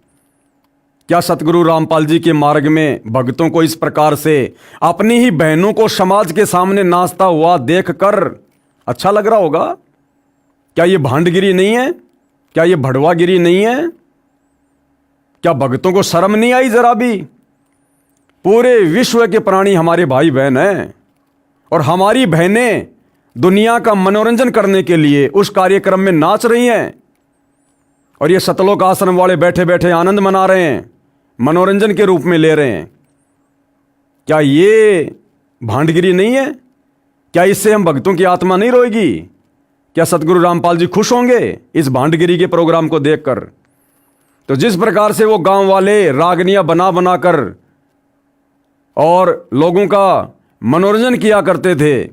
क्या सतगुरु रामपाल जी के मार्ग में भक्तों को इस प्रकार से अपनी ही बहनों को समाज के सामने नाचता हुआ देखकर अच्छा लग रहा होगा? क्या ये भांडगिरी नहीं है? क्या ये भड़वागिरी नहीं है? क्या भक्तों को शर्म नहीं आई जरा भी? पूरे विश्व के प्राणी हमारे भाई बहन हैं और हमारी बहनें दुनिया का मनोरंजन करने के लिए उस कार्यक्रम में नाच रही हैं और ये सतलोक आश्रम वाले बैठे बैठे आनंद मना रहे हैं, मनोरंजन के रूप में ले रहे हैं। क्या ये भांडगिरी नहीं है? क्या इससे हम भक्तों की आत्मा नहीं रोएगी? क्या सतगुरु रामपाल जी खुश होंगे इस भांडगिरी के प्रोग्राम को देखकर? तो जिस प्रकार से वो गांव वाले रागनियां बना बनाकर और लोगों का मनोरंजन किया करते थे,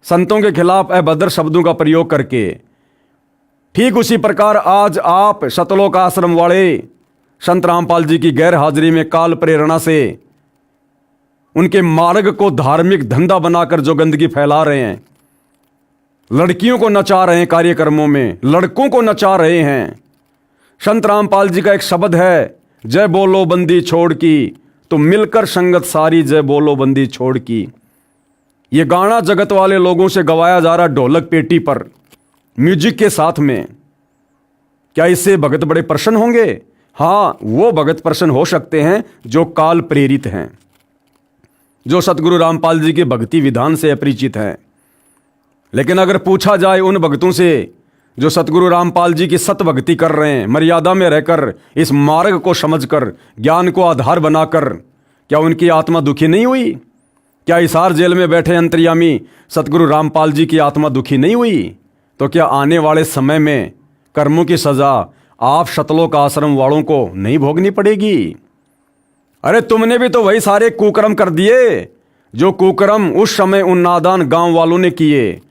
संतों के खिलाफ अभद्र शब्दों का प्रयोग करके, ठीक उसी प्रकार आज आप सतलोक आश्रम वाले संत रामपाल जी की गैर हाजिरी में काल प्रेरणा से उनके मार्ग को धार्मिक धंधा बनाकर जो गंदगी फैला रहे हैं, लड़कियों को नचा रहे हैं, कार्यक्रमों में लड़कों को नचा रहे हैं। संत रामपाल जी का एक शब्द है, जय बोलो बंदी छोड़ की, तो मिलकर संगत सारी जय बोलो बंदी छोड़ की। ये गाना जगत वाले लोगों से गवाया जा रहा ढोलक पेटी पर म्यूजिक के साथ में। क्या इससे भगत बड़े प्रसन्न होंगे? हाँ, वो भगत प्रसन्न हो सकते हैं जो काल प्रेरित हैं, जो सतगुरु रामपाल जी के भक्ति विधान से अपरिचित हैं। लेकिन अगर पूछा जाए उन भक्तों से जो सतगुरु रामपाल जी की सत भक्ति कर रहे हैं, मर्यादा में रहकर, इस मार्ग को समझकर, ज्ञान को आधार बनाकर, क्या उनकी आत्मा दुखी नहीं हुई? क्या हिसार जेल में बैठे अंतर्यामी सतगुरु रामपाल जी की आत्मा दुखी नहीं हुई? तो क्या आने वाले समय में कर्मों की सजा आप सतलोक आश्रम वालों को नहीं भोगनी पड़ेगी? अरे तुमने भी तो वही सारे कुकर्म कर दिए जो कुकर्म उस समय उन नादान गांव वालों ने किए।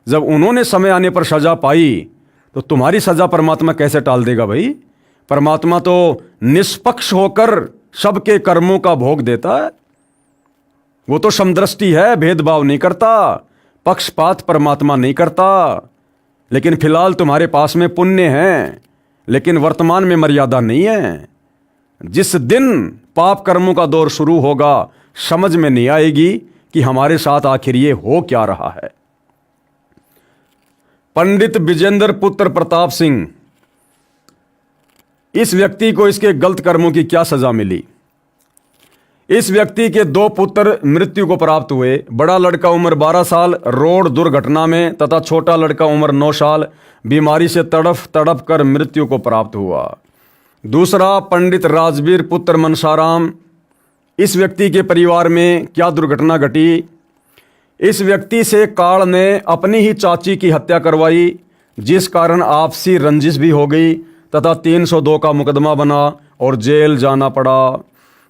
जब उन्होंने समय आने पर सजा पाई तो तुम्हारी सजा परमात्मा कैसे टाल देगा भाई? परमात्मा तो निष्पक्ष होकर सबके कर्मों का भोग देता है। वो तो समदृष्टि है, भेदभाव नहीं करता, पक्षपात परमात्मा नहीं करता। लेकिन फिलहाल तुम्हारे पास में पुण्य है, लेकिन वर्तमान में मर्यादा नहीं है। जिस दिन पाप कर्मों का दौर शुरू होगा, समझ में नहीं आएगी कि हमारे साथ आखिर ये हो क्या रहा है। पंडित विजेंद्र पुत्र प्रताप सिंह, इस व्यक्ति को इसके गलत कर्मों की क्या सजा मिली? इस व्यक्ति के 2 पुत्र मृत्यु को प्राप्त हुए। बड़ा लड़का उम्र 12 साल रोड दुर्घटना में तथा छोटा लड़का उम्र 9 साल बीमारी से तड़फ तड़फ कर मृत्यु को प्राप्त हुआ। दूसरा पंडित राजवीर पुत्र मनसाराम, इस व्यक्ति के परिवार में क्या दुर्घटना घटी? इस व्यक्ति से काल ने अपनी ही चाची की हत्या करवाई, जिस कारण आपसी रंजिश भी हो गई तथा 302 का मुकदमा बना और जेल जाना पड़ा।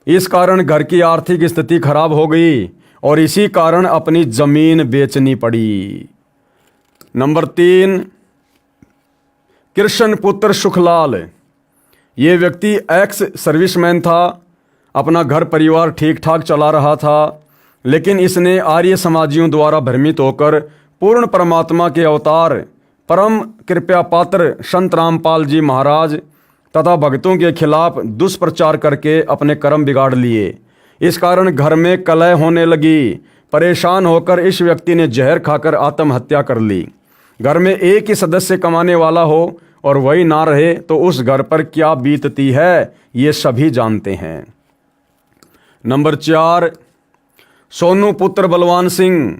इस कारण घर की आर्थिक स्थिति खराब हो गई और इसी कारण अपनी जमीन बेचनी पड़ी। नंबर 3 कृष्ण पुत्र सुखलाल, ये व्यक्ति एक्स सर्विसमैन था, अपना घर परिवार ठीक ठाक चला रहा था, लेकिन इसने आर्य समाजियों द्वारा भ्रमित होकर पूर्ण परमात्मा के अवतार परम कृपया पात्र संत रामपाल जी महाराज तथा भक्तों के खिलाफ दुष्प्रचार करके अपने कर्म बिगाड़ लिए। इस कारण घर में कलह होने लगी। परेशान होकर इस व्यक्ति ने जहर खाकर आत्महत्या कर ली। घर में एक ही सदस्य कमाने वाला हो और वही ना रहे तो उस घर पर क्या बीतती है, ये सभी जानते हैं। नंबर 4, सोनू पुत्र बलवान सिंह।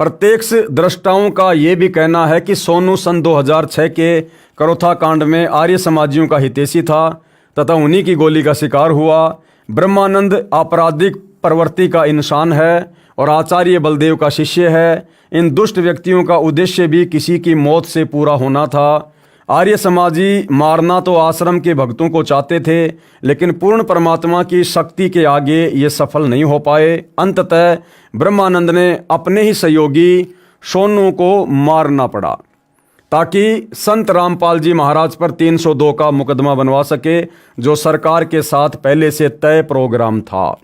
प्रत्यक्ष दृष्टाओं का ये भी कहना है कि सोनू सन 2006 के करोथा कांड में आर्य समाजियों का हितैषी था तथा उन्हीं की गोली का शिकार हुआ। ब्रह्मानंद आपराधिक प्रवृत्ति का इंसान है और आचार्य बलदेव का शिष्य है। इन दुष्ट व्यक्तियों का उद्देश्य भी किसी की मौत से पूरा होना था। आर्य समाजी मारना तो आश्रम के भक्तों को चाहते थे, लेकिन पूर्ण परमात्मा की शक्ति के आगे ये सफल नहीं हो पाए। अंततः ब्रह्मानंद ने अपने ही सहयोगी सोनू को मारना पड़ा ताकि संत रामपाल जी महाराज पर 302 का मुकदमा बनवा सके, जो सरकार के साथ पहले से तय प्रोग्राम था।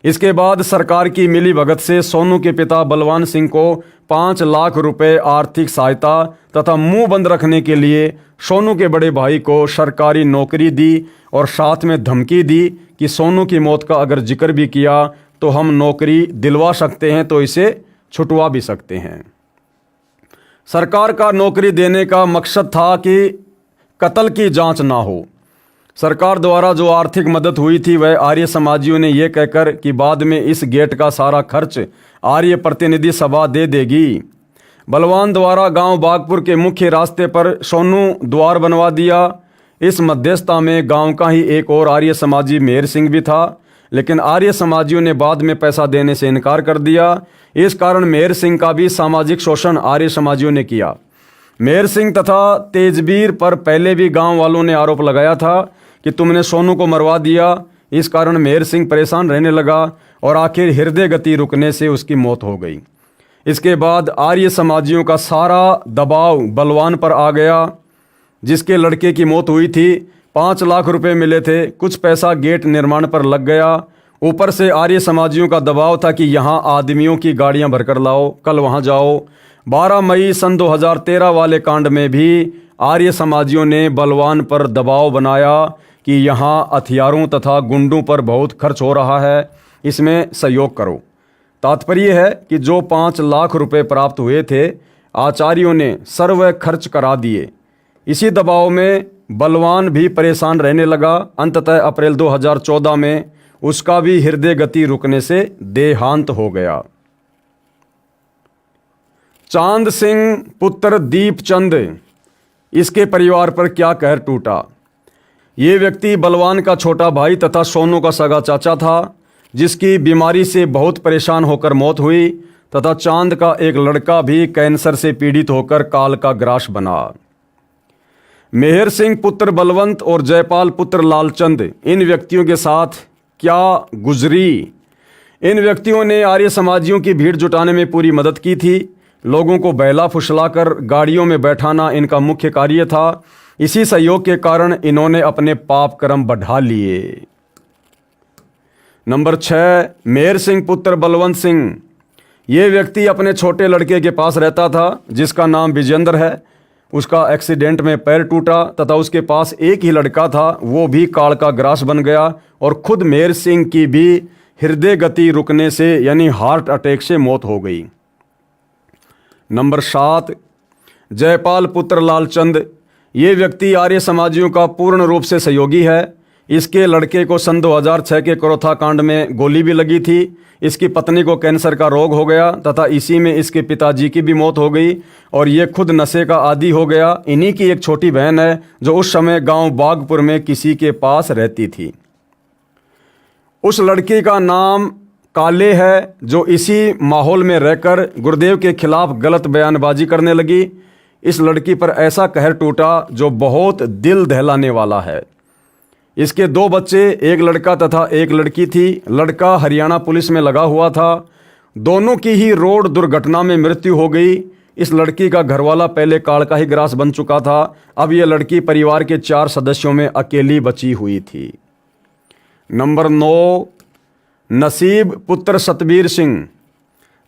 इसके बाद सरकार की मिली भगत से सोनू के पिता बलवान सिंह को 5 लाख रुपए आर्थिक सहायता तथा मुंह बंद रखने के लिए सोनू के बड़े भाई को सरकारी नौकरी दी और साथ में धमकी दी कि सोनू की मौत का अगर जिक्र भी किया तो हम नौकरी दिलवा सकते हैं, तो इसे छुटवा भी सकते हैं। सरकार का नौकरी देने का मकसद था कि कत्ल की जांच ना हो। सरकार द्वारा जो आर्थिक मदद हुई थी वह आर्य समाजियों ने यह कहकर कि बाद में इस गेट का सारा खर्च आर्य प्रतिनिधि सभा दे देगी। बलवान द्वारा गांव बागपुर के मुख्य रास्ते पर सोनू द्वार बनवा दिया। इस मध्यस्थता में गांव का ही एक और आर्य समाजी मेहर सिंह भी था, लेकिन आर्य समाजियों ने बाद में पैसा देने से इनकार कर दिया। इस कारण मेहर सिंह का भी सामाजिक शोषण आर्य समाजियों ने किया। मेहर सिंह तथा तेजवीर पर पहले भी गांव वालों ने आरोप लगाया था कि तुमने सोनू को मरवा दिया। इस कारण मेहर सिंह परेशान रहने लगा और आखिर हृदय गति रुकने से उसकी मौत हो गई। इसके बाद आर्य समाजियों का सारा दबाव बलवान पर आ गया, जिसके लड़के की मौत हुई थी। 5 लाख रुपए मिले थे, कुछ पैसा गेट निर्माण पर लग गया। ऊपर से आर्य समाजियों का दबाव था कि यहाँ आदमियों की गाड़ियाँ भरकर लाओ, कल वहाँ जाओ। 12 मई सन 2013 वाले कांड में भी आर्य समाजियों ने बलवान पर दबाव बनाया कि यहाँ हथियारों तथा गुंडों पर बहुत खर्च हो रहा है, इसमें सहयोग करो। तात्पर्य है कि जो 5 लाख रुपए प्राप्त हुए थे आचार्यों ने सर्व खर्च करा दिए। इसी दबाव में बलवान भी परेशान रहने लगा। अंततः अप्रैल 2014 में उसका भी हृदय गति रुकने से देहांत हो गया। चांद सिंह पुत्र दीपचंद, इसके परिवार पर क्या कहर टूटा। ये व्यक्ति बलवान का छोटा भाई तथा सोनू का सगा चाचा था, जिसकी बीमारी से बहुत परेशान होकर मौत हुई तथा चांद का एक लड़का भी कैंसर से पीड़ित होकर काल का ग्रास बना। मेहर सिंह पुत्र बलवंत और जयपाल पुत्र लालचंद, इन व्यक्तियों के साथ क्या गुजरी। इन व्यक्तियों ने आर्य समाजियों की भीड़ जुटाने में पूरी मदद की थी। लोगों को बहला फुसलाकर गाड़ियों में बैठाना इनका मुख्य कार्य था। इसी सहयोग के कारण इन्होंने अपने पाप कर्म बढ़ा लिए। नंबर 6, मेहर सिंह पुत्र बलवंत सिंह। ये व्यक्ति अपने छोटे लड़के के पास रहता था, जिसका नाम विजेंद्र है। उसका एक्सीडेंट में पैर टूटा तथा उसके पास एक ही लड़का था, वो भी काल का ग्रास बन गया और खुद मेहर सिंह की भी हृदय गति रुकने से यानी हार्ट अटैक से मौत हो गई। नंबर 7, जयपाल पुत्र लालचंद। ये व्यक्ति आर्य समाजियों का पूर्ण रूप से सहयोगी है। इसके लड़के को सन 2006 के करोथा कांड में गोली भी लगी थी। इसकी पत्नी को कैंसर का रोग हो गया तथा इसी में इसके पिताजी की भी मौत हो गई और ये खुद नशे का आदी हो गया। इन्हीं की एक छोटी बहन है जो उस समय गांव बागपुर में किसी के पास रहती थी। उस लड़की का नाम काले है, जो इसी माहौल में रहकर गुरुदेव के खिलाफ गलत बयानबाजी करने लगी। इस लड़की पर ऐसा कहर टूटा जो बहुत दिल दहलाने वाला है। इसके 2 बच्चे, एक लड़का तथा एक लड़की थी। लड़का हरियाणा पुलिस में लगा हुआ था। दोनों की ही रोड दुर्घटना में मृत्यु हो गई। इस लड़की का घरवाला पहले काल का ही ग्रास बन चुका था। अब यह लड़की परिवार के 4 सदस्यों में अकेली बची हुई थी। नंबर 9, नसीब पुत्र सतबीर सिंह।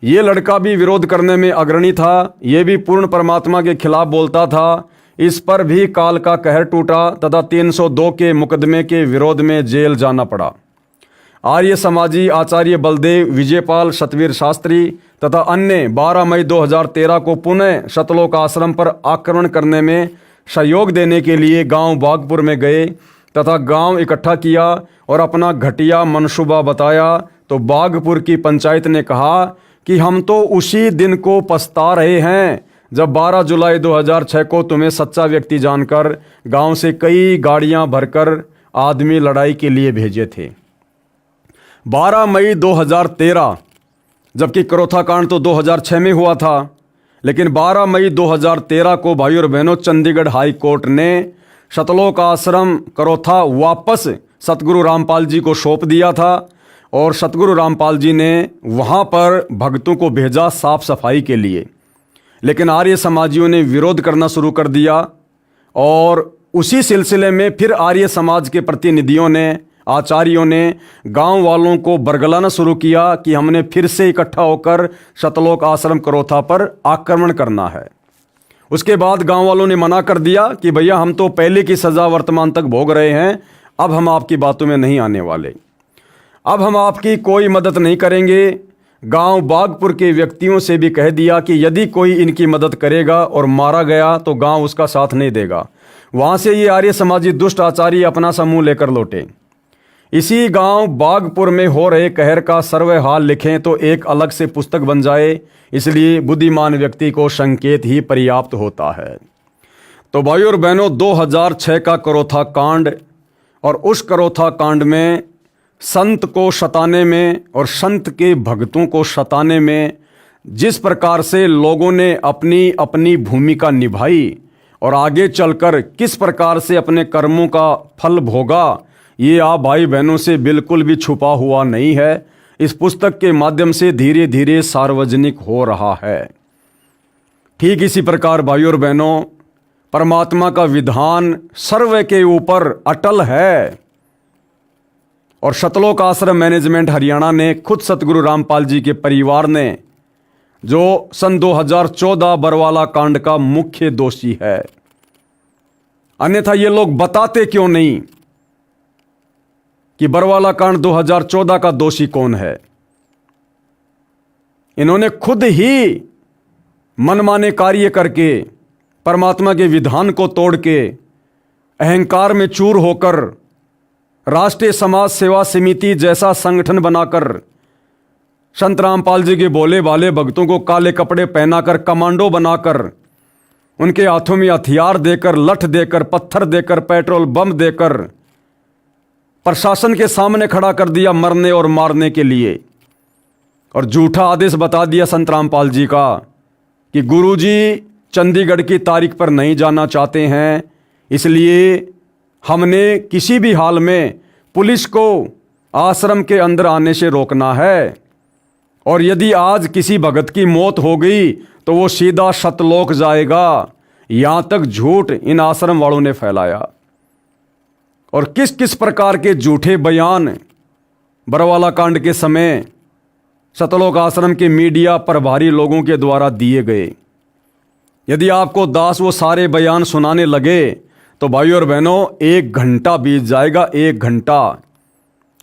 ये लड़का भी विरोध करने में अग्रणी था। ये भी पूर्ण परमात्मा के खिलाफ बोलता था। इस पर भी काल का कहर टूटा तथा 302 के मुकदमे के विरोध में जेल जाना पड़ा। आर्य समाजी आचार्य बलदेव विजयपाल सतवीर शास्त्री तथा अन्य 12 मई 2013 को पुनः सतलोक आश्रम पर आक्रमण करने में सहयोग देने के लिए गांव बागपुर में गए तथा गांव इकट्ठा किया और अपना घटिया मनसूबा बताया, तो बागपुर की पंचायत ने कहा कि हम तो उसी दिन को पछता रहे हैं जब 12 जुलाई 2006 को तुम्हें सच्चा व्यक्ति जानकर गांव से कई गाड़ियां भरकर आदमी लड़ाई के लिए भेजे थे। 12 मई 2013, जबकि करोथा कांड तो 2006 में हुआ था, लेकिन 12 मई 2013 को भाई और बहनों चंडीगढ़ हाई कोर्ट ने सतलोक आश्रम करोथा वापस सतगुरु रामपाल जी को सौंप दिया था और सतगुरु रामपाल जी ने वहाँ पर भक्तों को भेजा साफ सफाई के लिए। लेकिन आर्य समाजियों ने विरोध करना शुरू कर दिया और उसी सिलसिले में फिर आर्य समाज के प्रतिनिधियों ने, आचार्यों ने गांव वालों को बरगलाना शुरू किया कि हमने फिर से इकट्ठा होकर सतलोक आश्रम करोथा पर आक्रमण करना है। उसके बाद गांव वालों ने मना कर दिया कि भैया हम तो पहले की सज़ा वर्तमान तक भोग रहे हैं, अब हम आपकी बातों में नहीं आने वाले, अब हम आपकी कोई मदद नहीं करेंगे। गांव बागपुर के व्यक्तियों से भी कह दिया कि यदि कोई इनकी मदद करेगा और मारा गया तो गांव उसका साथ नहीं देगा। वहां से ये आर्य समाजी दुष्ट आचार्य अपना समूह लेकर लौटे। इसी गांव बागपुर में हो रहे कहर का सर्वे हाल लिखें तो एक अलग से पुस्तक बन जाए, इसलिए बुद्धिमान व्यक्ति को संकेत ही पर्याप्त होता है। तो भाइयों और बहनों, 2006 का करोथा कांड और उस करोथा कांड में संत को सताने में और संत के भक्तों को सताने में जिस प्रकार से लोगों ने अपनी अपनी भूमिका निभाई और आगे चलकर किस प्रकार से अपने कर्मों का फल भोगा, ये आप भाई बहनों से बिल्कुल भी छुपा हुआ नहीं है। इस पुस्तक के माध्यम से धीरे धीरे सार्वजनिक हो रहा है। ठीक इसी प्रकार भाइयों और बहनों, परमात्मा का विधान सर्व के ऊपर अटल है और सतलोक आश्रम मैनेजमेंट हरियाणा ने खुद सतगुरु रामपाल जी के परिवार ने, जो सन 2014 बरवाला कांड का मुख्य दोषी है, अन्यथा ये लोग बताते क्यों नहीं कि बरवाला कांड 2014 का दोषी कौन है। इन्होंने खुद ही मनमाने कार्य करके, परमात्मा के विधान को तोड़ के, अहंकार में चूर होकर राष्ट्रीय समाज सेवा समिति जैसा संगठन बनाकर संत रामपाल जी के बोले वाले भक्तों को काले कपड़े पहनाकर, कमांडो बनाकर, उनके हाथों में हथियार देकर, लठ देकर, पत्थर देकर, पेट्रोल बम देकर प्रशासन के सामने खड़ा कर दिया मरने और मारने के लिए, और झूठा आदेश बता दिया संत रामपाल जी का कि गुरुजी चंडीगढ़ की तारीख पर नहीं जाना चाहते हैं, इसलिए हमने किसी भी हाल में पुलिस को आश्रम के अंदर आने से रोकना है, और यदि आज किसी भगत की मौत हो गई तो वो सीधा सतलोक जाएगा। यहाँ तक झूठ इन आश्रम वालों ने फैलाया और किस किस प्रकार के झूठे बयान बरवाला कांड के समय सतलोक आश्रम के मीडिया प्रभारी लोगों के द्वारा दिए गए। यदि आपको दास वो सारे बयान सुनाने लगे तो भाइयों और बहनों 1 घंटा बीत जाएगा। 1 घंटा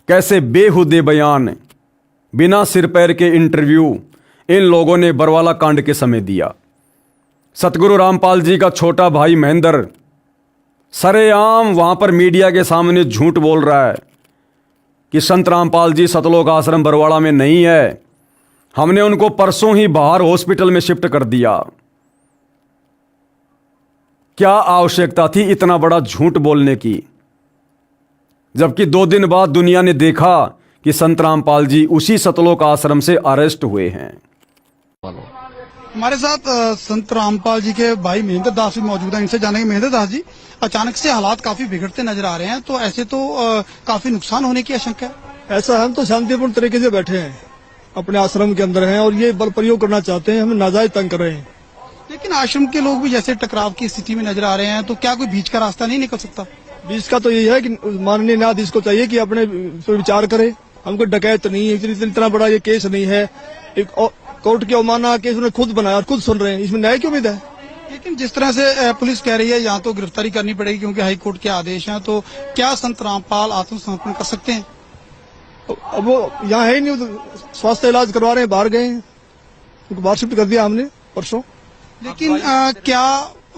कैसे बेहुदे बयान, बिना सिर पैर के इंटरव्यू इन लोगों ने बरवाला कांड के समय दिया। सतगुरु रामपाल जी का छोटा भाई महेंद्र सरेआम वहां पर मीडिया के सामने झूठ बोल रहा है कि संत रामपाल जी सतलोक आश्रम बरवाड़ा में नहीं है, हमने उनको परसों ही बाहर हॉस्पिटल में शिफ्ट कर दिया। क्या आवश्यकता थी इतना बड़ा झूठ बोलने की, जबकि 2 दिन बाद दुनिया ने देखा कि संत रामपाल जी उसी सतलोक आश्रम से अरेस्ट हुए हैं। हमारे साथ संत रामपाल जी के भाई महेंद्र दास भी मौजूद हैं। इनसे जानेंगे, महेंद्र दास जी, अचानक से हालात काफी बिगड़ते नजर आ रहे हैं, तो ऐसे तो काफी नुकसान होने की आशंका है। ऐसा हम तो शांतिपूर्ण तरीके से बैठे हैं, अपने आश्रम के अंदर हैं और ये बल प्रयोग करना चाहते हैं, हमें नाजायज तंग कर रहे हैं। लेकिन आश्रम के लोग भी जैसे टकराव की स्थिति में नजर आ रहे हैं, तो क्या कोई बीच का रास्ता नहीं निकल सकता? बीच का तो यही है कि माननीय न्यायाधीश को चाहिए कि अपने विचार करे। हमको डकैत नहीं है, इतना बड़ा ये केस नहीं है, एक कोर्ट की अवमानना केस उन्होंने खुद बनाया और खुद सुन रहे हैं, इसमें न्याय की उम्मीद है। लेकिन जिस तरह से पुलिस कह रही है यहाँ तो गिरफ्तारी करनी पड़ेगी क्योंकि हाईकोर्ट के आदेश हैं, तो क्या संत रामपाल आत्मसमर्पण कर सकते हैं? अब वो यहाँ है ही नहीं, वो तो स्वास्थ्य इलाज करवा रहे हैं, बाहर गए हैं, उनको बाहर शिफ्ट कर दिया हमने परसों। लेकिन क्या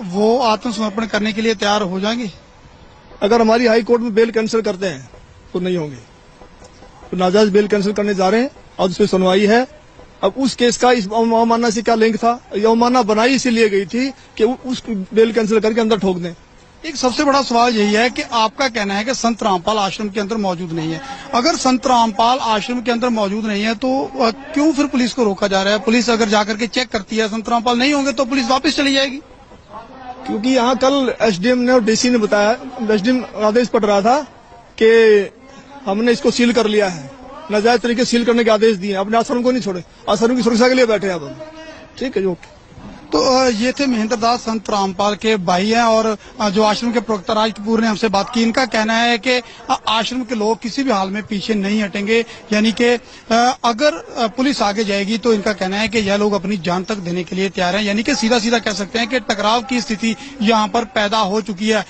वो आत्मसमर्पण करने के लिए तैयार हो जाएंगे? अगर हमारी हाई कोर्ट में बेल कैंसिल करते हैं तो नहीं होंगे, तो नाजायज बेल कैंसिल करने जा रहे हैं। आज उस पर सुनवाई है। अब उस केस का इस अवमानना से क्या लिंक था? ये अवमानना बनाई इसीलिए गई थी कि उस बेल कैंसिल करके अंदर ठोक दें। एक सबसे बड़ा सवाल यही है कि आपका कहना है कि संत रामपाल आश्रम के अंदर मौजूद नहीं है। अगर संत रामपाल आश्रम के अंदर मौजूद नहीं है तो क्यों फिर पुलिस को रोका जा रहा है? पुलिस अगर जाकर के चेक करती है संत रामपाल नहीं होंगे तो पुलिस वापस चली जाएगी। क्योंकि यहाँ कल एसडीएम ने और डीसी ने बताया, एसडीएम आदेश पड़ रहा था कि हमने इसको सील कर लिया है, नाजायज तरीके से सील करने के आदेश दिए, अपने आश्रम को नहीं छोड़े, आश्रम की सुरक्षा के लिए बैठे हैं अब हम। ठीक है, ओके। तो ये थे महेंद्र दास, संत रामपाल के भाई हैं और जो आश्रम के प्रवक्ता राज कपूर ने हमसे बात की। इनका कहना है कि आश्रम के लोग किसी भी हाल में पीछे नहीं हटेंगे, यानी कि अगर पुलिस आगे जाएगी तो इनका कहना है कि यह लोग अपनी जान तक देने के लिए तैयार हैं। यानी कि सीधा सीधा कह सकते हैं कि टकराव की स्थिति यहाँ पर पैदा हो चुकी है।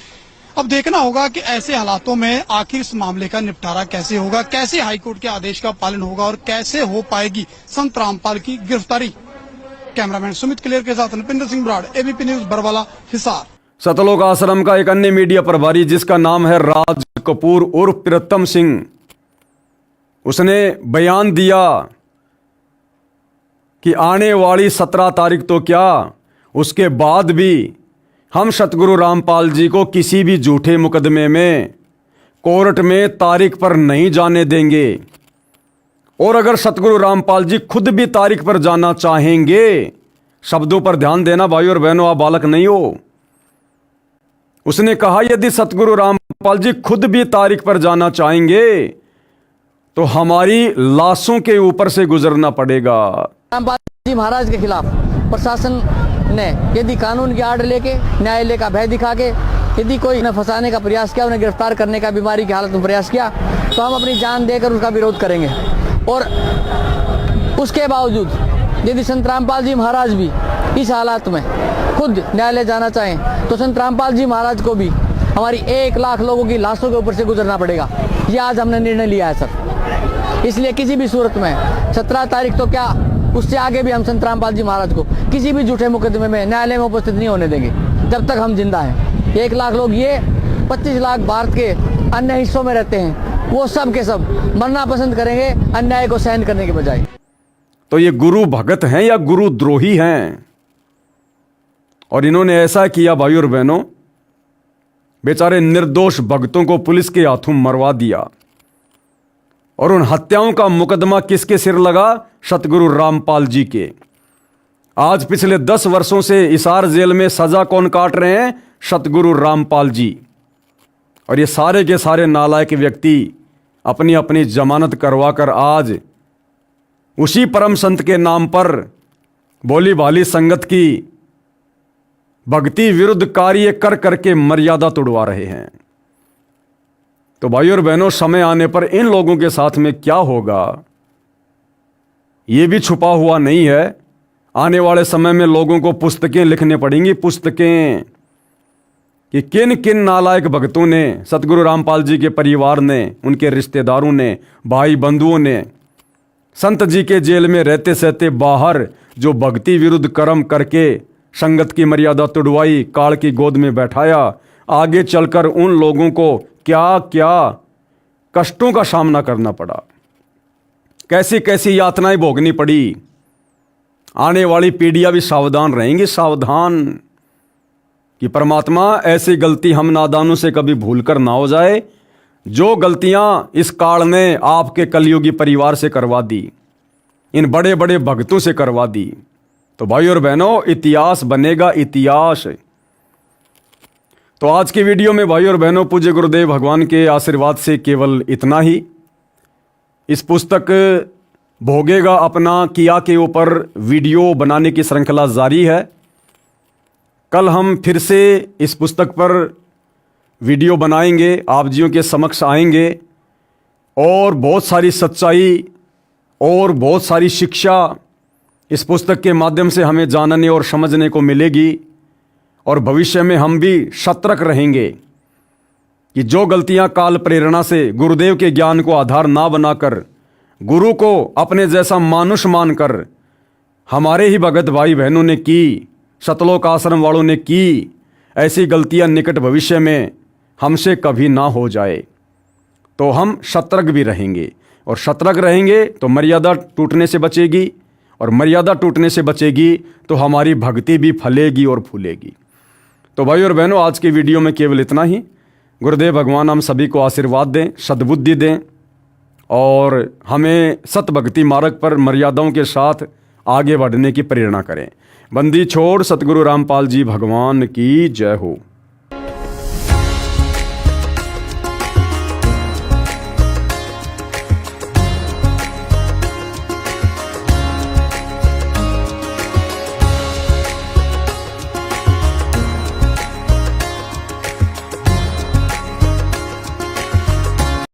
अब देखना होगा कि ऐसे हालातों में आखिर इस मामले का निपटारा कैसे होगा, कैसे हाईकोर्ट के आदेश का पालन होगा और कैसे हो पाएगी संत रामपाल की गिरफ्तारी। कैमरामैन सुमित क्लियर के साथ नपिंदर सिंह ब्राड, एबीपी न्यूज बरवाला, हिसार। सतलोक आश्रम का एक अन्य मीडिया प्रभारी जिसका नाम है राज कपूर उर्फ प्रीतम सिंह, उसने बयान दिया कि आने वाली 17 तारीख तो क्या, उसके बाद भी हम सतगुरु रामपाल जी को किसी भी झूठे मुकदमे में कोर्ट में तारीख पर नहीं जाने देंगे। और अगर सतगुरु रामपाल जी खुद भी तारीख पर जाना चाहेंगे, शब्दों पर ध्यान देना भाई और बहनों, आप बालक नहीं हो। उसने कहा यदि सतगुरु रामपाल जी खुद भी तारीख पर जाना चाहेंगे तो हमारी लाशों के ऊपर से गुजरना पड़ेगा। रामपाल जी महाराज के खिलाफ प्रशासन ने यदि कानून की आड़ लेके, न्यायालय का भय दिखा के यदि कोई उन्हें फंसाने का प्रयास किया, उन्हें गिरफ्तार करने का बीमारी की हालत में प्रयास किया, तो हम अपनी जान देकर उसका विरोध करेंगे। और उसके बावजूद यदि संत रामपाल जी महाराज भी इस हालात में खुद न्यायालय जाना चाहें तो संत रामपाल जी महाराज को भी हमारी 1 लाख लोगों की लाशों के ऊपर से गुजरना पड़ेगा। ये आज हमने निर्णय लिया है सर। इसलिए किसी भी सूरत में 17 तारीख तो क्या, उससे आगे भी हम संत रामपाल जी महाराज को किसी भी झूठे मुकदमे में न्यायालय में उपस्थित नहीं होने देंगे जब तक हम जिंदा हैं। 1 लाख लोग, ये 25 लाख भारत के अन्य हिस्सों में रहते हैं, वो सब के सब मरना पसंद करेंगे अन्याय को सहन करने के बजाय। तो ये गुरु भगत हैं या गुरु द्रोही हैं? और इन्होंने ऐसा किया भाई और बहनों, बेचारे निर्दोष भक्तों को पुलिस के हाथों मरवा दिया। और उन हत्याओं का मुकदमा किसके सिर लगा? सतगुरु रामपाल जी के। आज पिछले 10 वर्षों से हिसार जेल में सजा कौन काट रहे हैं? सतगुरु रामपाल जी। और ये सारे के सारे नालायक व्यक्ति अपनी अपनी जमानत करवाकर आज उसी परम संत के नाम पर भोली भाली संगत की भक्ति विरुद्ध कार्य कर करके मर्यादा तोड़वा रहे हैं। तो भाई और बहनों, समय आने पर इन लोगों के साथ में क्या होगा ये भी छुपा हुआ नहीं है। आने वाले समय में लोगों को पुस्तकें लिखने पड़ेंगी, पुस्तकें, कि किन किन नालायक भक्तों ने, सतगुरु रामपाल जी के परिवार ने, उनके रिश्तेदारों ने, भाई बंधुओं ने संत जी के जेल में रहते सहते बाहर जो भक्ति विरुद्ध कर्म करके संगत की मर्यादा तुड़वाई, काल की गोद में बैठाया, आगे चलकर उन लोगों को क्या क्या कष्टों का सामना करना पड़ा, कैसी कैसी यातनाएं भोगनी पड़ी। आने वाली पीढ़ियां भी सावधान रहेंगी, सावधान, कि परमात्मा ऐसी गलती हम नादानों से कभी भूलकर ना हो जाए जो गलतियां इस काल ने आपके कलयुगी परिवार से करवा दी, इन बड़े बड़े भक्तों से करवा दी। तो भाई और बहनों, इतिहास बनेगा, इतिहास। तो आज की वीडियो में भाई और बहनों, पूज्य गुरुदेव भगवान के आशीर्वाद से केवल इतना ही। इस पुस्तक भोगेगा अपना किया के ऊपर वीडियो बनाने की श्रृंखला जारी है। कल हम फिर से इस पुस्तक पर वीडियो बनाएंगे, आप जियों के समक्ष आएंगे और बहुत सारी सच्चाई और बहुत सारी शिक्षा इस पुस्तक के माध्यम से हमें जानने और समझने को मिलेगी। और भविष्य में हम भी सतर्क रहेंगे कि जो गलतियां काल प्रेरणा से गुरुदेव के ज्ञान को आधार ना बनाकर गुरु को अपने जैसा मानुष मानकर हमारे ही भगत भाई बहनों ने की, सतलोक आश्रम वालों ने की, ऐसी गलतियां निकट भविष्य में हमसे कभी ना हो जाए तो हम सतर्क भी रहेंगे। और सतर्क रहेंगे तो मर्यादा टूटने से बचेगी, और मर्यादा टूटने से बचेगी तो हमारी भक्ति भी फलेगी और फूलेगी। तो भाई और बहनों, आज की वीडियो में केवल इतना ही। गुरुदेव भगवान हम सभी को आशीर्वाद दें, सद्बुद्धि दें और हमें सत भक्ति मार्ग पर मर्यादाओं के साथ आगे बढ़ने की प्रेरणा करें। बंदी छोड़ सतगुरु रामपाल जी भगवान की जय हो।